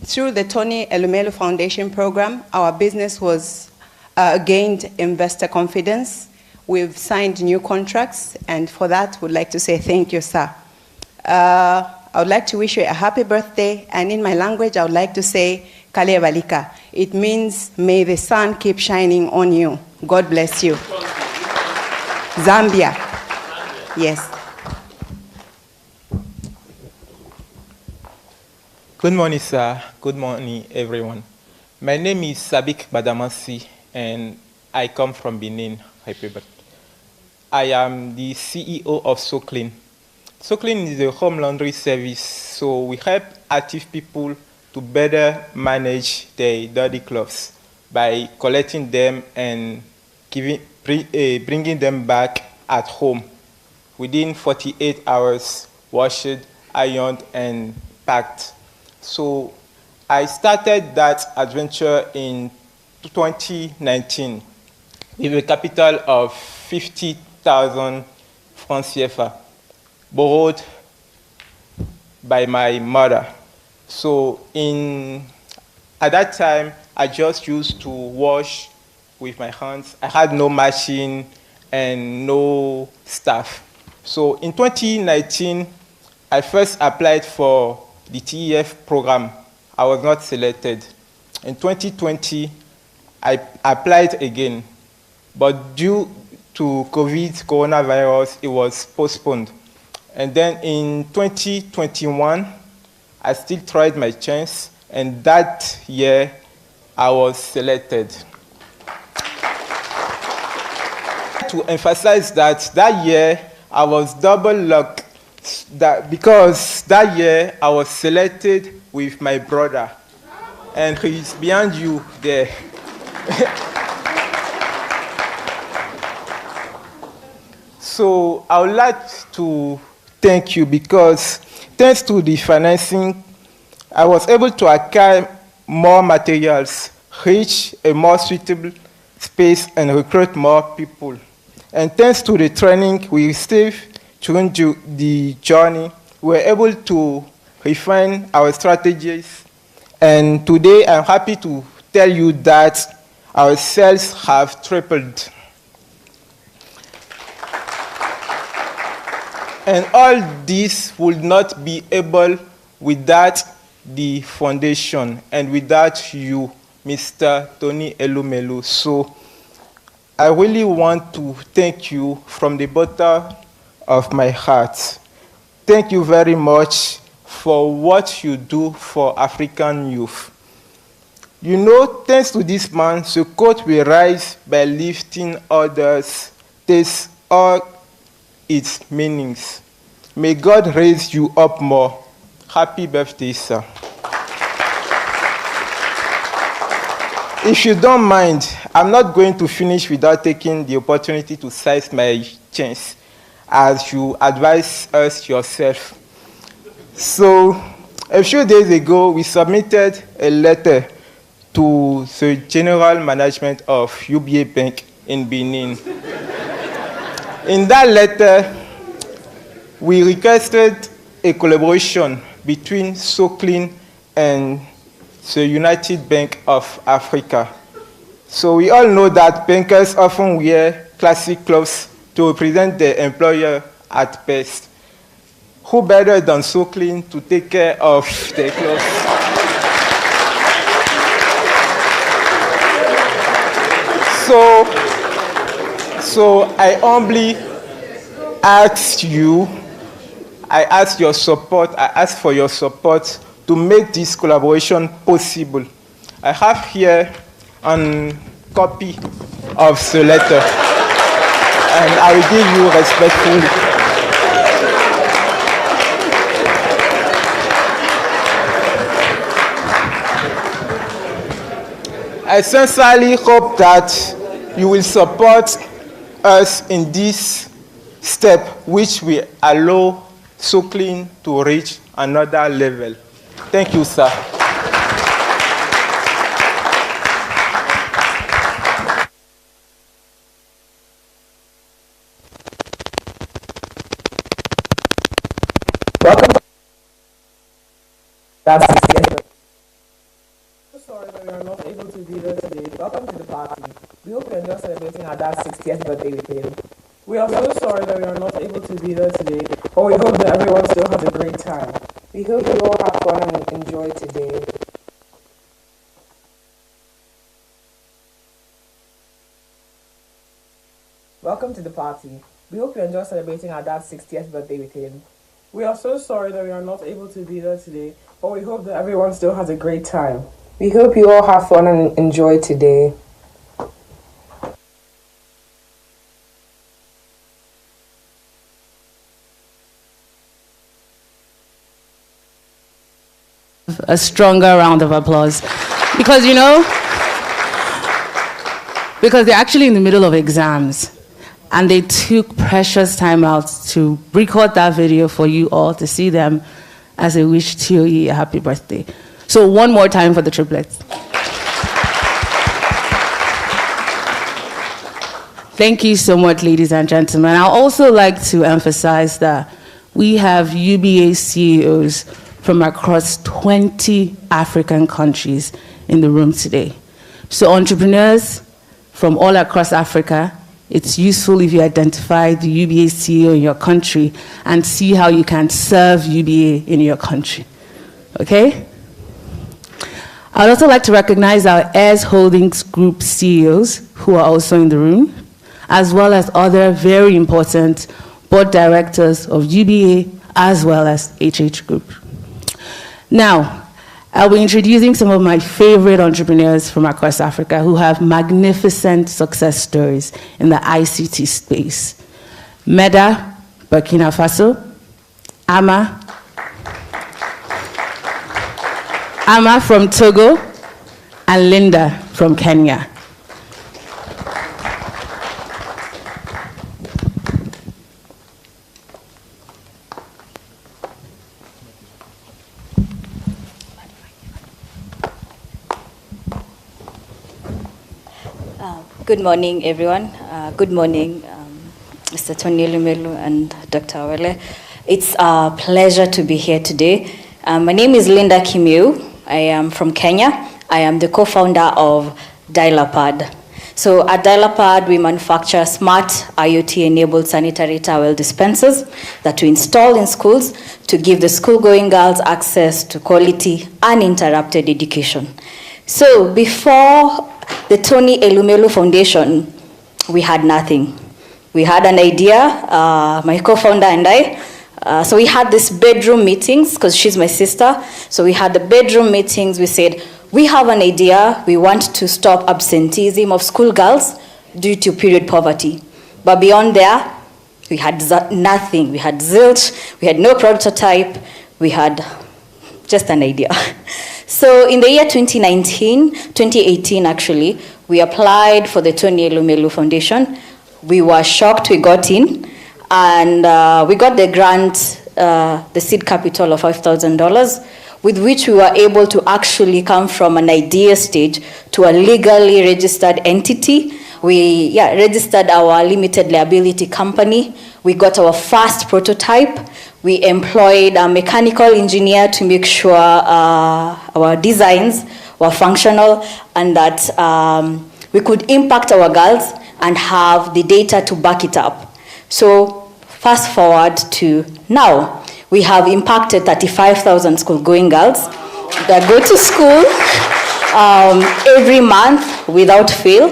through the Tony Elumelu Foundation program, our business was gained investor confidence. We've signed new contracts, and for that, we'd like to say thank you, sir. I would like to wish you a happy birthday, and in my language, I would like to say Kale Balika. It means may the sun keep shining on you. God bless you. Zambia. Yes. Good morning, sir. Good morning, everyone. My name is Sabik Badamasi, and I come from Benin, Republic. I am the CEO of SoClean. SoClean is a home laundry service, so we help active people to better manage their dirty clothes by collecting them and bringing them back at home within 48 hours, washed, ironed, and packed. So I started that adventure in 2019 with a capital of 50,000 francs CFA, borrowed by my mother. So at that time, I just used to wash with my hands. I had no machine and no staff. So in 2019, I first applied for the TEF program. I was not selected. In 2020, I applied again, but due to coronavirus, it was postponed. And then in 2021, I still tried my chance, and that year, I was selected. To emphasize that year, I was double luck, because that year, I was selected with my brother, and he's behind you there. So I would like to thank you, because thanks to the financing, I was able to acquire more materials, reach a more suitable space, and recruit more people. And thanks to the training we received during the journey, we were able to refine our strategies. And today, I'm happy to tell you that our sales have tripled. And all this would not be able without the foundation and without you, Mr. Tony Elumelu. So I really want to thank you from the bottom of my heart. Thank you very much for what you do for African youth. You know, thanks to this man, Sokot will rise by lifting others. Takes all its meanings. May God raise you up more. Happy birthday, sir. If you don't mind, I'm not going to finish without taking the opportunity to seize my chance, as you advise us yourself. So, a few days ago, we submitted a letter to the General Management of UBA Bank in Benin. In that letter, we requested a collaboration between SOCLIN and the United Bank of Africa. So we all know that bankers often wear classic clothes to represent their employer at best. Who better than SOCLIN to take care of their clothes? So I humbly ask you, I ask your support, I ask for your support to make this collaboration possible. I have here a copy of the letter, and I will give you respectfully. I sincerely hope that you will support us in this step, which will allow SOCLIN to reach another level. Thank you, sir. Welcome. That's so sorry that we are not able to be there today. Welcome to the party. We hope you enjoy celebrating our dad's 60th birthday with him. We are so sorry that we are not able to be there today, but we hope that everyone still has a great time. We hope you all have fun and enjoy today. Welcome to the party. We hope you enjoy celebrating our dad's 60th birthday with him. We are so sorry that we are not able to be there today, but we hope that everyone still has a great time. We hope you all have fun and enjoy today. A stronger round of applause, because because they're actually in the middle of exams, and they took precious time out to record that video for you all to see them as a wish to you a happy birthday. So one more time for the triplets. Thank you so much, ladies and gentlemen. I'd also like to emphasize that we have UBA CEOs from across 20 African countries in the room today. So entrepreneurs, from all across Africa. It's useful if you identify the UBA CEO in your country and see how you can serve UBA in your country. Okay? I'd also like to recognize our Heirs Holdings Group CEOs who are also in the room, as well as other very important board directors of UBA as well as HH Group. Now, I'll be introducing some of my favorite entrepreneurs from across Africa who have magnificent success stories in the ICT space. Meda, Burkina Faso, Ama from Togo, and Linda from Kenya. Good morning, everyone. Good morning, Mr. Tony Elumelu and Dr. Awele. It's a pleasure to be here today. My name is Linda Kimiu. I am from Kenya. I am the co-founder of Dialapad. So at Dialapad, we manufacture smart IoT-enabled sanitary towel dispensers that we install in schools to give the school-going girls access to quality, uninterrupted education. So before the Tony Elumelu Foundation, we had nothing. We had an idea, my co-founder and I. So we had these bedroom meetings, because she's my sister. So we had the bedroom meetings. We said, we have an idea. We want to stop absenteeism of schoolgirls due to period poverty. But beyond there, we had nothing. We had zilch. We had no prototype. We had just an idea. So in the year 2018 actually, we applied for the Tony Elumelu Foundation. We were shocked we got in, and we got the grant, the seed capital of $5,000, with which we were able to actually come from an idea stage to a legally registered entity. We registered our limited liability company. We got our first prototype. We employed a mechanical engineer to make sure our designs were functional and that we could impact our girls and have the data to back it up. So fast forward to now, we have impacted 35,000 school-going girls that go to school every month without fail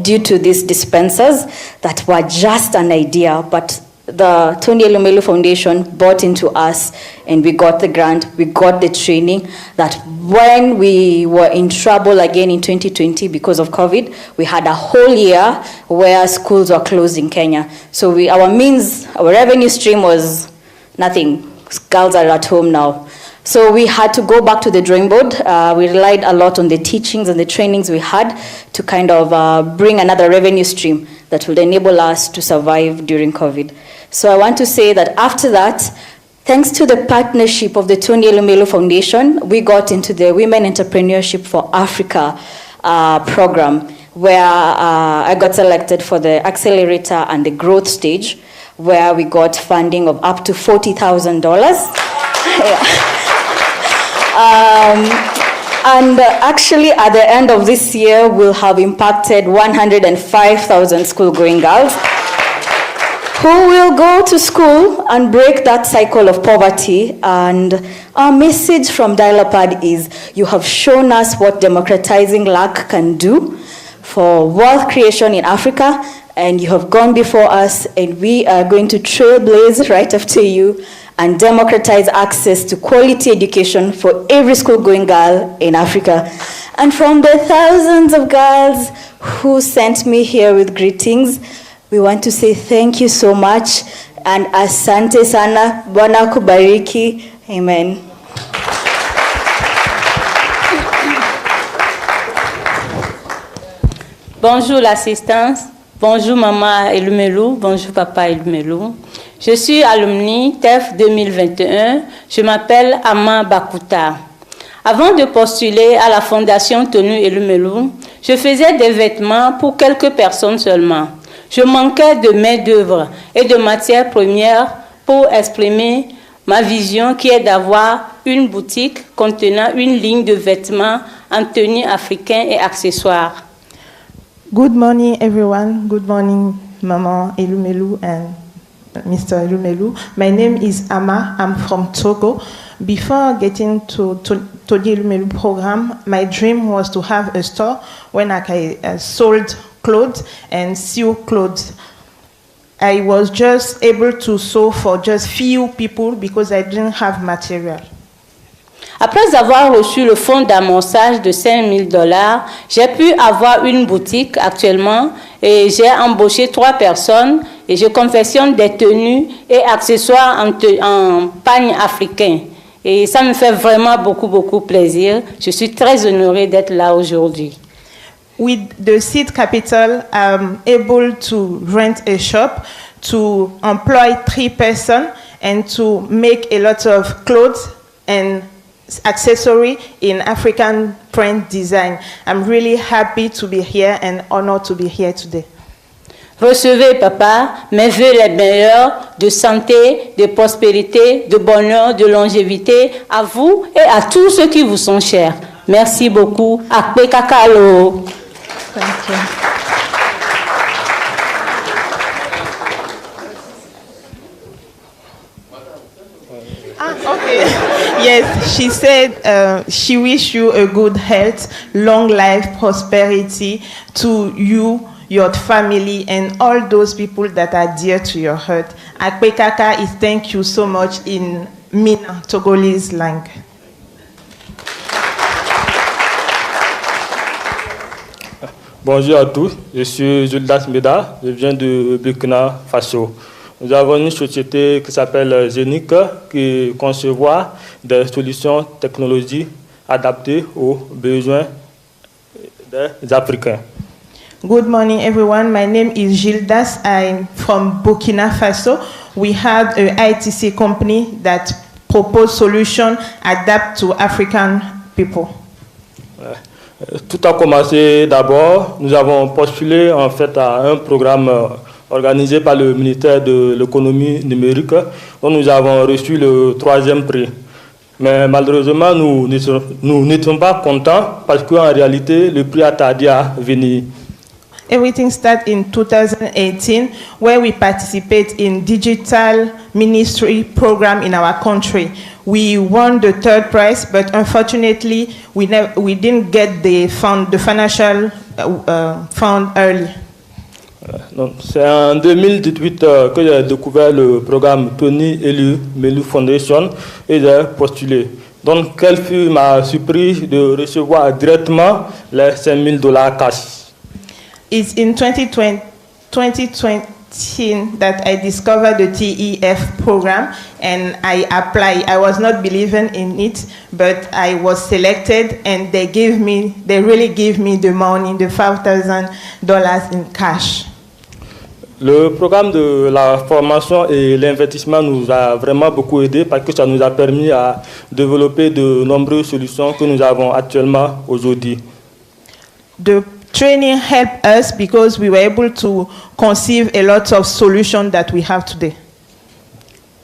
due to these dispensers that were just an idea, but the Tony Elumelu Foundation bought into us and we got the grant, we got the training, that when we were in trouble again in 2020 because of COVID, we had a whole year where schools were closed in Kenya. So our revenue stream was nothing. Girls are at home now. So we had to go back to the drawing board. We relied a lot on the teachings and the trainings we had to kind of bring another revenue stream that would enable us to survive during COVID. So I want to say that after that, thanks to the partnership of the Tony Elumelu Foundation, we got into the Women Entrepreneurship for Africa program, where I got selected for the accelerator and the growth stage, where we got funding of up to $40,000. And actually, at the end of this year, we'll have impacted 105,000 school-going girls who will go to school and break that cycle of poverty. And our message from Dialapad is, you have shown us what democratizing luck can do for wealth creation in Africa, and you have gone before us, and we are going to trailblaze right after you and democratize access to quality education for every school-going girl in Africa. And from the thousands of girls who sent me here with greetings, we want to say thank you so much, and asante sana, Bwana kubariki, amen. Bonjour l'assistance, bonjour maman Elumelu, bonjour papa Elumelu. Je suis alumni TEF 2021, je m'appelle Ama Bakuta. Avant de postuler à la fondation Tony Elumelu, je faisais des vêtements pour quelques personnes seulement. Je manquais de main-d'œuvre et de matières premières pour exprimer ma vision qui est d'avoir une boutique contenant une ligne de vêtements en tenue africains et accessoires. Good morning, everyone. Good morning, Mama Elumelu and Mr. Elumelu. My name is Ama. I'm from Togo. Before getting to the Elumelu program, my dream was to have a store when I sold clothes and sew clothes. I was just able to sew for just few people because I didn't have material. Après avoir reçu le fonds d'amorçage de $5,000, j'ai pu avoir une boutique actuellement et j'ai embauché 3 personnes et je confectionne des tenues et accessoires en pagne africain. Et ça me fait vraiment beaucoup plaisir. Je suis très honorée d'être là aujourd'hui. With the seed capital, I'm able to rent a shop, to employ 3 persons, and to make a lot of clothes and accessory in African print design. I'm really happy to be here and honored to be here today. Recevez, papa, mes vœux les meilleurs de santé, de prospérité, de bonheur, de longévité à vous et à tous ceux qui vous sont chers. Merci beaucoup. Akpe kakalo. Thank you. Okay. Yes, she said she wishes you a good health, long life, prosperity to you, your family, and all those people that are dear to your heart. Akpe kaka is thank you so much in Mina, Togolese language. Bonjour à tous, je suis Juldas Meda, je viens de Burkina Faso. Nous avons une société qui s'appelle Zenic qui conçoit des solutions technologiques adaptées aux besoins des Africains. Good morning, everyone. My name is Gildas. I'm from Burkina Faso. We have an ITC company that propose solutions adapt to African people. Tout a commencé d'abord, nous avons postulé en fait à un programme organisé par le ministère de l'économie numérique dont nous avons reçu le 3e prix. Mais malheureusement, nous n'étions pas contents parce qu'en réalité, le prix a tardé à venir. Everything started in 2018, where we participate in digital ministry program in our country. We won the 3rd prize, but unfortunately, we didn't get the financial fund early. C'est en 2018 que j'ai découvert le programme Tony Elumelu Foundation et j'ai postulé. Donc, quelle fut ma surprise de recevoir directement les $5,000 cash. It's in 2020 that I discovered the TEF program and I applied. I was not believing in it, but I was selected and they really gave me the money, the $5,000 in cash. Le programme de la formation et l'investissement nous a vraiment beaucoup aidé parce que ça nous a permis à développer de nombreuses solutions que nous avons actuellement aujourd'hui. The training helped us because we were able to conceive a lot of solutions that we have today.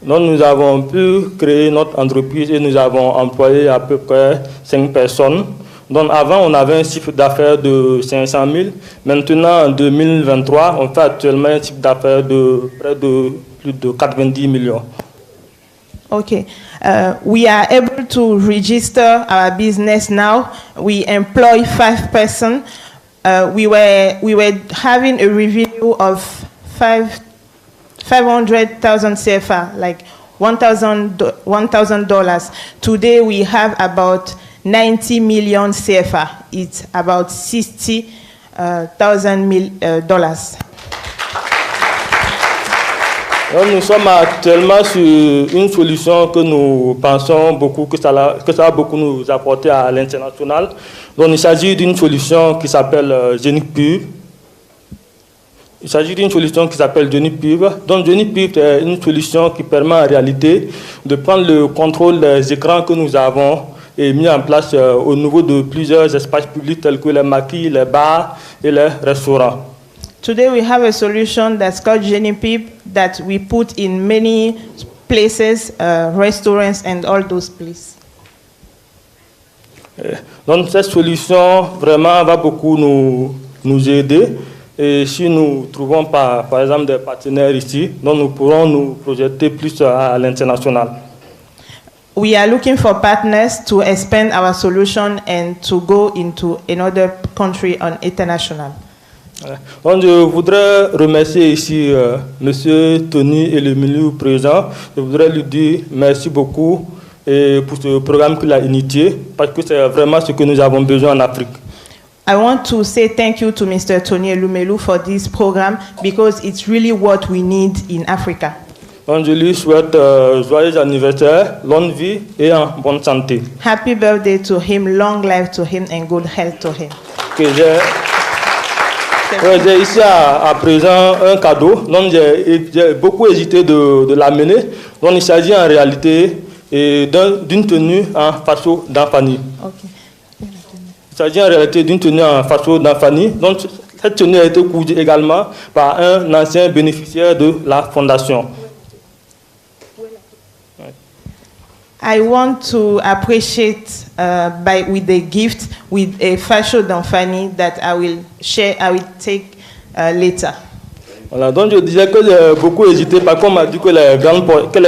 Donc nous avons pu créer notre entreprise et nous avons employé à peu près 5 personnes. Donc avant, on avait un chiffre d'affaires de 500 000. Maintenant, en 2023, on fait actuellement un chiffre d'affaires de près de plus de 90 millions. Okay. We are able to register our business now. We employ 5 persons. We were having a revenue of 500,000 CFA, like $1,000. Today we have about 90 million CFA. It's about $60,000. Nous sommes actuellement sur une solution que nous pensons beaucoup que ça va beaucoup nous apporter à l'international. Donc il s'agit d'une solution qui s'appelle GeniPub. Il s'agit d'une solution qui s'appelle GeniPub. Donc GeniPub est une solution qui permet en réalité de prendre le contrôle des écrans que nous avons et mis en place au niveau de plusieurs espaces publics tels que les maquis, les bars et les restaurants. Today we have a solution that's called GeniPub that we put in many places, restaurants and all those places. Donc cette solution vraiment va beaucoup nous nous aider. Et si nous trouvons par exemple des partenaires ici, donc nous pourrons nous projeter plus à l'international. We are looking for partners to expand our solution and to go into another country on international. Donc, je voudrais remercier ici Monsieur Tony Elumelu, président. Je voudrais lui dire merci beaucoup pour ce programme qu'il a initié, parce que c'est vraiment ce que nous avons besoin en Afrique. I want to say thank you to Mr. Tony Elumelu for this program because it's really what we need in Africa. Donc, je lui souhaite joyeux anniversaire, longue vie et en bonne santé. Happy birthday to him, long life to him, and good health to him. Que j'ai ici à présent un cadeau. Donc, j'ai beaucoup hésité de l'amener. Donc, il s'agit en réalité d'une tenue en faso d'Anfani. Okay. Il s'agit en réalité d'une tenue en faso d'Anfani. Donc, cette tenue a été cousue également par un ancien bénéficiaire de la fondation. I want to appreciate with a gift with a fashion d'Anfani that I will take later. Voilà, donc je disais que j'ai beaucoup hésité, parce qu'on m'a dit que les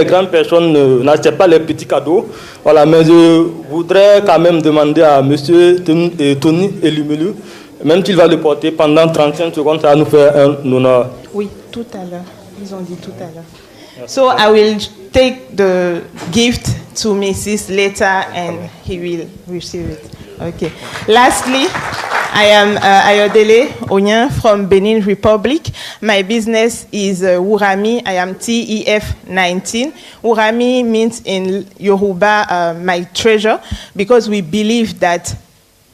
grandes personnes n'achètent pas les petits cadeaux. Voilà, mais je voudrais quand même demander à Monsieur Tony Elumelu, même s'il va le porter pendant 35 secondes, ça va nous faire un honneur. Oui, tout à l'heure. Ils ont dit tout à l'heure. So I will take the gift to Mrs. later and he will receive it. Okay. Lastly, I am Ayodele Onyan from Benin Republic. My business is Urami. I am TEF19. Urami means in Yoruba my treasure, because we believe that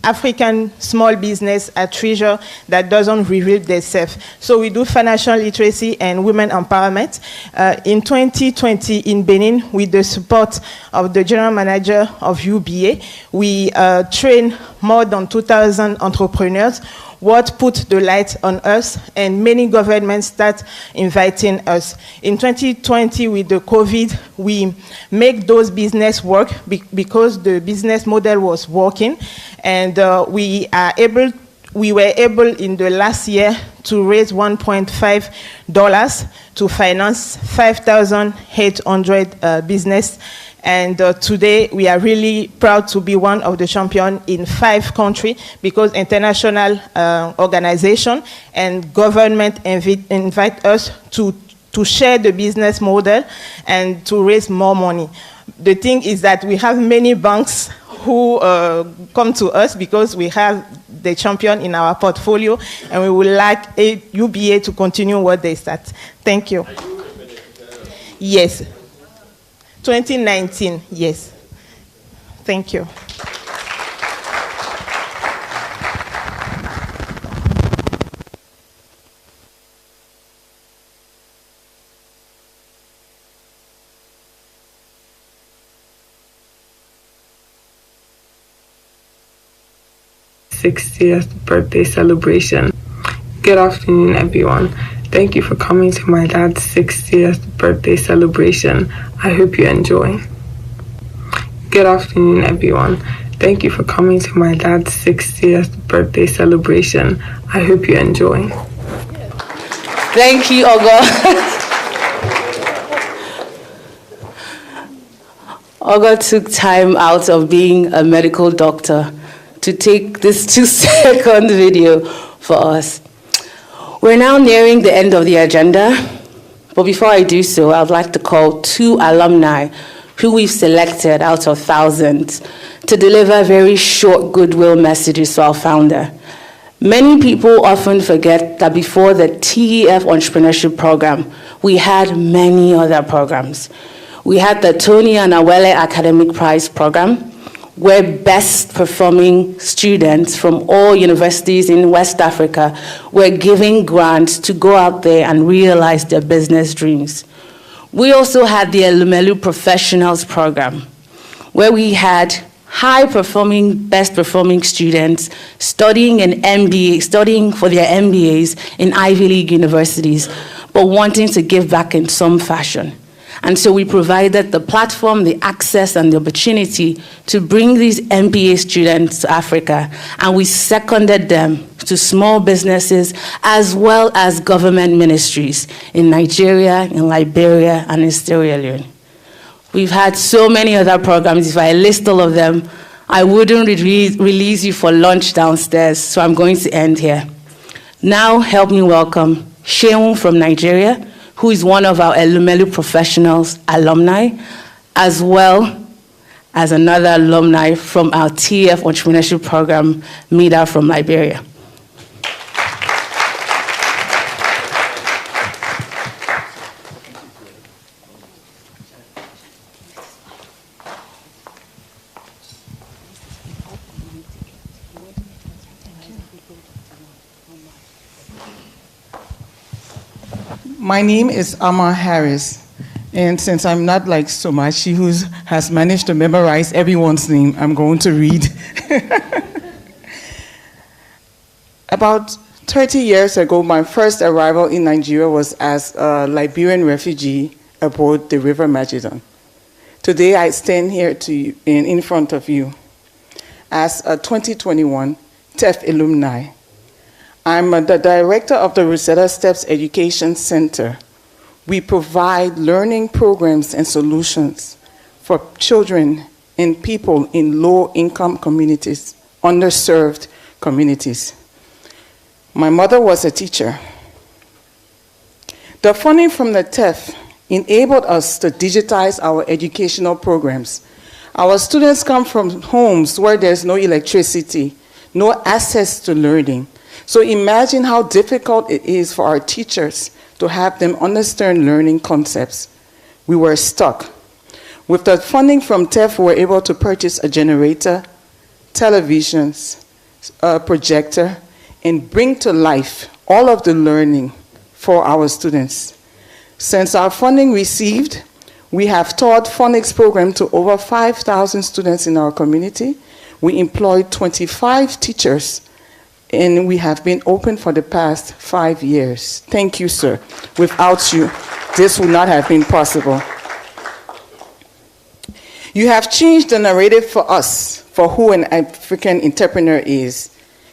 African small business are treasure that doesn't reveal themselves. So we do financial literacy and women empowerment. In 2020 in Benin, with the support of the general manager of UBA, we trained more than 2,000 entrepreneurs. What put the light on us, and many governments start inviting us. In 2020, with the COVID, we make those business work because the business model was working, and we were able in the last year to raise $1.5 to finance 5,800 business. And today we are really proud to be one of the champions in 5 countries, because international organization and government invite us to share the business model and to raise more money. The thing is that we have many banks who come to us because we have the champion in our portfolio, and we would like UBA to continue what they start. Thank you. Yes. 2019, yes. Thank you. '60th birthday celebration. Good afternoon, everyone. Thank you for coming to my dad's 60th birthday celebration. I hope you enjoy. Good afternoon, everyone. Thank you for coming to my dad's 60th birthday celebration. I hope you enjoy. Thank you, Ogo. Ogo took time out of being a medical doctor to take this 2-second video for us. We're now nearing the end of the agenda, but before I do so, I'd like to call 2 alumni who we've selected out of thousands to deliver very short goodwill messages to our founder. Many people often forget that before the TEF Entrepreneurship Program, we had many other programs. We had the Tony and Awele Academic Prize Program, where best performing students from all universities in West Africa were given grants to go out there and realize their business dreams. We also had the Elumelu Professionals Program, where we had high-performing, best-performing students studying for their MBAs in Ivy League universities, but wanting to give back in some fashion. And so we provided the platform, the access, and the opportunity to bring these MBA students to Africa. And we seconded them to small businesses as well as government ministries in Nigeria, in Liberia, and in Sierra Leone. We've had so many other programs. If I list all of them, I wouldn't release you for lunch downstairs, so I'm going to end here. Now help me welcome Sheun from Nigeria, who is one of our Elumelu Professionals alumni, as well as another alumni from our TF Entrepreneurship Program, Mida from Liberia. My name is Amma Harris, and since I'm not like Somachi, who has managed to memorize everyone's name, I'm going to read. About 30 years ago, my first arrival in Nigeria was as a Liberian refugee aboard the River Magidon. Today, I stand here in front of you as a 2021 TEF alumni. I'm the director of the Rosetta Steps Education Center. We provide learning programs and solutions for children and people in low-income communities, underserved communities. My mother was a teacher. The funding from the TEF enabled us to digitize our educational programs. Our students come from homes where there's no electricity, no access to learning. So imagine how difficult it is for our teachers to have them understand learning concepts. We were stuck. With the funding from TEF, we were able to purchase a generator, televisions, a projector, and bring to life all of the learning for our students. Since our funding received, we have taught phonics program to over 5,000 students in our community. We employed 25 teachers, and we have been open for the past 5 years. Thank you, sir. Without you, this would not have been possible. You have changed the narrative for us for who an African entrepreneur is,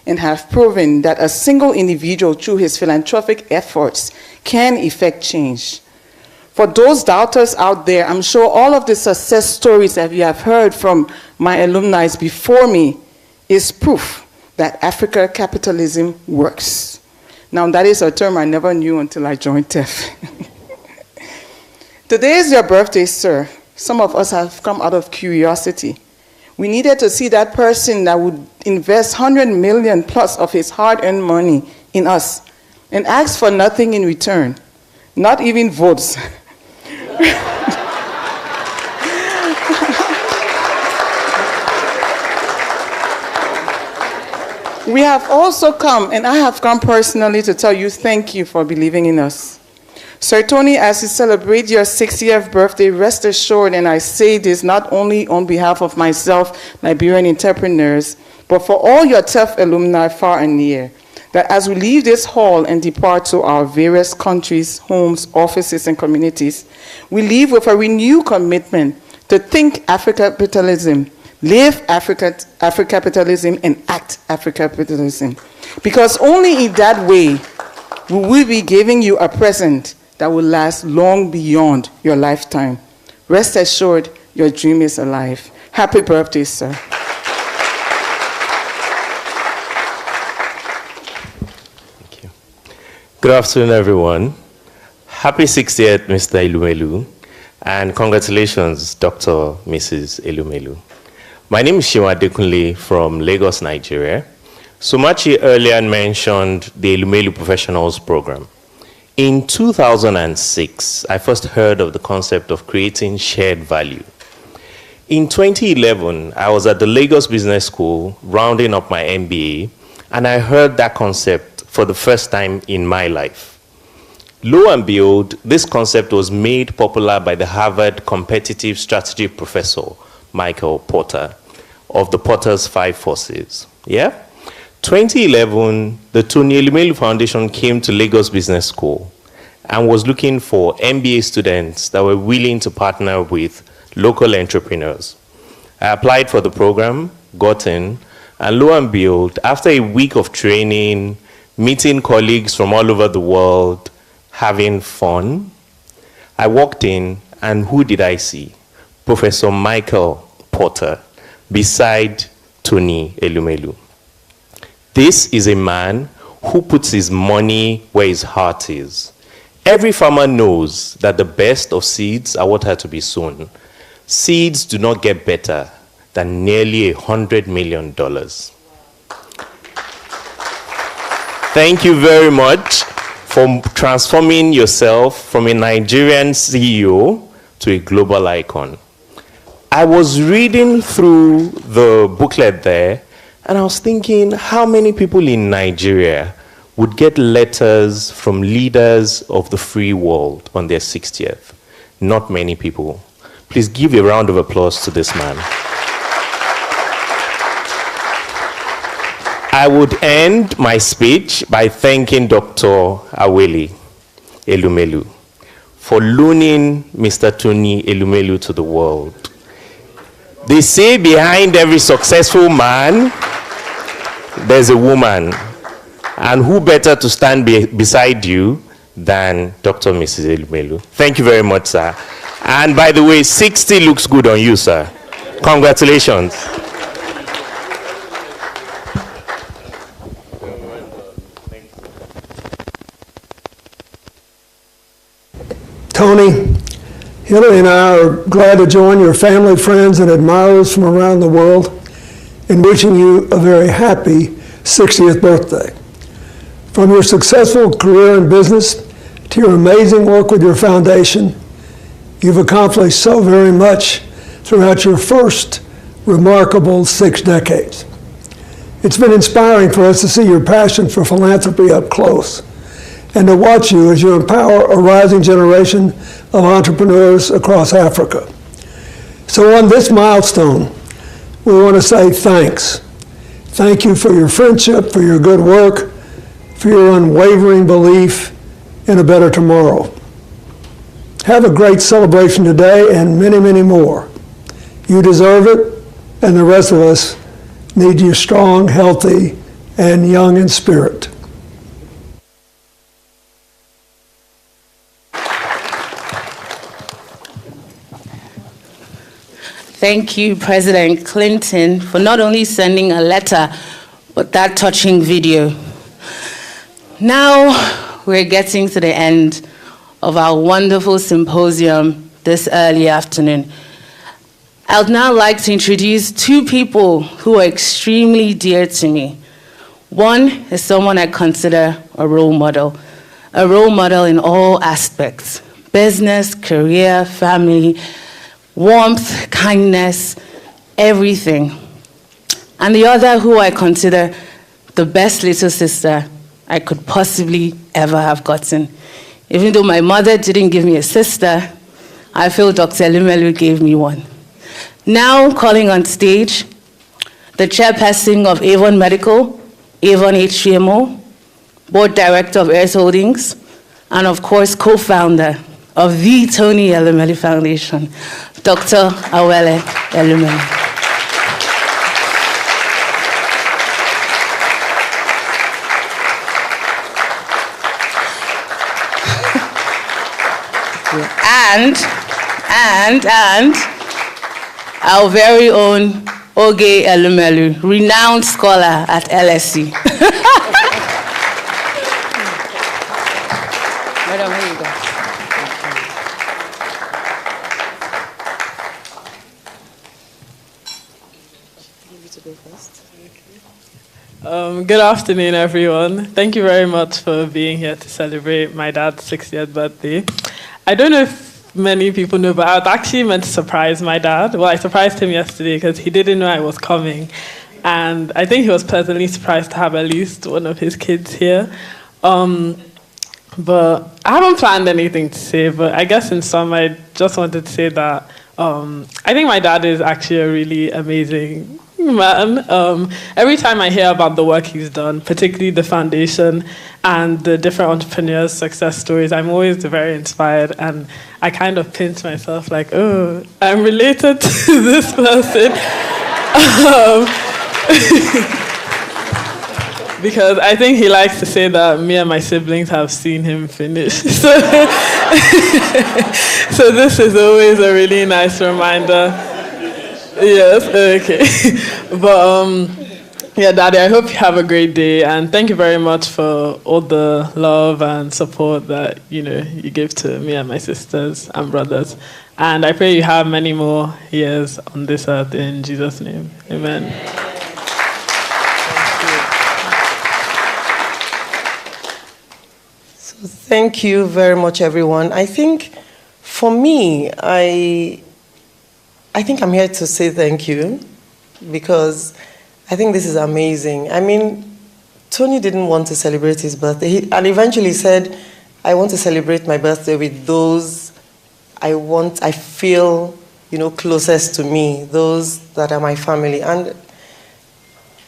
and have proven that a single individual through his philanthropic efforts can effect change. For those doubters out there, I'm sure all of the success stories that you have heard from my alumni before me is proof that Africa capitalism works. Now, that is a term I never knew until I joined TEF. Today is your birthday, sir. Some of us have come out of curiosity. We needed to see that person that would invest 100 million plus of his hard-earned money in us and ask for nothing in return, not even votes. We have also come, and I have come personally to tell you thank you for believing in us. Sir Tony, as you celebrate your 60th birthday, rest assured, and I say this not only on behalf of myself, Liberian entrepreneurs, but for all your TEF alumni far and near, that as we leave this hall and depart to our various countries, homes, offices, and communities, we leave with a renewed commitment to think Africa-capitalism, live Africa-capitalism, and act Africa-capitalism. Because only in that way will we be giving you a present that will last long beyond your lifetime. Rest assured, your dream is alive. Happy birthday, sir. Thank you. Good afternoon, everyone. Happy 60th, Mr. Elumelu, and congratulations, Dr. Mrs. Elumelu. My name is Shiwa Dekunle from Lagos, Nigeria. Somachi earlier mentioned the Elumelu Professionals Program. In 2006, I first heard of the concept of creating shared value. In 2011, I was at the Lagos Business School rounding up my MBA, and I heard that concept for the first time in my life. Lo and behold, this concept was made popular by the Harvard competitive strategy professor, Michael Porter, of the Porter's 5 Forces. Yeah? 2011, the Tony Elumelu Foundation came to Lagos Business School, and was looking for MBA students that were willing to partner with local entrepreneurs. I applied for the program, got in, and lo and behold, after a week of training, meeting colleagues from all over the world, having fun, I walked in, and who did I see? Professor Michael Porter, beside Tony Elumelu. This is a man who puts his money where his heart is. Every farmer knows that the best of seeds are what are to be sown. Seeds do not get better than nearly $100 million. Thank you very much for transforming yourself from a Nigerian CEO to a global icon. I was reading through the booklet there, and I was thinking how many people in Nigeria would get letters from leaders of the free world on their 60th. Not many people. Please give a round of applause to this man. I would end my speech by thanking Dr. Awele Elumelu for loaning Mr. Tony Elumelu to the world. They say behind every successful man, there's a woman. And who better to stand beside you than Dr. Mrs. Elumelu? Thank you very much, sir. And by the way, 60 looks good on you, sir. Congratulations. Tony, Hillary and I are glad to join your family, friends, and admirers from around the world in wishing you a very happy 60th birthday. From your successful career in business to your amazing work with your foundation, you've accomplished so very much throughout your first remarkable 6 decades. It's been inspiring for us to see your passion for philanthropy up close and to watch you as you empower a rising generation of entrepreneurs across Africa. So on this milestone, we want to say thanks. Thank you for your friendship, for your good work, for your unwavering belief in a better tomorrow. Have a great celebration today and many, many more. You deserve it, and the rest of us need you strong, healthy, and young in spirit. Thank you, President Clinton, for not only sending a letter, but that touching video. Now we're getting to the end of our wonderful symposium this early afternoon. I would now like to introduce 2 people who are extremely dear to me. One is someone I consider a role model in all aspects: business, career, family, warmth, kindness, everything. And the other who I consider the best little sister I could possibly ever have gotten. Even though my mother didn't give me a sister, I feel Dr. Elumelu gave me one. Now calling on stage the chairperson of Avon Medical, Avon HMO, board director of Heirs Holdings, and of course co-founder of the Tony Elumelu Foundation, Dr. Awele Elumelu. And our very own Oge Elumelu, renowned scholar at LSE. Madam, here you go. Good afternoon, everyone. Thank you very much for being here to celebrate my dad's 60th birthday. I don't know if many people know, but I was actually meant to surprise my dad. Well, I surprised him yesterday because he didn't know I was coming. And I think he was pleasantly surprised to have at least one of his kids here. But I haven't planned anything to say, but I guess in sum, I just wanted to say that I think my dad is actually a really amazing man. Every time I hear about the work he's done, particularly the foundation and the different entrepreneurs' success stories, I'm always very inspired, and I kind of pinch myself like, oh, I'm related to this person. Because I think he likes to say that me and my siblings have seen him finish. So this is always a really nice reminder. Yes, okay. But yeah, Daddy, I hope you have a great day, and thank you very much for all the love and support that you give to me and my sisters and brothers. And I pray you have many more years on this earth in Jesus' name. Amen. Thank you very much, everyone. I think for me, I think I'm here to say thank you because I think this is amazing. I mean, Tony didn't want to celebrate his birthday, and eventually said, I want to celebrate my birthday with those I feel, closest to me, those that are my family. And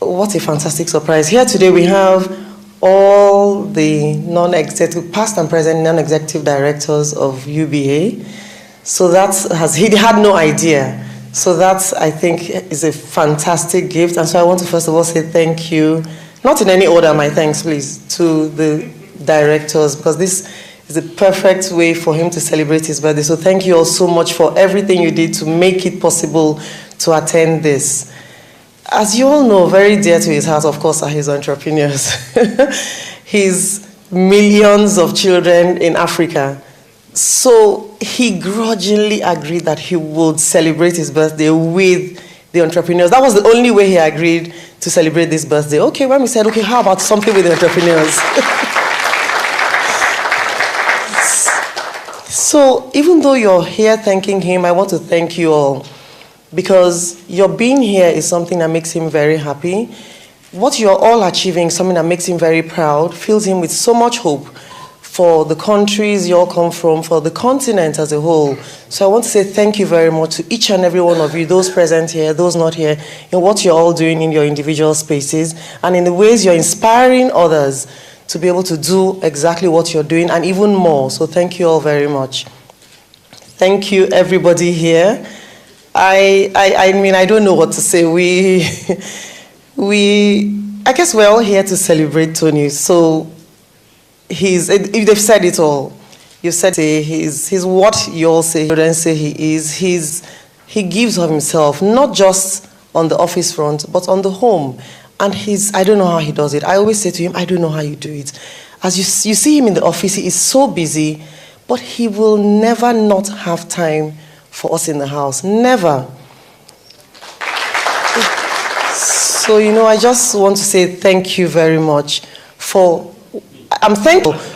what a fantastic surprise. Here today we have all the non-executive, past and present non-executive directors of UBA. So he had no idea. So that, I think, is a fantastic gift. And so I want to first of all say thank you, not in any order, my thanks, please, to the directors, because this is a perfect way for him to celebrate his birthday. So thank you all so much for everything you did to make it possible to attend this. As you all know, very dear to his heart, of course, are his entrepreneurs. His millions of children in Africa. So he grudgingly agreed that he would celebrate his birthday with the entrepreneurs. That was the only way he agreed to celebrate this birthday. Okay, when we said, okay, how about something with the entrepreneurs? So even though you're here thanking him, I want to thank you all, because your being here is something that makes him very happy. What you're all achieving, something that makes him very proud, fills him with so much hope for the countries you all come from, for the continent as a whole. So I want to say thank you very much to each and every one of you, those present here, those not here, in what you're all doing in your individual spaces, and in the ways you're inspiring others to be able to do exactly what you're doing, and even more. So thank you all very much. Thank you, everybody here. I mean, I don't know what to say. I guess we're all here to celebrate Tony. So they've said it all. You said he's what you all say. You don't say he is. He gives of himself, not just on the office front, but on the home. And I don't know how he does it. I always say to him, I don't know how you do it. As you see him in the office, he is so busy, but he will never not have time for us in the house. Never. So, I just want to say thank you very much I'm thankful